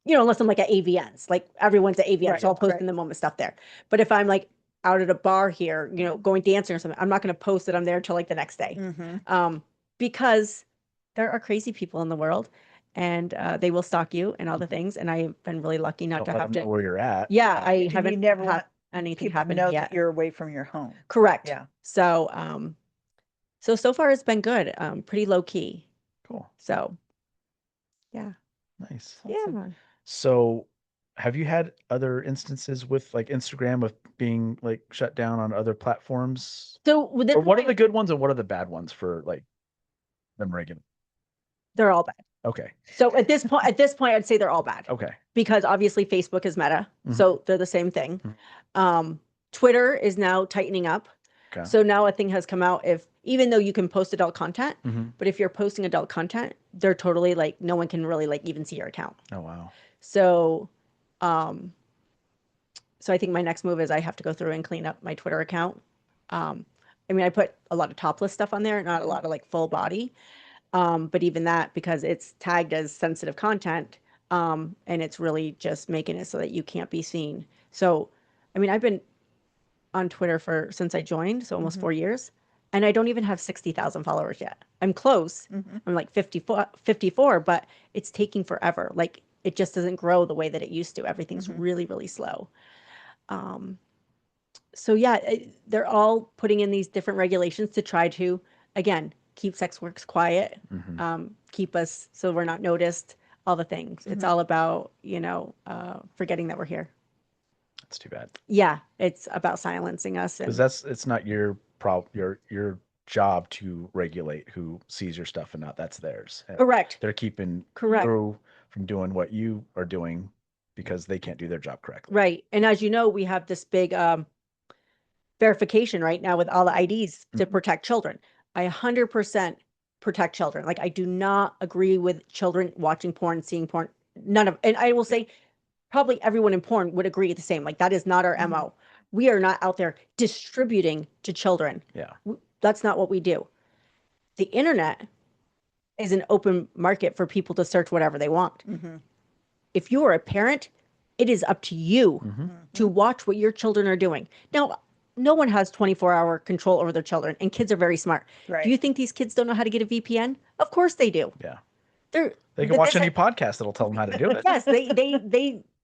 Unless I'm like at AVNs, like everyone's at AVNs,
Right,
so I'll post
right.
in the moment stuff there. But if I'm like out at a bar here, going dancing or something, I'm not going to post that I'm there till like the next day.
Mhm.
Because there are crazy people in the world and they will stalk you and all the things. And I've been really lucky not
Don't
to
let
have
them know
to.
where you're at.
Yeah, I
And you
haven't
never
had
want
anything
people to
happen
know
yet.
that you're away from your home.
Correct.
Yeah.
So, so far it's been good. Pretty low key.
Cool.
So, yeah.
Nice.
Yeah.
So have you had other instances with like Instagram of being like shut down on other platforms?
So with
Or what are the good ones and what are the bad ones for like them regular?
they're all bad.
Okay.
So at this point, I'd say they're all bad.
Okay.
Because obviously Facebook is Meta,
Mhm.
so they're the same thing. Twitter is now tightening up.
Okay.
So now a thing has come out, even though you can post adult content,
Mhm.
but if you're posting adult content, they're totally like no one can really like even see your account.
Oh wow.
So so I think my next move is I have to go through and clean up my Twitter account. I put a lot of topless stuff on there, not a lot of like full body. But even that, because it's tagged as sensitive content, and it's really just making it so that you can't be seen. So, I've been on Twitter since I joined, so almost 4 years, and I don't even have 60,000 followers yet. I'm close. I'm like 54, but it's taking forever. Like it just doesn't grow the way that it used to. Everything's really, really slow. So yeah, they're all putting in these different regulations to try to, again, keep sex works quiet, keep us so we're not noticed, all the things. It's all about, forgetting that we're here.
That's too bad.
Yeah, it's about silencing us.
Because
And
it's not your problem. Your job to regulate who sees your stuff and not. That's theirs.
Correct.
They're keeping
Correct.
you from doing what you are doing because they can't do their job correctly.
Right. And as you know, we have this big verification right now with all the IDs to protect children. I 100% protect children. Like, I do not agree with children watching porn, seeing porn. None of, and I will say probably everyone in porn would agree the same. Like, that is not our MO. We are not out there distributing to children.
Yeah.
That's not what we do. The internet is an open market for people to search whatever they want. If you are a parent, it is up to you to watch what your children are doing. Now, no one has 24-hour control over their children, and kids are very smart.
Right.
Do you think these kids don't know how to get a VPN? Of course they do.
Yeah.
They
can watch any podcast that'll tell them how to do it.
Yes,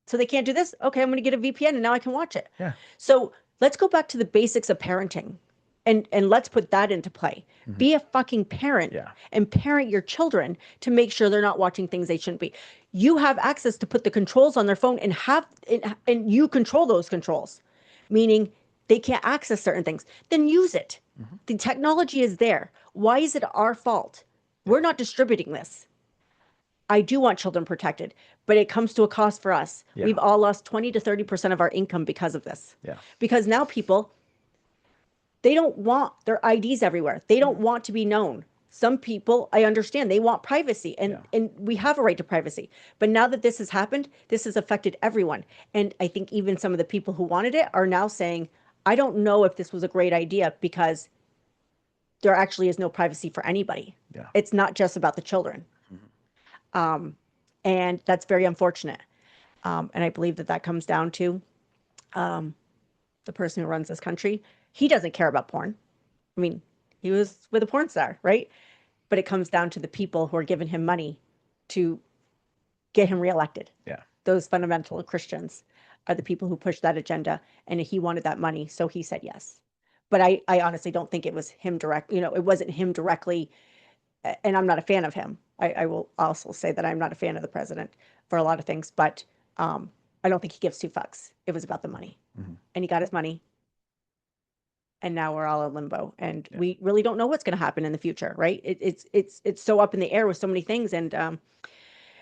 so they can't do this. Okay, I'm going to get a VPN and now I can watch it.
Yeah.
So let's go back to the basics of parenting, and let's put that into play. Be a fucking parent and parent your children to make sure they're not watching things they shouldn't be. You have access to put the controls on their phone and you control those controls, meaning they can't access certain things. Then use it. The technology is there. Why is it our fault? We're not distributing this. I do want children protected, but it comes to a cost for us.
Yeah.
We've all lost 20 to 30% of our income because of this.
Yeah.
Because now people, they don't want their IDs everywhere. They don't want to be known. Some people, I understand, they want privacy, and we have a right to privacy. But now that this has happened, this has affected everyone. And I think even some of the people who wanted it are now saying, I don't know if this was a great idea, because there actually is no privacy for anybody.
Yeah.
It's not just about the children. And that's very unfortunate. And I believe that comes down to the person who runs this country. He doesn't care about porn. I mean, he was with a porn star, right? But it comes down to the people who are giving him money to get him reelected.
Yeah.
Those fundamental Christians are the people who push that agenda, and he wanted that money, so he said yes. But I honestly don't think it was him it wasn't him directly, and I'm not a fan of him. I will also say that I'm not a fan of the president for a lot of things, but I don't think he gives two fucks. It was about the money, and he got his money, and now we're all in limbo, and we really don't know what's going to happen in the future, right? It's so up in the air with so many things, and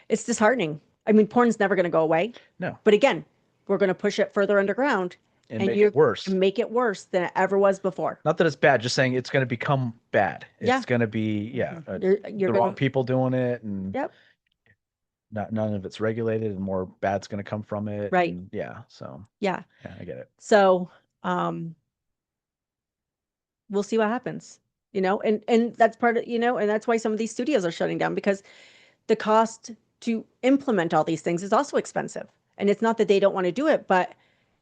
it's disheartening. I mean, porn's never going to go away.
No.
But again, we're going to push it further underground
And make it worse.
Make it worse than it ever was before.
Not that it's bad, just saying it's going to become bad.
Yeah.
It's going to be,
You're
the wrong people doing it, and
Yep.
none of it's regulated, and more bad's going to come from it.
Right.
And so
Yeah.
I get it.
So, we'll see what happens, and that's part of, and that's why some of these studios are shutting down, because the cost to implement all these things is also expensive. And it's not that they don't want to do it, but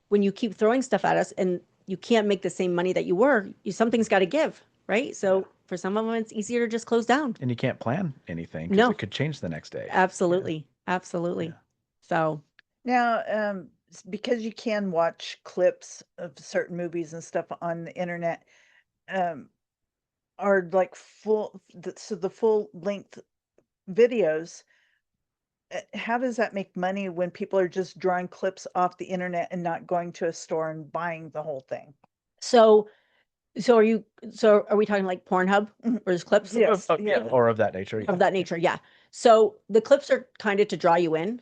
when you keep throwing stuff at us and you can't make the same money that you were, something's got to give, right? So for some of them, it's easier to just close down.
And you can't plan anything, because
No.
it could change the next day.
Absolutely. Absolutely.
Yeah.
So,
Now, because you can watch clips of certain movies and stuff on the internet, are like the full length videos. How does that make money when people are just drawing clips off the internet and not going to a store and buying the whole thing?
so are we talking like Pornhub or there's clips?
Yes.
Or of that nature.
Of that nature. Yeah. So the clips are kind of to draw you in,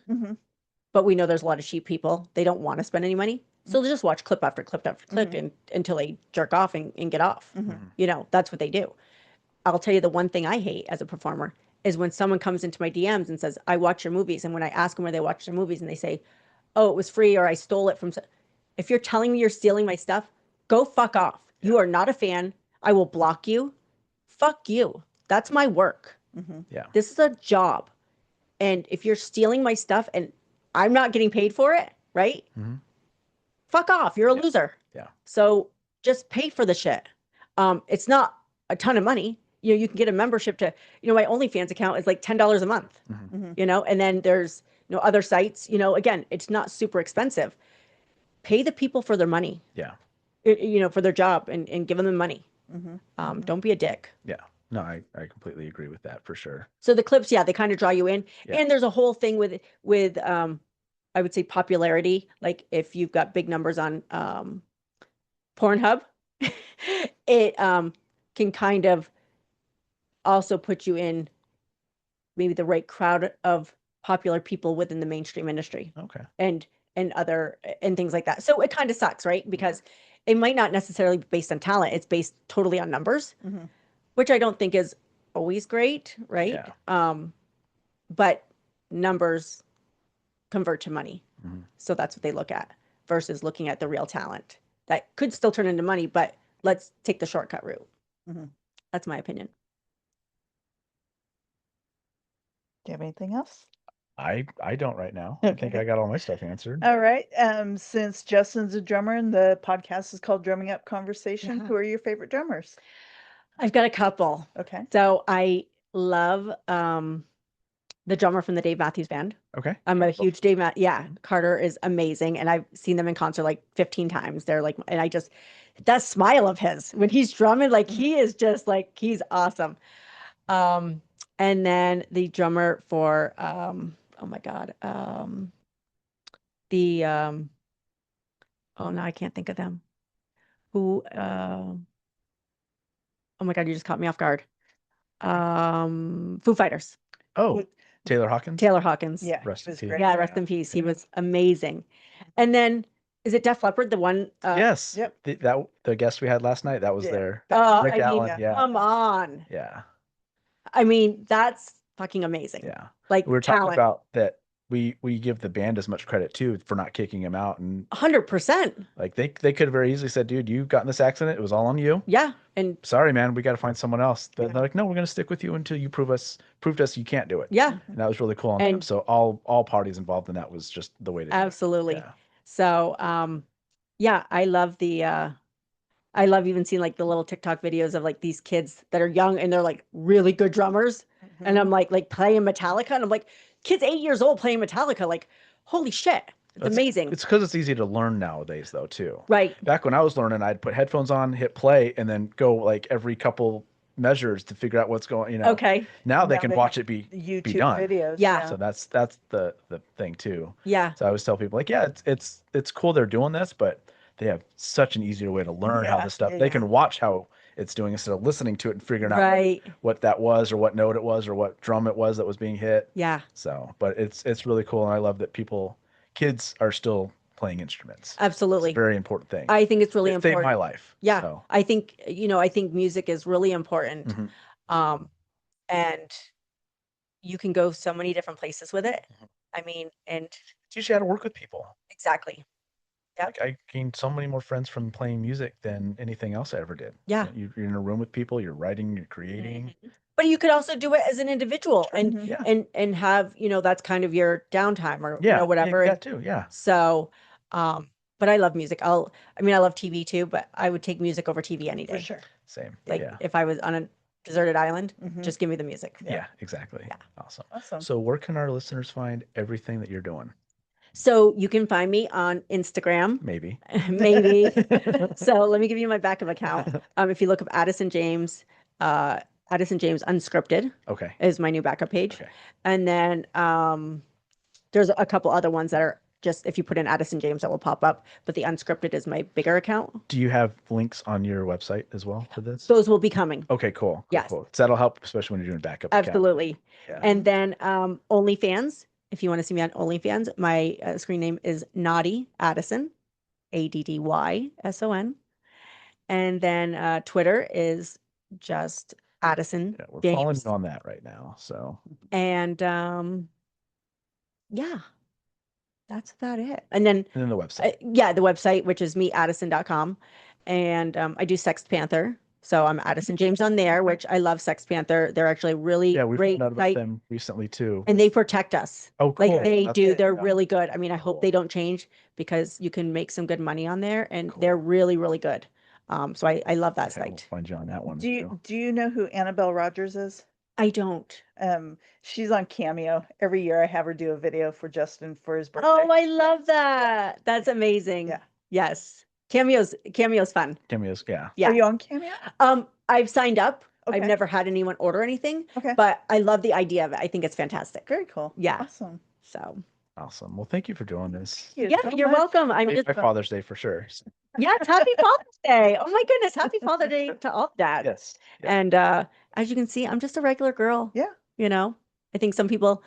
but we know there's a lot of cheap people. They don't want to spend any money. So they'll just watch clip after clip after clip until they jerk off and get off. That's what they do. I'll tell you, the one thing I hate as a performer is when someone comes into my DMs and says, I watch your movies. And when I ask them where they watch their movies and they say, oh, it was free, or I stole it from. If you're telling me you're stealing my stuff, go fuck off. You are not a fan. I will block you. Fuck you. That's my work.
Yeah.
This is a job. And if you're stealing my stuff and I'm not getting paid for it, right? Fuck off. You're a loser.
Yeah.
So just pay for the shit. It's not a ton of money. You can get a membership to, my OnlyFans account is like $10 a month, and then there's, other sites, again, it's not super expensive. Pay the people for their money.
Yeah.
For their job, and give them the money. Don't be a dick.
Yeah. No, I completely agree with that, for sure.
So the clips, they kind of draw you in.
Yeah.
And there's a whole thing with I would say popularity. Like if you've got big numbers on Pornhub, it can kind of also put you in maybe the right crowd of popular people within the mainstream industry
Okay.
and other and things like that. So it kind of sucks, right? Because it might not necessarily be based on talent. It's based totally on numbers, which I don't think is always great, right?
Yeah.
But numbers convert to money.
Mhm.
So that's what they look at versus looking at the real talent that could still turn into money, but let's take the shortcut route. That's my opinion.
Do you have anything else?
I don't right now. I think
Okay.
I got all my stuff answered.
All right. Since Justin's a drummer and the podcast is called Drumming Up Conversation,
Yeah.
who are your favorite drummers?
I've got a couple.
Okay.
So I love the drummer from the Dave Matthews Band.
Okay.
I'm a huge Dave Carter is amazing, and I've seen them in concert like 15 times. They're like, and I just that smile of his when he's drumming, like he is just like he's awesome. And then the drummer for oh my god, the oh no, I can't think of them. Who oh my god, you just caught me off guard. Foo Fighters.
Oh, Taylor Hawkins.
Taylor Hawkins.
Yeah,
Rest
he
in
was
peace.
great.
Yeah, rest in peace. He was amazing. And then is it Def Leppard, the one?
Yes.
Yep.
The guest we had last night, that was
Yeah.
there.
Oh,
Rick
I mean,
Allen, yeah.
come on.
Yeah.
I mean, that's fucking amazing.
Yeah.
Like
We were talking
talent.
about that we give the band as much credit too for not kicking him out, and
100%.
like they could have very easily said, dude, you got in this accident, it was all on you.
Yeah. And
Sorry, man, we got to find someone else. They're like, no, we're gonna stick with you until you prove to us you can't do it.
yeah,
And that was really cool on them.
And-
So all parties involved in that was just the way to do it.
absolutely.
Yeah.
So, yeah, I love I love even seeing like the little TikTok videos of like these kids that are young and they're like really good drummers. And I'm like playing Metallica and I'm like, kids 8 years old playing Metallica, like, holy shit. It's amazing.
It's because it's easy to learn nowadays, though, too.
Right.
Back when I was learning, I'd put headphones on, hit play, and then go like every couple measures to figure out what's going.
Okay.
Now they
Now
can
they
watch
have
it be
YouTube
done.
videos.
Yeah.
So that's the thing too.
Yeah.
So I always tell people like, yeah, it's cool they're doing this, but they have such an easier way to learn how
Yeah,
this stuff.
yeah,
They
yeah.
can watch how it's doing instead of listening to it and figuring out
Right.
what that was or what note it was or what drum it was that was being hit.
Yeah.
So, but it's really cool, and I love that kids are still playing instruments.
Absolutely.
It's a very important thing.
I think it's really
It
important.
saved my life.
Yeah.
So,
I think, I think music is really important.
Mhm.
And you can go so many different places with it.
Mm-hmm.
I mean, and
teach you how to work with people.
exactly. Yep.
Like I gained so many more friends from playing music than anything else I ever did.
Yeah.
You're in a room with people, you're writing, you're creating.
But you could also do it as an individual and
Yeah.
and have, that's kind of your downtime or
Yeah.
whatever.
Yeah, that too. Yeah.
So, but I love music. I love TV too, but I would take music over TV any day.
For sure.
Same.
Like
yeah.
if I was on a deserted island,
Mhm.
just give me the music.
Yeah, exactly.
Yeah.
Awesome.
Awesome.
So where can our listeners find everything that you're doing?
So you can find me on Instagram.
Maybe.
Maybe. So let me give you my backup account. If you look up Addyson James Unscripted
Okay.
is my new backup page.
Okay.
And then there's a couple other ones that are just if you put in Addison James that will pop up, but the Unscripted is my bigger account.
Do you have links on your website as well for this?
Those will be coming.
Okay, cool.
Yes.
Cool. So that'll help, especially when you're doing backup. account.
Absolutely.
Yeah.
And then OnlyFans, if you want to see me on OnlyFans, my screen name is Naughty Addison, ADDYSON. And then Twitter is just Addison
Yeah, we're
James.
following you on that right now. So
And yeah, that's about it. And then
and then the website.
yeah, the website, which is meaddison.com. And I do Sex Panther. So I'm Addison James on there, which I love Sex Panther. They're actually really
Yeah, we
great
found out about
site,
them recently too.
and they protect us.
Oh, cool.
Like they
That's
do.
good.
They're
Yeah.
really good. I mean, I hope
Cool.
they don't change because you can make some good money on there and
Cool.
they're really, really good. So I love that
Okay, we'll
site.
find you on that one.
Do
too.
you know who Annabelle Rogers is?
I don't.
She's on Cameo. Every year I have her do a video for Justin for his birthday.
Oh, I love that. That's amazing.
Yeah.
Yes. Cameo's fun.
Cameos, yeah.
Yeah.
Are you on Cameo?
I've signed up.
Okay.
I've never had anyone order anything,
Okay.
but I love the idea of it. I think it's fantastic.
Very cool.
Yeah.
Awesome.
So
Awesome. Well, thank you for doing this.
Thank you
yeah,
so
you're
much.
welcome. I'm
Made
just
my Father's Day for sure.
Yes, happy Father's Day. Oh my goodness, happy Father's Day to all dads.
Yes. Yeah.
And as you can see, I'm just a regular girl.
Yeah.
You know, I think some people,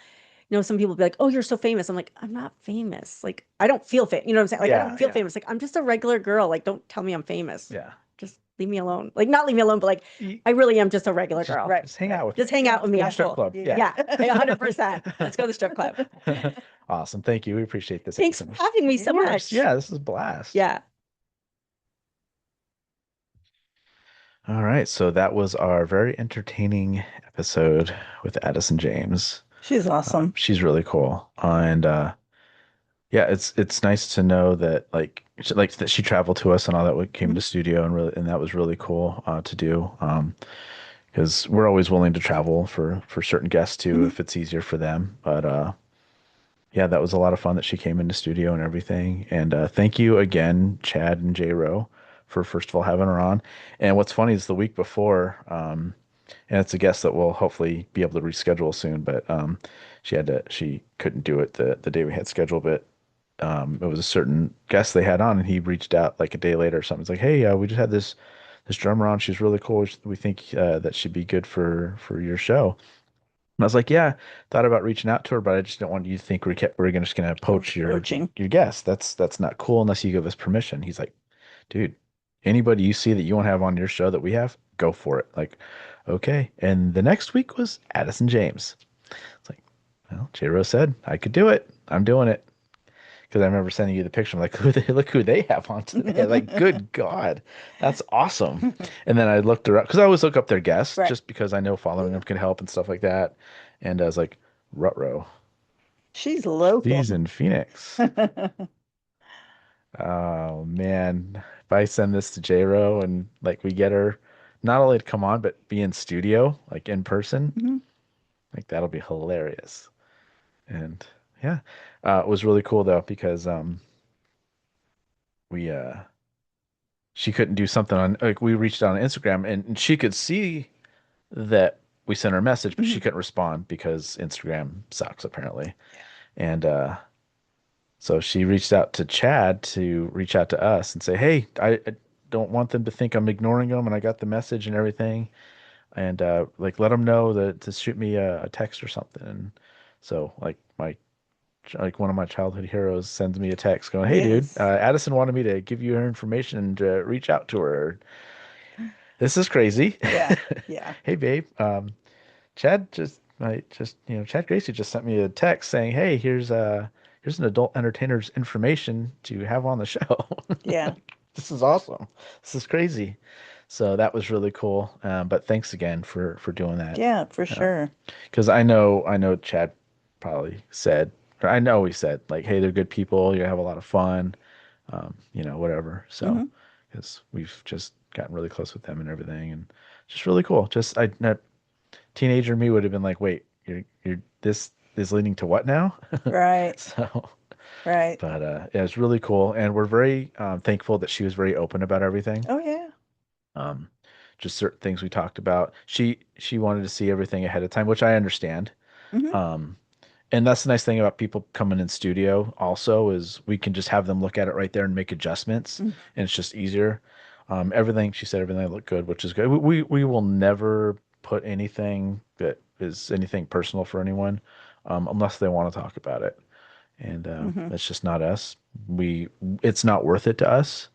some people be like, "Oh, you're so famous." I'm like, I'm not famous. Like, I don't feel famous. You know what I'm saying? Like, I
Yeah,
don't feel
yeah.
famous. Like, I'm just a regular girl. Like, don't tell me I'm famous.
Yeah.
Just leave me alone. Like, not leave me alone, but like,
You-
I really am just a regular
Just,
girl.
Right.
just hang out with
Just hang out with me.
Go to
I'm
the strip
cool.
club. Yeah.
Yeah, 100%. Let's go to the strip club.
Awesome. Thank you. We appreciate this.
Thanks for
Addyson.
having me so
Of course.
much.
Yeah, this is a blast.
Yeah.
All right. So that was our very entertaining episode with Addison James.
She's awesome.
She's really cool. And yeah, it's nice to know that like that she traveled to us and all that. We came to studio and that was really cool to do. Because we're always willing to travel for certain guests too if it's easier for them. But yeah, that was a lot of fun that she came into studio and everything. And thank you again, Chad and J Rowe, for first of all having her on. And what's funny is the week before, and it's a guest that we'll hopefully be able to reschedule soon, but she couldn't do it the day we had scheduled, but it was a certain guest they had on, and he reached out like a day later or something. It's like, hey, we just had this drummer on. She's really cool. We think that she'd be good for your show. And I was like, yeah, thought about reaching out to her, but I just don't want you to think we're just gonna poach
Poaching.
your guest. That's not cool unless you give us permission. He's like, dude, anybody you see that you want to have on your show that we have, go for it. Like, okay. And the next week was Addison James. It's like, well, J Rose said I could do it. I'm doing it. Because I remember sending you the picture. I'm like, look who they have on today. Like, good God, that's awesome. And then I looked her up because I always look up their guests
Right.
just because I know following them can help and stuff like that. And I was like, Rutro,
She's local.
she's in Phoenix. Oh man, if I send this to J-Ro and like we get her not only to come on but be in studio, like in person, like that'll be hilarious. And yeah, it was really cool though because we she couldn't do something on like we reached out on Instagram and she could see that we sent her a message, but she couldn't respond because Instagram sucks apparently. And so she reached out to Chad to reach out to us and say, hey, I don't want them to think I'm ignoring them, and I got the message and everything, and like let them know that to shoot me a text or something. And so like one of my childhood heroes sends me a text going, hey dude,
Yes.
Addison wanted me to give you her information and reach out to her. This is crazy.
Yeah. Yeah.
Hey babe, Chad Chad Gracie just sent me a text saying, hey, here's an adult entertainer's information to have on the show.
Yeah.
This is awesome. This is crazy. So that was really cool. But thanks again for doing that.
Yeah, for sure.
Because I know Chad probably said, or I know he said like, hey, they're good people. You have a lot of fun, whatever. So because we've just gotten really close with them and everything, and just really cool. Just that teenager me would have been like, wait, you're this is leading to what now?
Right.
So,
Right.
but yeah, it's really cool, and we're very thankful that she was very open about everything.
Oh yeah.
Just certain things we talked about. She wanted to see everything ahead of time, which I understand.
Mhm.
And that's the nice thing about people coming in studio also is we can just have them look at it right there and make adjustments, and it's just easier. Everything she said, everything looked good, which is good. We will never put anything that is anything personal for anyone, unless they want to talk about it. And that's just not us. It's not worth it to us.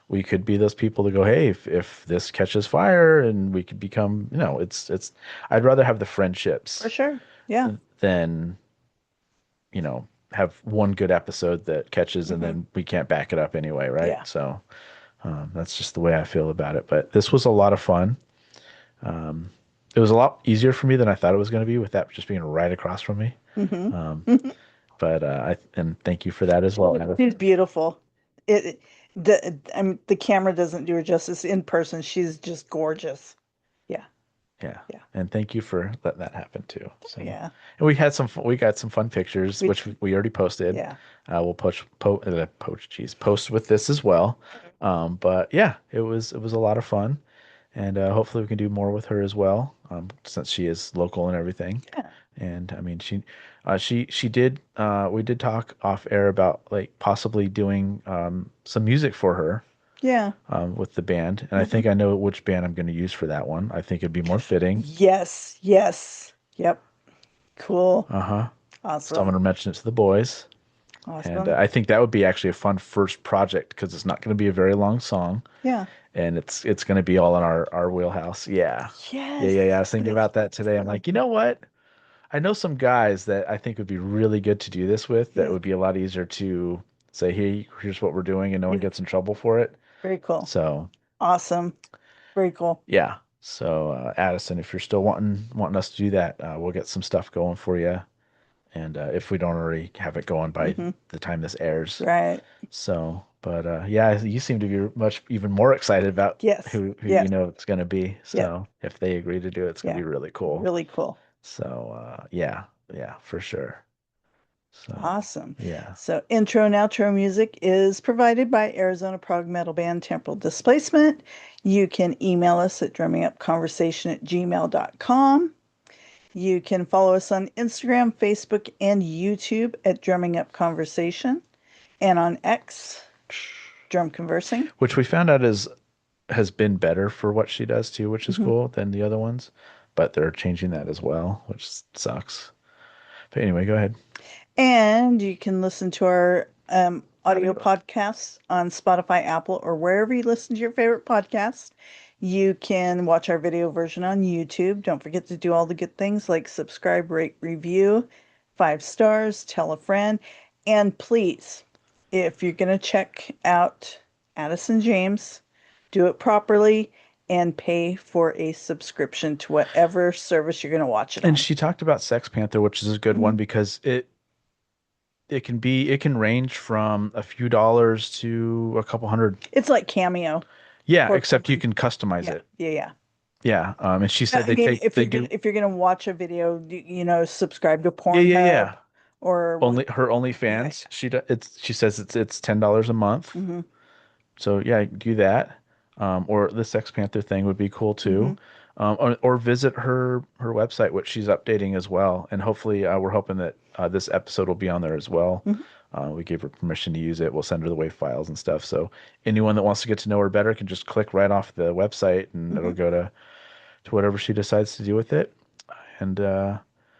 We could be those people to go, hey, if this catches fire, and we could become, it's. I'd rather have the friendships
For sure. Yeah.
than, have one good episode that catches and then we can't back it up anyway, right?
Yeah.
So that's just the way I feel about it. But this was a lot of fun. It was a lot easier for me than I thought it was going to be with that just being right across from me. But and thank you for that as well.
She's beautiful. The camera doesn't do her justice in person. She's just gorgeous. Yeah.
Yeah.
Yeah.
And thank you for letting that happen too. So,
Yeah.
and we got some fun pictures, which we already posted.
Yeah.
We'll post with this as well. But yeah, it was a lot of fun, and hopefully we can do more with her as well, since she is local and everything.
Yeah.
And I mean, she did. We did talk off air about like possibly doing some music for her
Yeah.
with the band, and I think I know which band I'm going to use for that one. I think it'd be more fitting.
Yes. Yes. Yep. Cool.
So I'm
Awesome.
going to mention it to the boys, and
Awesome.
I think that would be actually a fun first project because it's not going to be a very long song,
Yeah.
and it's going to be all in our wheelhouse. Yeah.
Yes.
I was thinking about that today. I'm like, you know what? I know some guys that I think would be really good to do this with. That
Yeah.
would be a lot easier to say, hey, here's what we're doing, and no one
Yeah.
gets in trouble for it.
Very cool.
So
Awesome. Very cool.
yeah. So Addison, if you're still wanting us to do that, we'll get some stuff going for you. And if we don't already have it going by the time this airs.
Right.
So, but yeah, you seem to be much even more excited about
Yes.
who
Yes.
you know it's going to be. So
Yeah.
if they agree to do it, it's going to
Yeah.
be really cool.
Really cool.
So yeah, for sure. So
Awesome.
yeah.
So intro and outro music is provided by Arizona prog metal band Temporal Displacement. You can email us at drummingupconversation@gmail.com. You can follow us on Instagram, Facebook, and YouTube at Drumming Up Conversation, and on X, Drum Conversing.
Which we found out has been better for what she does too, which is cool than the other ones. But they're changing that as well, which sucks. But anyway, go ahead.
And you can listen to our audio podcasts on Spotify, Apple, or wherever you listen to your favorite podcast. You can watch our video version on YouTube. Don't forget to do all the good things like subscribe, rate, review, 5 stars, tell a friend. And please, if you're going to check out Addison James, do it properly and pay for a subscription to whatever service you're going to watch it on.
And she talked about Sex Panther, which is a good one because it can range from a few dollars to a couple hundred.
It's like Cameo.
Yeah,
Or-
except you can customize
Yeah,
it.
yeah.
Yeah. And she said
I mean, if
they
you're
do
if you're gonna watch a video, subscribe to Pornhub.
yeah.
Or
Only her OnlyFans. She says it's $10 a month.
Mm-hmm.
So yeah, do that. Or the Sex Panther thing would be cool too. Or visit her website, which she's updating as well. And hopefully, we're hoping that this episode will be on there as well. We gave her permission to use it. We'll send her the WAV files and stuff. So anyone that wants to get to know her better can just click right off the website, and it'll go to whatever she decides to do with it. And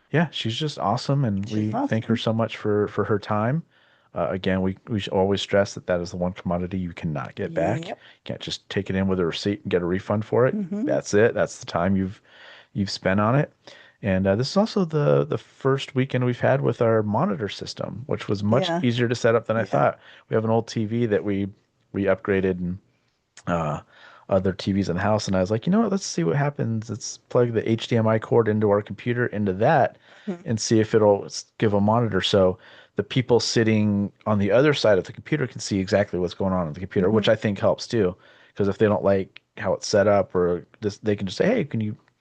yeah, she's just awesome, and we thank her so much for her time. Again, we should always stress that is the one commodity you cannot get back.
Yep.
You can't just take it in with a receipt and get a refund for it. That's it. That's the time you've spent on it. And this is also the first weekend we've had with our monitor system, which was much easier to set up than I thought. We have an old TV that we upgraded and other TVs in the house, and I was like, you know what? Let's see what happens. Let's plug the HDMI cord into our computer into that, and see if it'll give a monitor. So the people sitting on the other side of the computer can see exactly what's going on the computer, which I think helps too. Because if they don't like how it's set up, or this, they can just say, hey,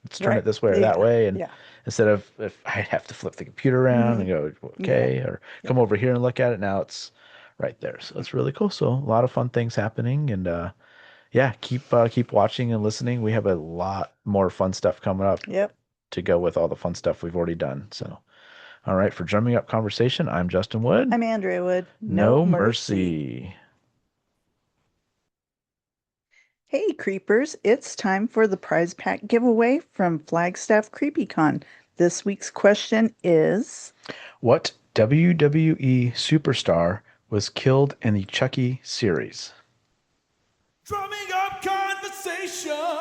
let's turn it this way or that way, and instead of if I have to flip the computer around and go okay, or come over here and look at it, now it's right there. So it's really cool. So a lot of fun things happening, and yeah, keep watching and listening. We have a lot more fun stuff coming up.
Yep.
To go with all the fun stuff we've already done. So, all right, for Drumming Up Conversation, I'm Justin Wood.
I'm Andrea Wood.
No mercy.
Hey, creepers! It's time for the prize pack giveaway from Flagstaff CreepyCon. This week's question is:
what WWE superstar was killed in the Chucky series?
Drumming up conversation.